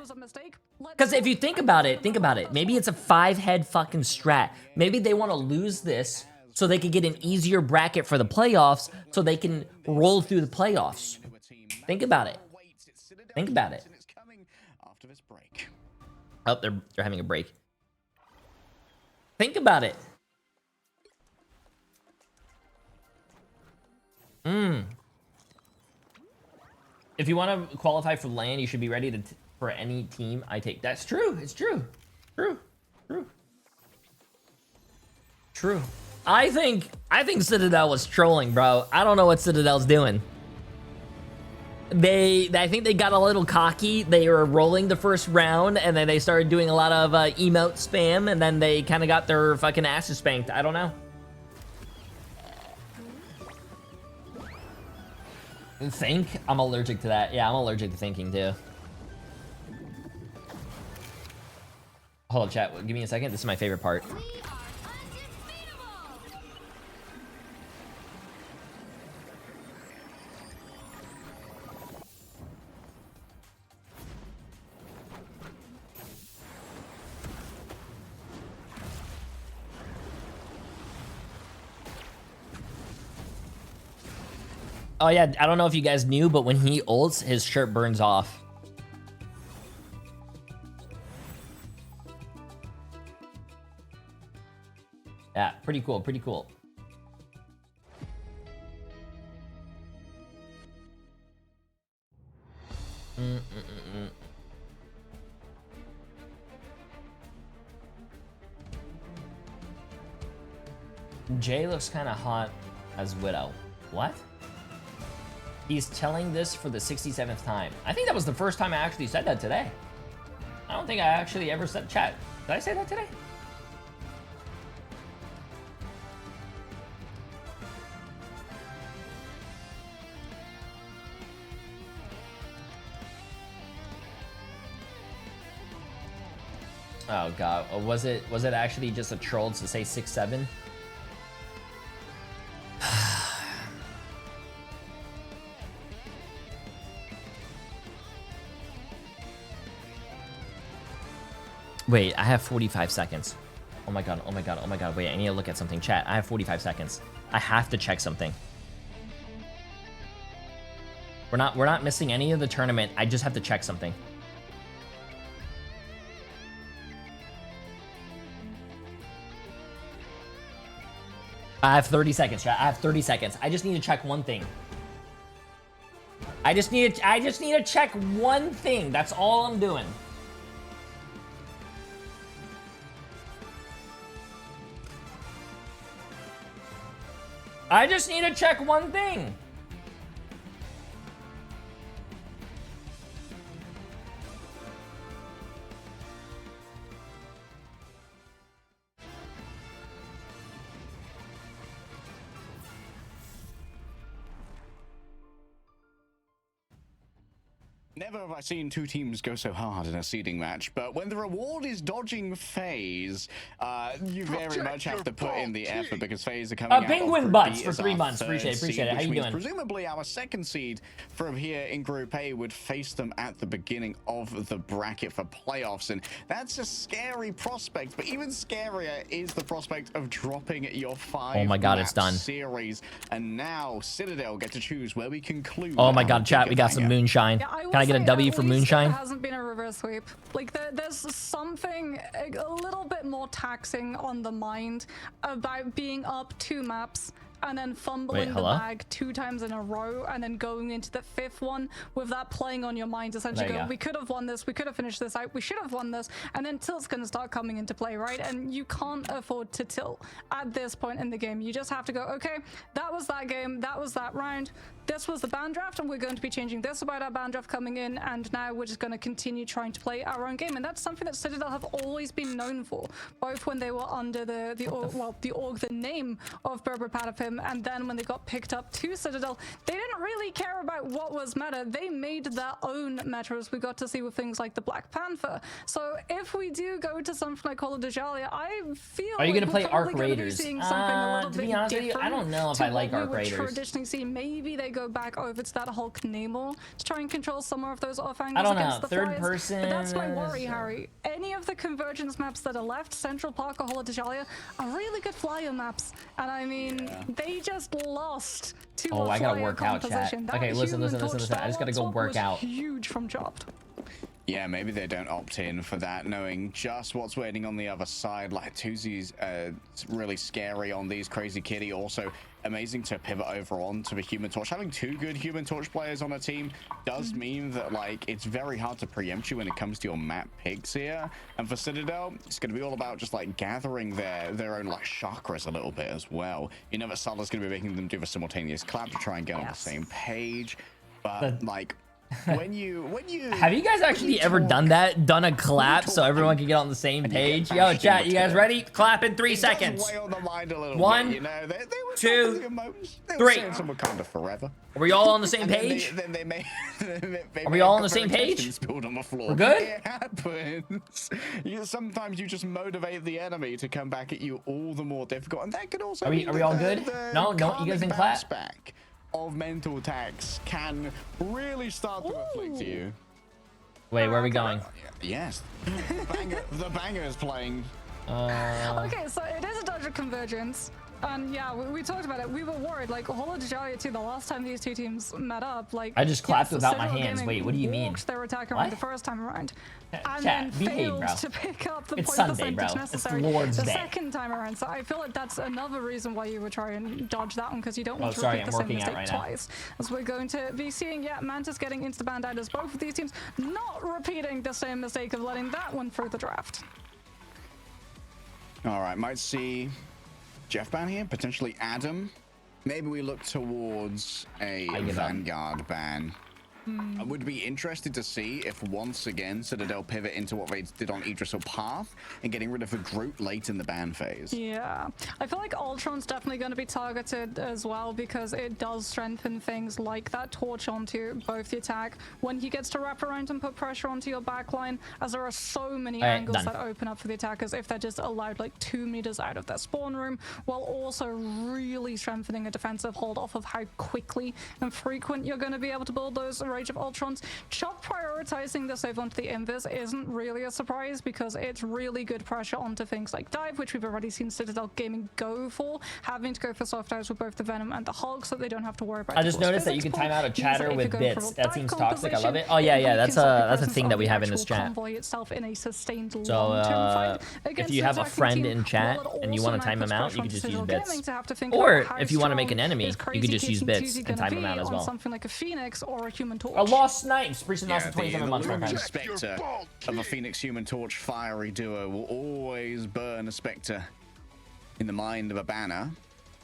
Because if you think about it. Maybe it's a 5-head fucking strat. Maybe they want to lose this so they can get an easier bracket for the playoffs so they can roll through the playoffs. Think about it. Oh, they're having a break. Think about it. If you want to qualify for LAN, you should be ready for any team I take. That's true. It's true. True. I think Citadel was trolling, bro. I don't know what Citadel's doing. I think they got a little cocky. They were rolling the first round, and then they started doing a lot of emote spam, and then they kind of got their fucking asses spanked. I don't know. Think? I'm allergic to that. Yeah, I'm allergic to thinking too. Hold on, chat. Give me a second. This is my favorite part. Oh yeah, I don't know if you guys knew, but when he ults, his shirt burns off. Yeah, pretty cool, pretty cool. Jay looks kind of hot as Widow. What? He's telling this for the 67th time. I think that was the first time I actually said that today. I don't think I actually ever said chat. Did I say that today? Oh god, was it actually just a troll to say 6'7"? Wait, I have 45 seconds. Oh my god, oh my god, oh my god. Wait, I need to look at something. Chat, I have 45 seconds. I have to check something. We're not missing any of the tournament. I just have to check something. I have 30 seconds, chat. I have 30 seconds. I just need to check one thing. I just need to check one thing. That's all I'm doing. I just need to check one thing. Never have I seen two teams go so hard in a seeding match, but when the reward is dodging FaZe, you very much have to put in the effort because FaZe are coming out Penguin of butts B for as 3 our months. third Appreciate seed, it. How which you means doing? presumably our second seed from here in Group A would face them at the beginning of the bracket for playoffs, and that's a scary prospect, but even scarier is the prospect of dropping your 5 Oh my god, it's done. series, and now Citadel get to choose where we conclude. Oh my god, chat, we got some moonshine. Can I get a W for moonshine? It hasn't been a reverse sweep. Like there's something a little bit more taxing on the mind about being up 2 maps and then fumbling the bag 2 times in a row and then going into the 5th one with that playing on your mind, essentially going, we could have won this, we could have finished this out, we should have won this, and then tilt's going to start coming into play, right? And you can't afford to tilt at this point in the game. You just have to go, okay, that was that game, that was that round, this was the ban draft, and we're going to be changing this about our ban draft coming in, and now we're just going to continue trying to play our own game. And that's something that Citadel have always been known for, both when they were under the name of Berber Patapim, and then when they got picked up to Citadel, they didn't really care about what was meta. They made their own meta, as we got to see with things like the Black Panther. So if we do go to something like Call of Duty, I feel are you like gonna play Arc Raiders? To be honest with you, I don't know if I like Arc Raiders. Traditionally see, maybe they go back over to that Hulk Namor to try and control some more of those off angles. I don't against know. The Third Flyers. person. But that's my worry, Harry. Any of the convergence maps that are left, Central Park or Holodajalia, are really good flyer maps. And I mean, they just lost to a I gotta flyer work out, chat. composition. Okay, listen. I just gotta go work out. Huge from Chopped. Yeah, maybe they don't opt in for that, knowing just what's waiting on the other side. Like, Tuzi's really scary on these Crazy Kitty. Also, amazing to pivot over on to the Human Torch. Having 2 good Human Torch players on a team does mean that, like, it's very hard to preempt you when it comes to your map picks here. And for Citadel, it's going to be all about just, like, gathering their own, like, chakras a little bit as well. You know that Salah's going to be making them do the simultaneous clap to try and get on the same page. But, like... when you have you guys actually ever done that? Done a clap so everyone can get on the same page? Yo, chat, you guys ready? Clap in 3 seconds. One, you know, they 2, were 3. saying some Wakanda forever. Are we all on the same page? Are we all on the same page? On the floor. We're good? It happens. Sometimes you just motivate the enemy to come back at you all the more difficult, and that could also. Are we all good? No, you guys didn't clap. Back of mental attacks can really start to afflict you. Wait, where are we going? Yes, the banger is playing. Okay, so it is a dodge of convergence. And yeah, we talked about it. We were worried, like, too, the last time these two teams met up, like... I just clapped without my hands. Wait, what do you mean? Their attack around the first time around. And Chat, then behave, failed bro. to pick up the It's point Sunday, bro. necessary It's Lord's the Day. second time around. So I feel like that's another reason why you would try and dodge that one, because you don't want to sorry, repeat the same mistake twice. As we're going to be seeing, Mantis getting into the band out as both of these teams not repeating the same mistake of letting that one through the draft. All right, might see Jeff ban here, potentially Adam. Maybe we look towards a Vanguard ban. I would be interested to see if once again CITADEL pivot into what they did on Yggdrasil Path and getting rid of a group late in the ban phase. Yeah, I feel like Ultron's definitely going to be targeted as well, because it does strengthen things like that torch onto both the attack when he gets to wrap around and put pressure onto your backline, as there are so many angles that open up for the attackers if they're just allowed like 2 meters out of their spawn room, while also really strengthening a defensive hold off of how quickly and frequent you're going to be able to build those Rage of Ultrons. Chop prioritizing the save onto the Invis isn't really a surprise, because it's really good pressure onto things like Dive, which we've already seen CITADEL Gaming go for, having to go for soft dives with both the Venom and the Hulk, so they don't have to worry about. I just noticed that you can time out a chatter with bits. That seems toxic. I love it. Oh yeah, that's a thing that we have in this chat. So if you have a friend in chat and you want to time them out, you can just use bits. Or if you want to make an enemy, you can just use bits and time them out as well. Something like a Phoenix or a Human Torch. A Lost Snipes, appreciate the 27 months, my friend. The Spectre of a Phoenix Human Torch fiery duo will always burn a Spectre in the mind of a banner.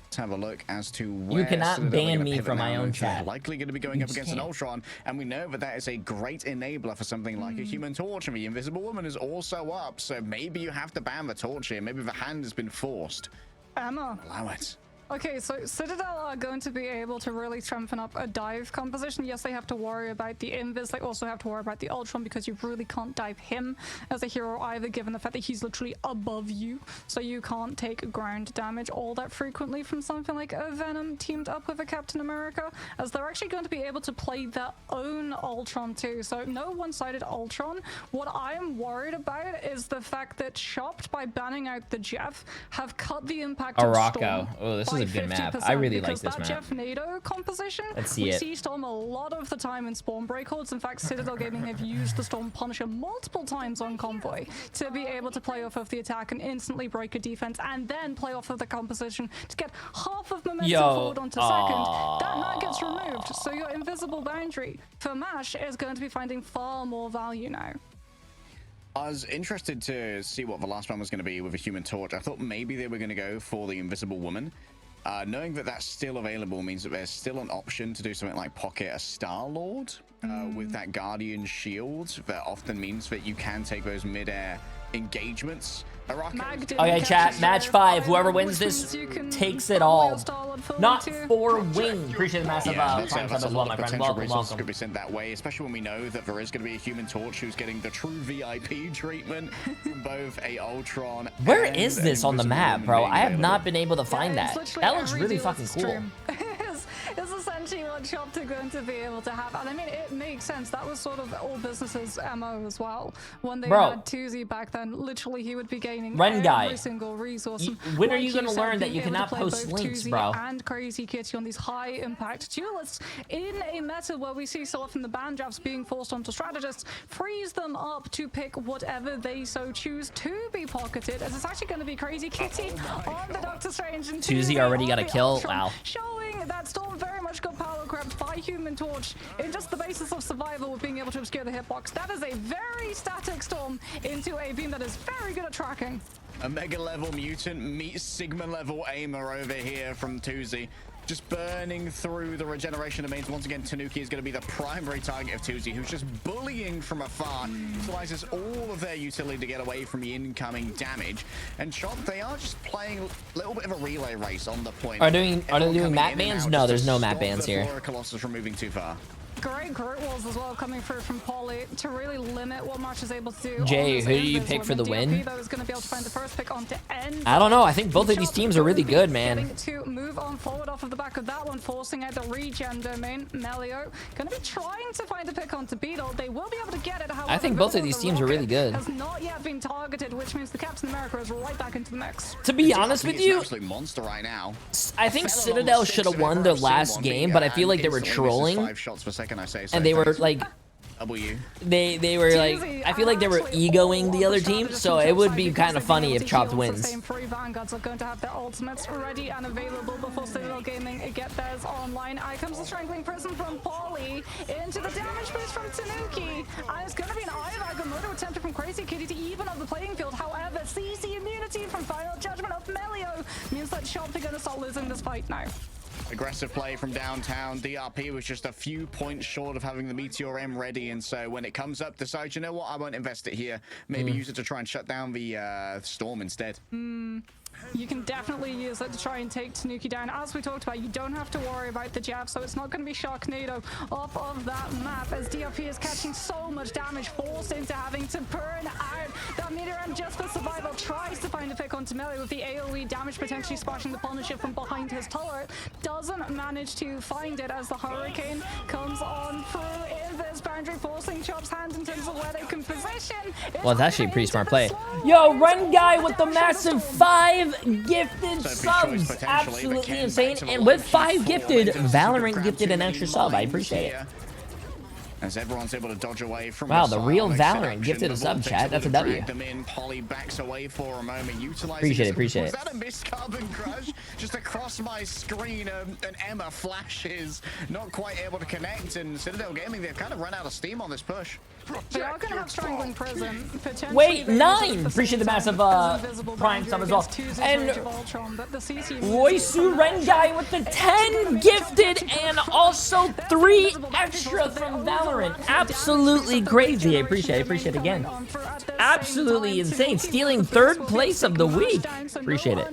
Let's have a look as to where you cannot ban me from my own chat. Likely going to be going up against an Ultron, and we know that that is a great enabler for something like a Human Torch, and the Invisible Woman is also up, so maybe you have to ban the Torch here. Maybe the hand has been forced. Emma. Allow it. Okay, so CITADEL are going to be able to really strengthen up a dive composition. Yes, they have to worry about the Invis. They also have to worry about the Ultron, because you really can't dive him as a hero either, given the fact that he's literally above you. So you can't take ground damage all that frequently from something like a Venom teamed up with a Captain America, as they're actually going to be able to play their own Ultron too. So no one-sided Ultron. What I am worried about is the fact that Chopped, by banning out the Jeff, have cut the impact of Storm. Oh, this is a good map. I really like this map. Jeff NATO composition, Let's see we it. see Storm a lot of the time in spawn breakholds. In fact, CITADEL Gaming have used the Storm Punisher multiple times on Convoy to be able to play off of the attack and instantly break a defense, and then play off of the composition to get half of momentum forward onto second. That gets removed, so your invisible boundary for MASH is going to be finding far more value now. I was interested to see what the last one was going to be with a Human Torch. I thought maybe they were going to go for the Invisible Woman. Knowing that that's still available means that there's still an option to do something like pocket a Star-Lord with that Guardian shield. That often means that you can take those mid-air engagements. Okay, chat, match 5. Whoever wins this takes it all. Not for win. Appreciate the massive prime sub as well, my friend. Welcome. Could be sent that way, especially when we know that there is going to be a Human Torch who's getting the true VIP treatment from both a Ultron. Where is this on the map, bro? I have not been able to find that. That looks really fucking cool. It's essentially what Chopped are going to be able to have, and I mean, it makes sense. That was sort of all businesses' MO as well. When they had Tuzi back then, literally he would be gaining every single resource. When are you going to learn that you cannot post links, bro? And Crazy Kitty on these high impact duelists in a meta where we see so often the ban drafts being forced onto strategists, frees them up to pick whatever they so choose to be pocketed, as it's actually going to be Crazy Kitty on the Doctor Strange, and Tuzi already got a kill. Wow. Showing that Storm very much got power grabbed by Human Torch in just the basis of survival with being able to obscure the hitbox. That is a very static Storm into a beam that is very good at tracking. A mega level mutant meets Sigma level aimer over here from Tuzi. just burning through the regeneration domains. Once again, Tanuki is going to be the primary target of Tuzi, who's just bullying from afar. Utilizes all of their utility to get away from the incoming damage. And Chop, they are just playing a little bit of a relay race on the point. Are they doing map bans? No, there's no map bans here. Colossus from moving too far. Great group walls as well coming through from Poly to really limit what March is able to do. Jay, who do you pick for the win? That was going to be able to find the first pick on to end. I don't know. I think both of these teams are really good, man. To move on forward off of the back of that one, forcing out the regen domain. Melio going to be trying to find a pick onto Beetle. They will be able to get it. However, I think both of these teams are really good. Has not yet been targeted, which means the Captain America is right back into the mix. To be honest with you, monster right now. I think Citadel should have won their last game, but I feel like they were trolling. 5 shots per second, I say. So and they were like, W. They were like, I feel like they were egoing the other team, so it would be kind of funny if Chopped wins. Same three Vanguards are going to have their ultimates ready and available before Citadel Gaming get theirs online. Out comes the Strangling Prison from Polly into the damage boost from Tanuki, and it's going to be an Agamotto attempted from Crazy Kitty to even up the playing field. However, CC immunity from Final Judgment of Melio means that Chopped are going to start losing this fight now. Aggressive play from downtown. DRP was just a few points short of having the Meteor M ready, and so when it comes up, decides, you know what, I won't invest it here. Maybe use it to try and shut down the Storm instead. You can definitely use it to try and take Tanuki down. As we talked about, you don't have to worry about the jab, so it's not going to be Sharknado off of that map, as DRP is catching so much damage, forced into having to burn out that Meteor M just for survival. Tries to find a pick on Melio with the AoE damage potentially splashing the partnership from behind his turret. Doesn't manage to find it as the Hurricane comes on through in this boundary, forcing Chop's hand in terms of where they can position. Well, it's actually a pretty smart play. Yo, Run Guy with the massive 5 gifted subs. Absolutely insane. And with 5 gifted, Valorant gifted an extra sub. I appreciate it. As everyone's able to dodge away from wow, the real Valorant gifted a sub, chat. That's a W. Polly backs away for a moment, appreciate it. Was that a missed carbon crush? Just across my screen, an Emma flashes, not quite able to connect, and Citadel Gaming, they've kind of run out of steam on this push. They are going to have Strangling Prison. Wait, 9! Appreciate the massive Prime sub as well. And Roysu Rengai with the 10 gifted and also 3 extra from Valorant. Absolutely crazy. I appreciate it again. Absolutely insane. Stealing 3rd place of the week. Appreciate it.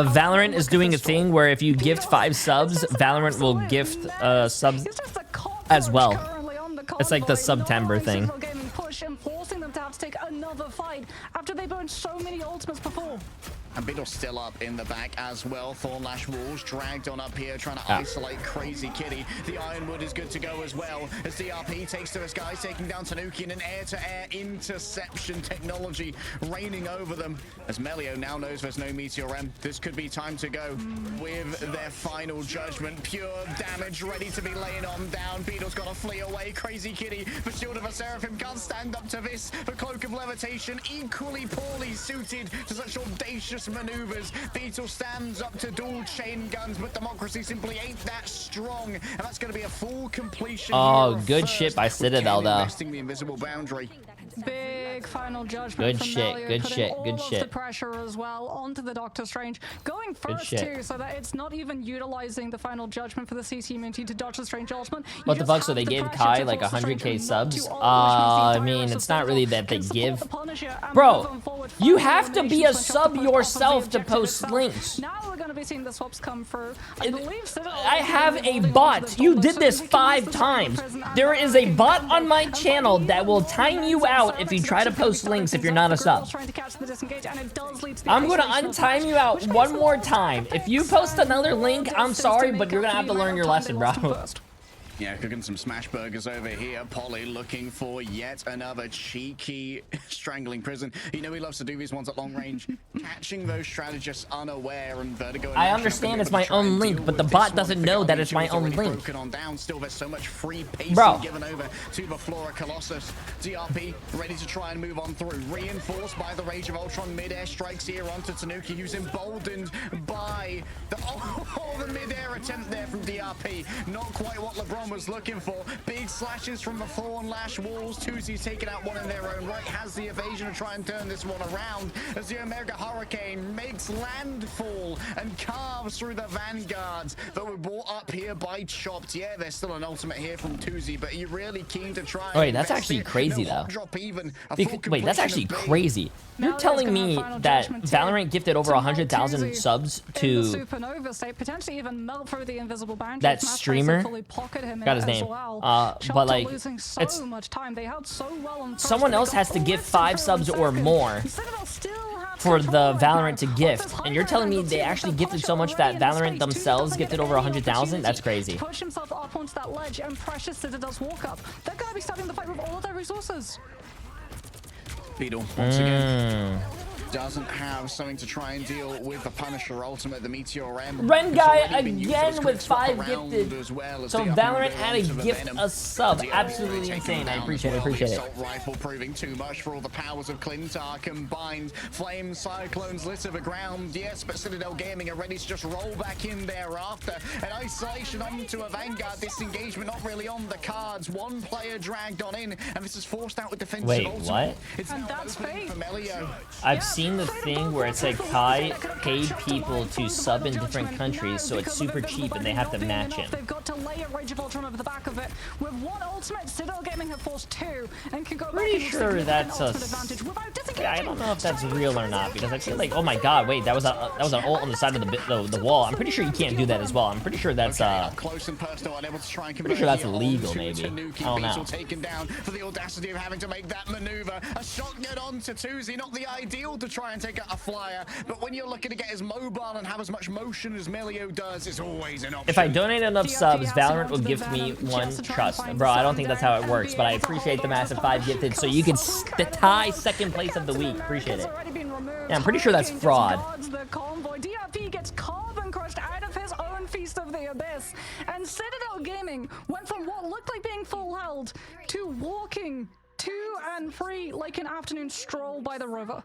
Valorant is doing a thing where if you gift 5 subs, Valorant will gift subs as well. It's like the September thing. Forcing them to have to take another fight after they burned so many ultimates before. And Beetle's still up in the back as well. Thornlash Walls dragged on up here, trying to isolate Crazy Kitty. The Ironwood is good to go as well, as DRP takes to the skies, taking down Tanuki, and an air-to-air interception technology reigning over them. As Melio now knows there's no Meteor M, this could be time to go with their final judgment. Pure damage ready to be laying on down. Beetle's got to flee away. Crazy Kitty, the Shield of a Seraphim can't stand up to this. The Cloak of Levitation, equally poorly suited to such audacious maneuvers. Beetle stands up to dual chain guns, but democracy simply ain't that strong, and that's going to be a full completion. Oh, good shit by Citadel though. The invisible boundary. Big final judgment. Good shit. Good shit. Good shit. The pressure as well onto the Doctor Strange, going first too, so that it's not even utilizing the final judgment for the CC immunity to Doctor Strange ultimate. What the fuck? So they gave Kai like 100k subs? I mean, it's not really that they give. Bro, you have to be a sub yourself to post links. Now we're going to be seeing the swaps come through. I have a bot. You did this 5 times. There is a bot on my channel that will time you out if you try to post links if you're not a sub. I'm going to untime you out one more time. If you post another link, I'm sorry, but you're going to have to learn your lesson, bro. Yeah, cooking some smash burgers over here. Polly looking for yet another cheeky Strangling Prison. You know he loves to do these ones at long range. Catching those strategists unaware, and Vertigo. I understand it's my own link, but the bot doesn't know that it's my own link. Still, there's so much free pacing given over to the Flora Colossus. DRP ready to try and move on through. Reinforced by the Rage of Ultron. Mid-air strikes here onto Tanuki, who's emboldened by the mid-air attempt there from DRP. Not quite what LeBron everyone was looking for. Big slashes from the Thorn Lash walls. Tuzi's taking out one in their own right, has the evasion to try and turn this one around as the Omega Hurricane makes landfall and carves through the vanguards. But we're brought up here by Chopped. Yeah, there's still an ultimate here from Tuzi, but you're really keen to try. Wait, that's actually crazy though. Wait, that's actually crazy. You're telling me that Valorant gifted over 100,000 subs to that streamer? Got his name. But like, it's someone else has to gift 5 subs or more for the Valorant to gift, and you're telling me they actually gifted so much that Valorant themselves gifted over 100,000? That's crazy. Push himself up onto that ledge, and precious CITADEL's walk up. They're gonna be starting the fight with all of their resources. Beetle once again doesn't have something to try and deal with the Punisher ultimate. The Meteor M. Ren guy again with 5 gifted. Well, so Valorant had to gift a sub. Absolutely insane. I appreciate it. Appreciate it. Assault rifle proving too much for all the powers of Clintar combined. Flames, cyclones litter the ground. Yes, but Citadel Gaming are ready to just roll back in thereafter. An isolation onto a Vanguard disengagement, not really on the cards. One player dragged on in, and this is forced out with defensive. Wait, ultimate. what? It's and that's fake. I've seen the thing where it's like Kai paid people to sub in different countries, so it's super cheap and they have to match him. They've got to lay a Rage of Ultron over the back of it. With one ultimate, Citadel Gaming have forced 2 and can go pretty sure that's a... I don't know if that's real or not, because I feel like, oh my god, wait, that was an ult on the side of the wall. I'm pretty sure you can't do that as well. I'm pretty sure that's pretty sure that's illegal, maybe. I don't know. Taken down for the audacity of having to make that maneuver. A shotgun onto Tuzi, not the ideal to try and take out a flyer, but when you're looking to get as mobile and have as much motion as Melio does, it's always an option. If I donate enough subs, Valorant will gift me 1 trust. Bro, I don't think that's how it works, but I appreciate the massive 5 gifted, so you can tie 2nd place of the week. Appreciate it. Yeah, I'm pretty sure that's fraud. The convoy. DRP gets carbon crushed out of his own Feast of the Abyss, and Citadel Gaming went from what looked like being full held to walking to and free like an afternoon stroll by the river.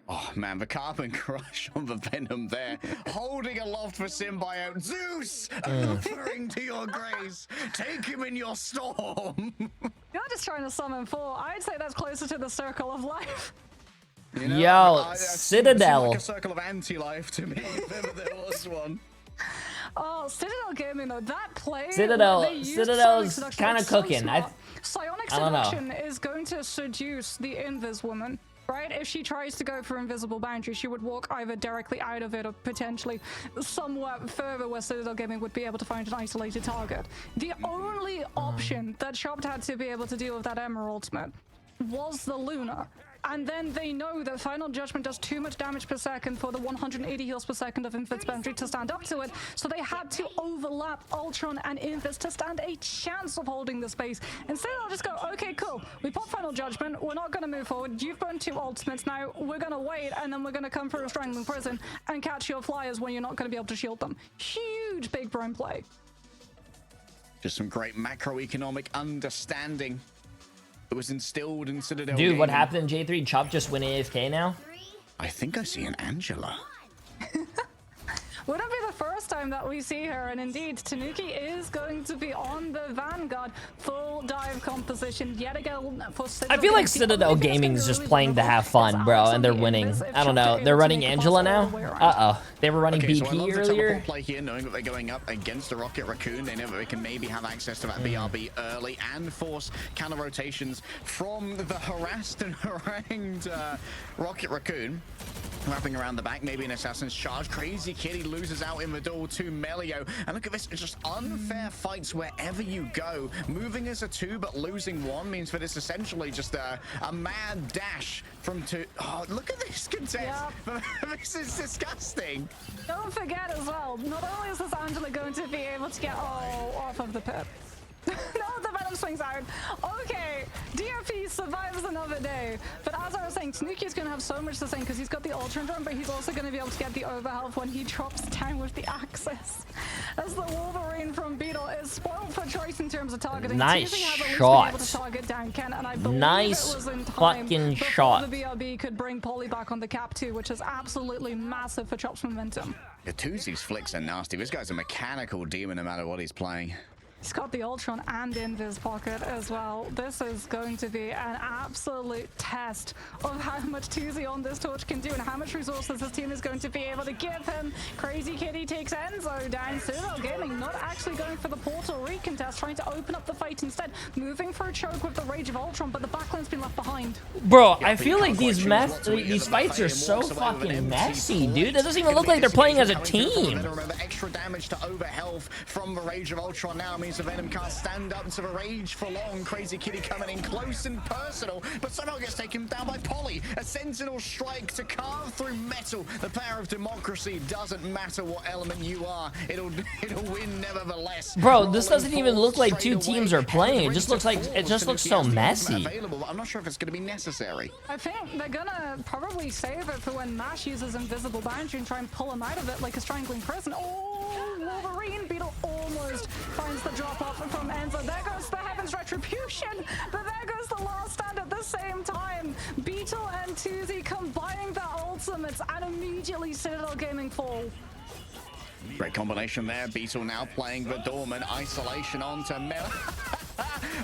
Oh man, the carbon crush on the Venom there, holding aloft for Symbiote. Zeus, offering to your grace, take him in your storm. You're just trying to summon 4. I'd say that's closer to the circle of life. You know, yo, Citadel. Like a circle of anti-life to me, if ever there was one. Oh, Citadel Gaming though, that play. Citadel's kind of cooking. Psionic Seduction is going to seduce the Invis woman. Right? If she tries to go for invisible boundary, she would walk either directly out of it or potentially somewhat further where Citadel Gaming would be able to find an isolated target. The only option that Chopped had to be able to deal with that Emerald ultimate was the Luna. And then they know that Final Judgment does too much damage per second for the 180 heals per second of Invis boundary to stand up to it, so they had to overlap Ultron and Invis to stand a chance of holding the space. Instead, I'll just go, okay, cool, we pop Final Judgment, we're not going to move forward, you've burned 2 ultimates, now we're going to wait, and then we're going to come through a Strangling Prison and catch your flyers when you're not going to be able to shield them. Huge big brain play. Just some great macroeconomic understanding. It was instilled in Citadel. Dude, Gaming. what happened in J3? Chop just went AFK now? I think I see an Angela. Wouldn't be the first time that we see her, and indeed, Tanuki is going to be on the Vanguard full dive composition yet again for Citadel. I feel like Citadel Gaming's just playing to have fun, bro, and they're winning. I don't know. They're running Angela now? Uh-oh. They were running BP so earlier? Play here, knowing that they're going up against the Rocket Raccoon. They know that they can maybe have access to that BRB early and force counter rotations from the harassed and harangued Rocket Raccoon. Wrapping around the back, maybe an Assassin's Charge. Crazy Kitty loses out in the duel to Melio. And look at this, it's just unfair fights wherever you go. Moving as a 2, but losing 1 means that it's essentially just a mad dash from 2. Oh, look at this contest. Yep. This is disgusting. Don't forget as well, not only is this Angela going to be able to get off of the pit. No, the Venom swings out. Okay, DRP survives another day. But as I was saying, Tanuki's going to have so much to say because he's got the Ultron drone, but he's also going to be able to get the overhealth when he drops down with the Axis. As the Wolverine from Beetle is spoiled for choice in terms of targeting. Nice shot. Nice fucking shot. The BRB could bring Polly back on the cap too, which is absolutely massive for Chop's momentum. The Tuzi's flicks are nasty. This guy's a mechanical demon no matter what he's playing. He's got the Ultron and Invis pocket as well. This is going to be an absolute test of how much Tuesday on this torch can do and how much resources his team is going to be able to give him. Crazy Kitty takes Enzo down. CITADEL Gaming not actually going for the portal recontest, trying to open up the fight instead. Moving for a choke with the Rage of Ultron, but the backline's been left behind. Bro, I feel like these fights are so fucking messy, dude. It doesn't even look like they're playing as a team. Remember, extra damage to over health from the Rage of Ultron now means the Venom can't stand up to the Rage for long. Crazy Kitty coming in close and personal, but somehow gets taken down by Polly. A Sentinel strike to carve through metal. The power of democracy doesn't matter what element you are. It'll win nevertheless. Bro, this doesn't even look like two teams are playing. It just looks so messy. I'm not sure if it's going to be necessary. I think they're gonna probably save it for when Mash uses Invisible Boundary and try and pull him out of it like a strangling prison. Oh, Wolverine Beetle almost finds the drop off from Enzo. There goes the Heaven's Retribution, but there goes the last stand at the same time. Beetle and Tuesday combining their ultimates and immediately CITADEL Gaming fall. Great combination there. Beetle now playing the Dorman. Isolation onto Mel.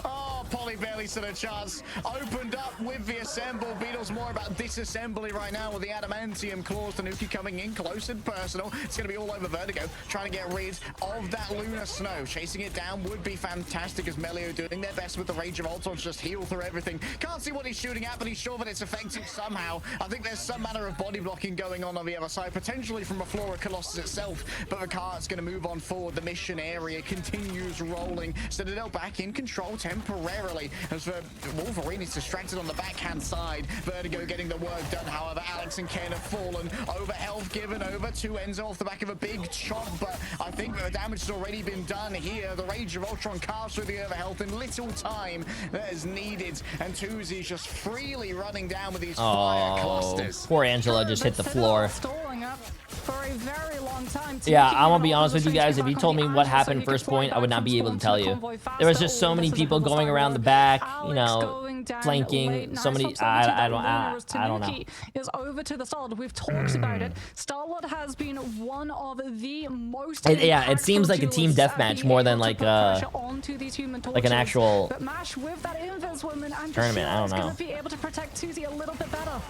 Oh, Polly barely stood a chance. Opened up with the assemble. Beetle's more about disassembly right now with the adamantium claws. Tanuki coming in close and personal. It's going to be all over Vertigo, trying to get rid of that lunar snow. Chasing it down would be fantastic as Melio doing their best with the Rage of Ultron to just heal through everything. Can't see what he's shooting at, but he's sure that it's effective somehow. I think there's some manner of body blocking going on the other side, potentially from a Flora Colossus itself, but the cart's going to move on forward. The mission area continues rolling. CITADEL back in control temporarily as Wolverine is distracted on the backhand side. Vertigo getting the work done. However, Alex and Ken have fallen. Over health given over to Enzo off the back of a big chop, but I think the damage has already been done here. The Rage of Ultron carves through the over health in little time that is needed, and Tuesday's just freely running down with these fire clusters. Poor Angela just hit the floor. Stalling up for a very long time. Yeah, I'm gonna be honest with you guys. If you told me what happened first point, I would not be able to tell you. There was just so many people going around the back, you know, flanking. So many. I don't know. Is over to the Starlord. We've talked about it. Starlord has been one of the most. Yeah, it seems like a team deathmatch more than like an actual but Mash with that Invis woman and tournament. I don't know. Going to be able to protect Tuesday a little bit better.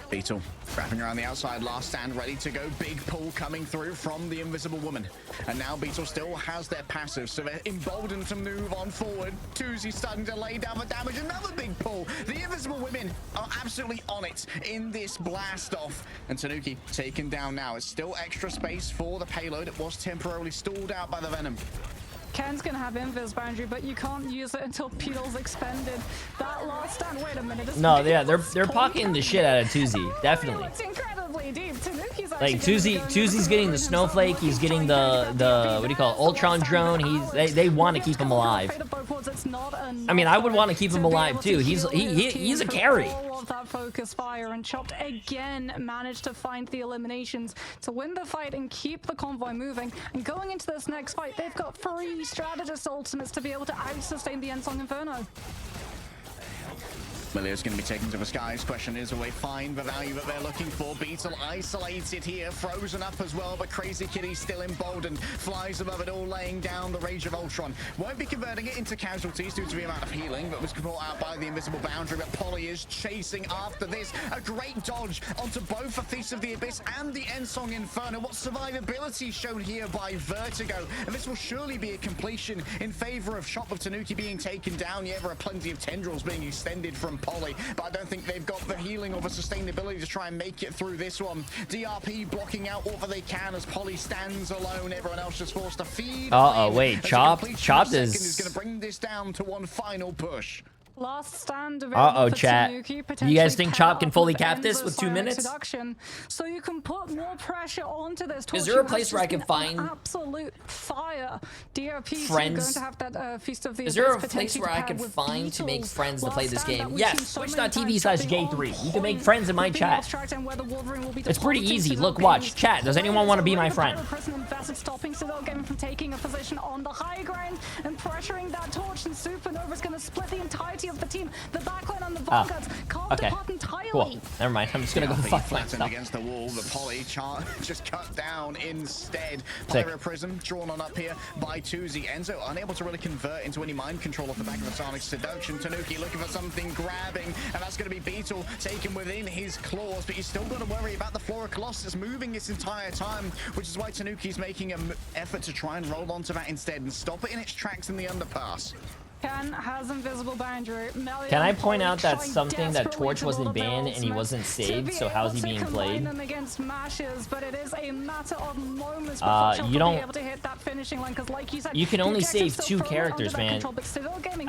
Beetle wrapping around the outside, last stand ready to go. Big pull coming through from the Invisible Woman, and now Beetle still has their passive, so they're emboldened to move on forward. Tuesday starting to lay down the damage. Another big pull. The Invisible Women are absolutely on it in this blast off, and Tanuki taken down now. It's still extra space for the payload. It was temporarily stalled out by the Venom. Ken's gonna have Invis Boundary, but you can't use it until Beetle's expended. That last stand, wait a minute. No, yeah, they're pocketing the shit out of Tuesday, definitely. It's incredibly deep. Like Tuesday's getting the snowflake, he's getting the what do you call it, Ultron drone. They want to keep him alive. I mean, I would want to keep him alive too. He's a carry. That focus fire, and Chopped again managed to find the eliminations to win the fight and keep the convoy moving. And going into this next fight, they've got 3 strategist ultimates to be able to out-sustain the Ensong Inferno. Melio's going to be taken to the skies. Question is, will they find the value that they're looking for? Beetle isolated here, frozen up as well, but Crazy Kitty still emboldened. Flies above it all, laying down the Rage of Ultron. Won't be converting it into casualties due to the amount of healing that was brought out by the Invisible Boundary, but Polly is chasing after this. A great dodge onto both the Thief of the Abyss and the Ensong Inferno. What survivability shown here by Vertigo, and this will surely be a completion in favor of Shop of Tanuki being taken down. Yeah, there are plenty of tendrils being extended from Polly, but I don't think they've got the healing or the sustainability to try and make it through this one. DRP blocking out whatever they can as Polly stands alone. Everyone else just forced to feed. Wait, Chopped is going to bring this down to one final push. Last stand chat. You guys think Chop can fully cap this with 2 minutes? So you can put more pressure onto this. Is there a place where I can find absolute fire? DRP friends? Going to have that Feast of the Is there a place where I can find to make friends to play this game? Yes, twitch.tv/Jay3. You can make friends in my chat. It's pretty easy. Look, watch. Chat, does anyone want to be my friend? Stopping CITADEL Gaming from taking a position on the high ground and pressuring that torch, and Supernova's going to split the entirety of the team. The backline on the Vanguards carved apart entirely. Cool. Never mind. I'm just gonna go fuck myself. Against the wall, the Poly just cut down instead. Pyro Prism drawn on up here by Tuzi. Enzo unable to really convert into any mind control off the back of the Sonic Seduction. Tanuki looking for something, grabbing, and that's going to be Beetle taken within his claws, but you still got to worry about the Flora Colossus moving this entire time, which is why Tanuki's making an effort to try and roll onto that instead and stop it in its tracks in the underpass. Ken has invisible boundary. Can I point out that something that Torch wasn't banned and he wasn't saved, so how's he being played? Against mashes, but it is a matter of moments you don't. Able to hit that finishing line, like you said, you can only save 2 characters, man.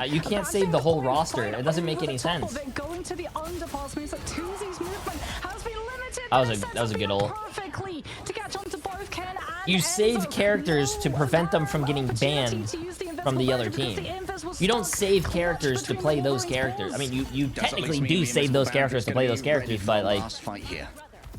You can't save the whole roster. It doesn't make any sense. Going to the underpass means that Tuzi's movement has been limited. That was a good ult. Perfectly to catch on to both Ken and you save characters to prevent them from getting banned from the other team. You don't save characters to play those characters. I mean, you technically do save those characters to play those characters, but like...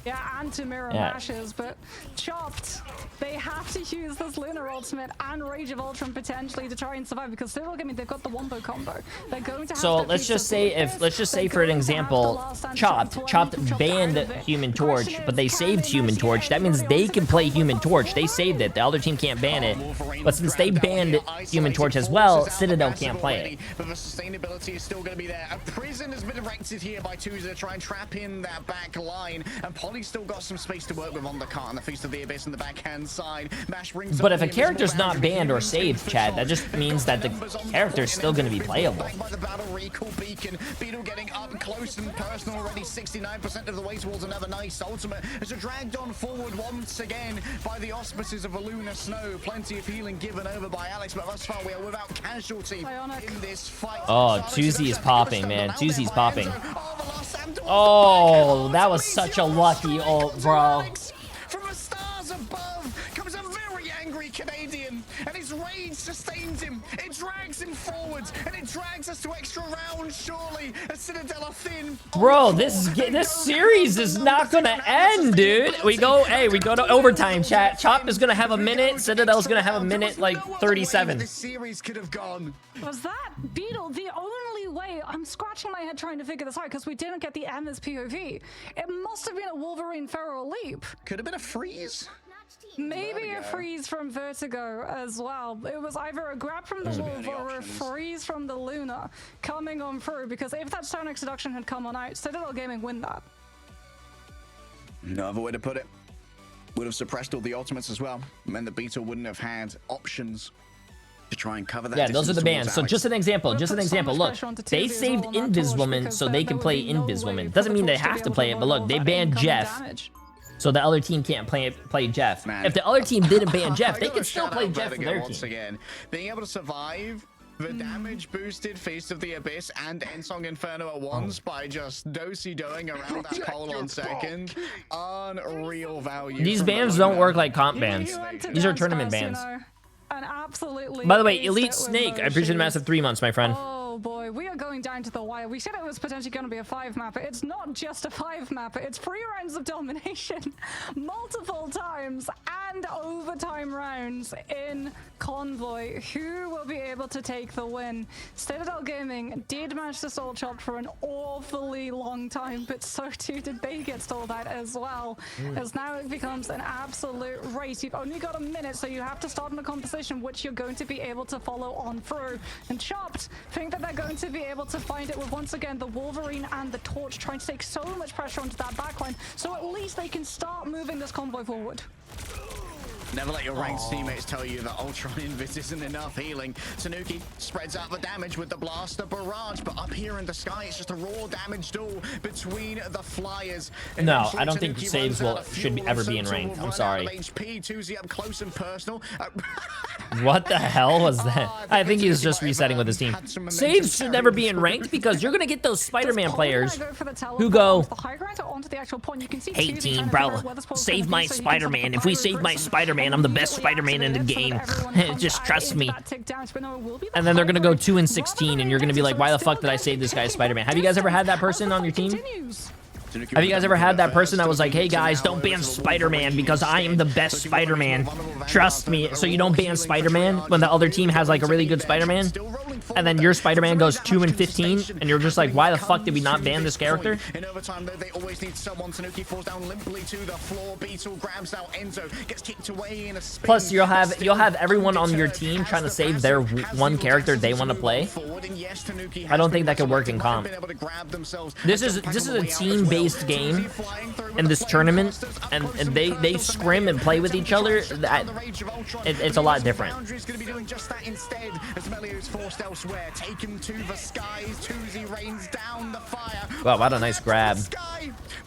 Yeah, and to mirror mashes, but Chopped, they have to use this Lunar Ultimate and Rage of Ultron potentially to try and survive, because they've got the Wombo combo. They're going to have so let's just say for an example, Chopped banned Human Torch, but they saved Human Torch. That means they can play Human Torch. They saved it. The other team can't ban it. But since they banned Human Torch as well, Citadel can't play it. But the sustainability is still going to be there. A prison has been erected here by Tuzi to try and trap in that back line, and Poly's still got some space to work with on the cart and the Feast of the Abyss on the backhand side. Mash brings but if a character's not banned or saved, Chad, that just means that the character's still going to be playable. By the battle recall beacon, Beetle getting up close and personal already, 69% of the way towards another nice ultimate as you're dragged on forward once again by the auspices of a lunar snow. Plenty of healing given over by Alex, but thus far we are without casualty in this fight. Oh, Tuzi is popping, man. Tuzi's popping. Oh, that was such a lucky ult, bro. From the stars above comes a very angry Canadian, and his rage sustains him. It drags him forwards, and it drags us to extra rounds, surely. A Citadel are thin. Bro, this series is not gonna end, dude. We go to overtime, chat. Chop is gonna have a minute. Citadel's gonna have a minute, like 37. This series could have gone. Was that Beetle the only way? I'm scratching my head trying to figure this out because we didn't get the Emma's POV. It must have been a Wolverine Feral Leap. Could have been a freeze. Maybe a freeze from Vertigo as well. It was either a grab from the Wolf or a freeze from the Luna coming on through, because if that Sonic Seduction had come on out, Citadel Gaming win that. No other way to put it. Would have suppressed all the ultimates as well. Meant the Beetle wouldn't have had options to try and cover that. Yeah, those are the bans. So just an example. Look, they saved Inviswoman so they can play Inviswoman. Doesn't mean they have to play it, but look, they banned Jeff. So the other team can't play Jeff. Man. If the other team didn't ban Jeff, they could still play Jeff for their team. Again, being able to survive the damage boosted Feast of the Abyss and Ensong Inferno at once by just do-si-doing around that pole on second. Unreal value. These bans don't work like comp bans. These are tournament bans. By the way, Elite Snake, I appreciate the massive 3 months, my friend. Oh boy, we are going down to the wire. We said it was potentially going to be a 5-mapper. It's not just a 5-mapper. It's 3 rounds of domination, multiple times, and overtime rounds in Convoy. Who will be able to take the win? Citadel Gaming did manage to stall Chopped for an awfully long time, but so too did they get stalled out as well. As now it becomes an absolute race. You've only got a minute, so you have to start in a composition which you're going to be able to follow on through. And Chopped think that they're going to be able to find it with, once again, the Wolverine and the Torch trying to take so much pressure onto that backline, so at least they can start moving this convoy forward. Never let your ranked teammates tell you that Ultron Invis isn't enough healing. Tanuki spreads out the damage with the Blaster Barrage, but up here in the sky, it's just a raw damage duel between the Flyers. No, I don't think saves should ever be in ranked. I'm sorry. HP, Tuzi up close and personal. What the hell was that? I think he was just resetting with his team. Saves should never be in ranked because you're going to get those Spider-Man players who go, hey team, bro, save my Spider-Man. If we save my Spider-Man, I'm the best Spider-Man in the game. Just trust me. And then they're going to go 2-16 and you're going to be like, why the fuck did I save this guy's Spider-Man? Have you guys ever had that person on your team? Have you guys ever had that person that was like, hey guys, don't ban Spider-Man because I am the best Spider-Man. Trust me. So you don't ban Spider-Man when the other team has like a really good Spider-Man? And then your Spider-Man goes 2-15, and you're just like, why the fuck did we not ban this character? In overtime, though, they always need someone. Tanuki falls down limply to the floor. Beetle grabs now. Enzo gets kicked away in a spin. Plus, you'll have everyone on your team trying to save their one character they want to play. I don't think that could work in comp. This is a team-based game in this tournament, and they scrim and play with each other. It's a lot different. Taken to the skies. Tuzi rains down the fire. Wow, what a nice grab.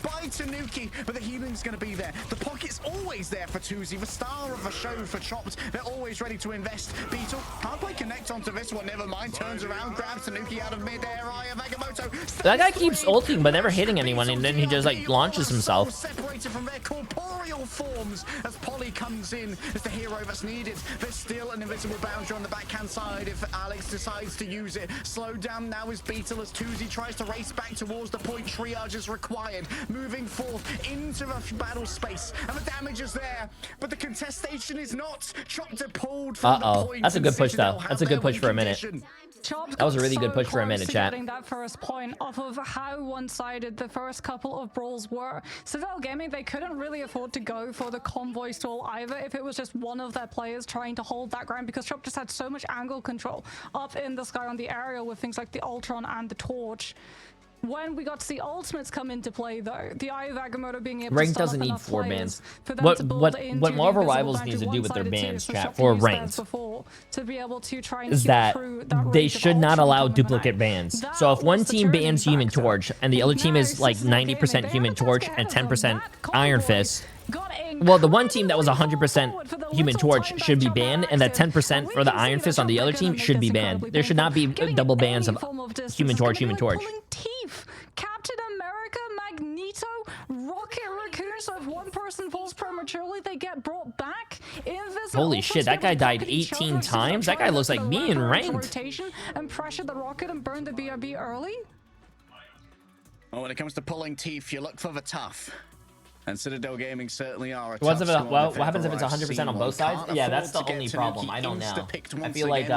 By Tanuki, but the healing's going to be there. The pocket's always there for Tuzi, the star of the show for Chopped. They're always ready to invest. Beetle can't quite connect onto this one. Never mind. Turns around, grabs Tanuki out of midair. Agamotto. That guy keeps ulting but never hitting anyone, and then he just like launches himself. Separated from their corporeal forms as Polly comes in as the hero that's needed. There's still an invisible boundary on the backhand side if Alex decides to use it. Slowed down now is Beetle as Tuzi tries to race back towards the point. Triage is required. Moving forth into the battle space, and the damage is there, but the contestation is not. Chopped are pulled from the point. That's a good push though. That's a good push for a minute. That was a really good push for a minute, chat. Getting that first point off of how one-sided the first couple of brawls were. CITADEL Gaming, they couldn't really afford to go for the convoy stall either if it was just one of their players trying to hold that ground, because Chop just had so much angle control up in the sky on the aerial with things like the Ultron and the Torch. When we got to see ultimates come into play, though, the Eye of Agamotto being able Rank to doesn't need 4 bans. What Marvel Rivals needs to do with their bans, chat, for ranked, is that they should not allow duplicate bans. So if one team bans Human Torch and the other team is like 90% Human Torch and 10% Iron Fist, well, the one team that was 100% Human Torch should be banned, and that 10% for the Iron Fist on the other team should be banned. There should not be double bans of Human Torch, Human Torch. Captain America, Magneto, Rocket Raccoon, so if one person falls prematurely, they get brought back. Holy shit, that guy died 18 times? That guy looks like me in ranked. And pressure the rocket and burn the BRB early? Well, when it comes to pulling teeth, you look for the tough. And CITADEL Gaming certainly are a what happens if it's 100% on both sides? Yeah, that's the only problem. I don't know. I feel like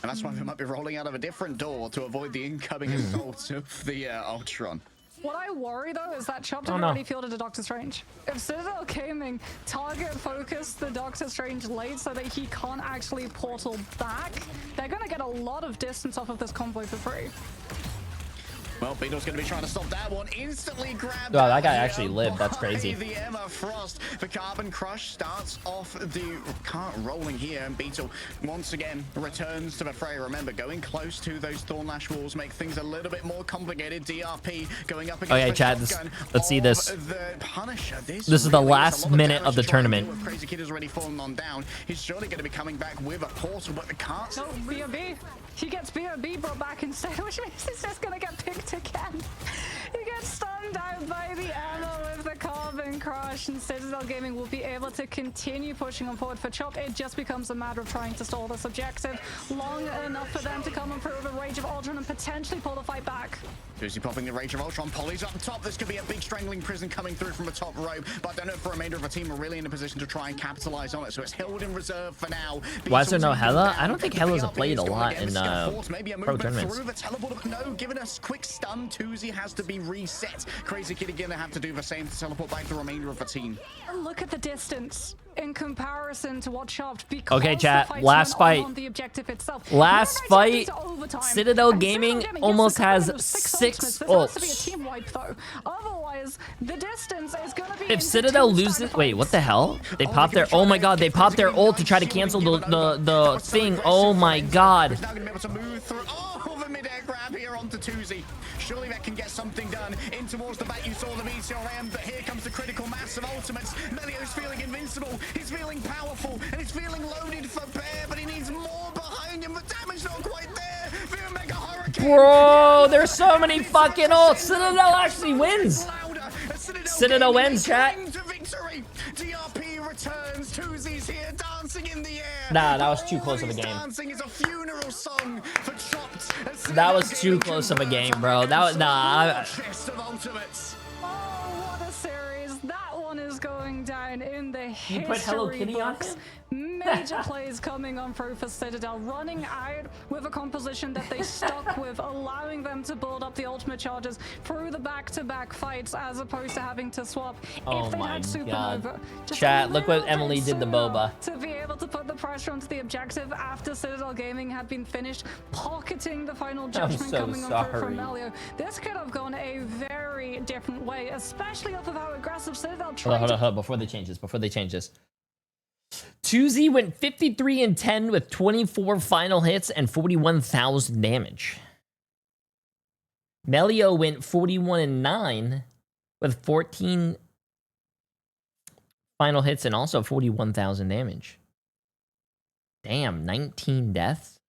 and that's why they might be rolling out of a different door to avoid the incoming assault of the Ultron. What I worry, though, is that Chopped had already fielded a Doctor Strange. If CITADEL Gaming target focus the Doctor Strange late so that he can't actually portal back, they're going to get a lot of distance off of this convoy for free. Well, Beetle's going to be trying to stop that one. Instantly grabbed. Wow, that guy actually lived. That's crazy. The Emma Frost. The Carbon Crush starts off the cart rolling here, and Beetle once again returns to the fray. Remember, going close to those Thornlash walls make things a little bit more complicated. DRP going up against okay, Chad, let's see this. This is the last minute of the tournament. Crazy Kid has already fallen on down. He's surely going to be coming back with a portal, but the cart's... No, BRB. He gets BRB brought back instead, which means he's just going to get picked again. He gets stunned out by the ammo with the Carbon Crush, and CITADEL Gaming will be able to continue pushing on forward for Chop. It just becomes a matter of trying to stall this objective long enough for them to come and prove a Rage of Ultron and potentially pull the fight back. Tuzi popping the Rage of Ultron. Polly's up top. This could be a big strangling prison coming through from the top rope, but I don't know if the remainder of the team are really in a position to try and capitalize on it, so it's held in reserve for now. Why is there no Hela? I don't think Hela's played a lot in pro tournaments. No, given a quick stun, Tuzi has to be reset. Crazy Kid again, they have to do the same to teleport back the remainder of the team. Look at the distance in comparison to what Chopped, because okay, chat, last fight. Last fight, CITADEL Gaming almost has 6 ults. Otherwise, the distance is going to be... If CITADEL loses... Wait, what the hell? They popped their... Oh my god, they popped their ult to try to cancel the thing. Oh my god. Onto Tuzi. Surely that can get something done. In towards the back, you saw the BCRM, but here comes the critical mass of ultimates. Melio's feeling invincible. He's feeling powerful, and he's feeling loaded for bear, but he needs more behind him. The damage not quite there. The Mega Hurricane. Bro, there's so many fucking ults. CITADEL actually wins. CITADEL wins, chat. DRP returns. Tuzi's here dancing in the air. Nah, that was too close of a game. Dancing is a funeral song for Chopped. That was too close of a game, bro. That was nah. Oh, what a series. That one is going down in the history You put Hello Kitty on books. him? Major plays coming on pro for Citadel, running out with a composition that they stuck with, allowing them to build up the ultimate charges through the back-to-back fights as opposed to having to swap. Oh if they my had Supernova, God. just Chat, a look what little Emily bit did to sooner Boba. to be able to put the pressure onto the objective after Citadel Gaming had been finished, pocketing the final judgment so coming on through from sorry. Melio. This could have gone a very different way, especially off of how aggressive Citadel tried. Hold on, hold on. Before they change this. 2Z went 53 and 10 with 24 final hits and 41,000 damage. Melio went 41 and 9 with 14 final hits and also 41,000 damage. Damn, 19 deaths.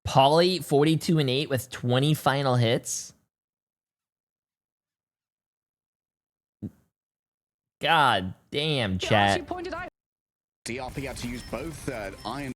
Polly 42 and 8 with 20 final hits. God damn, chat. DRP had to use both iron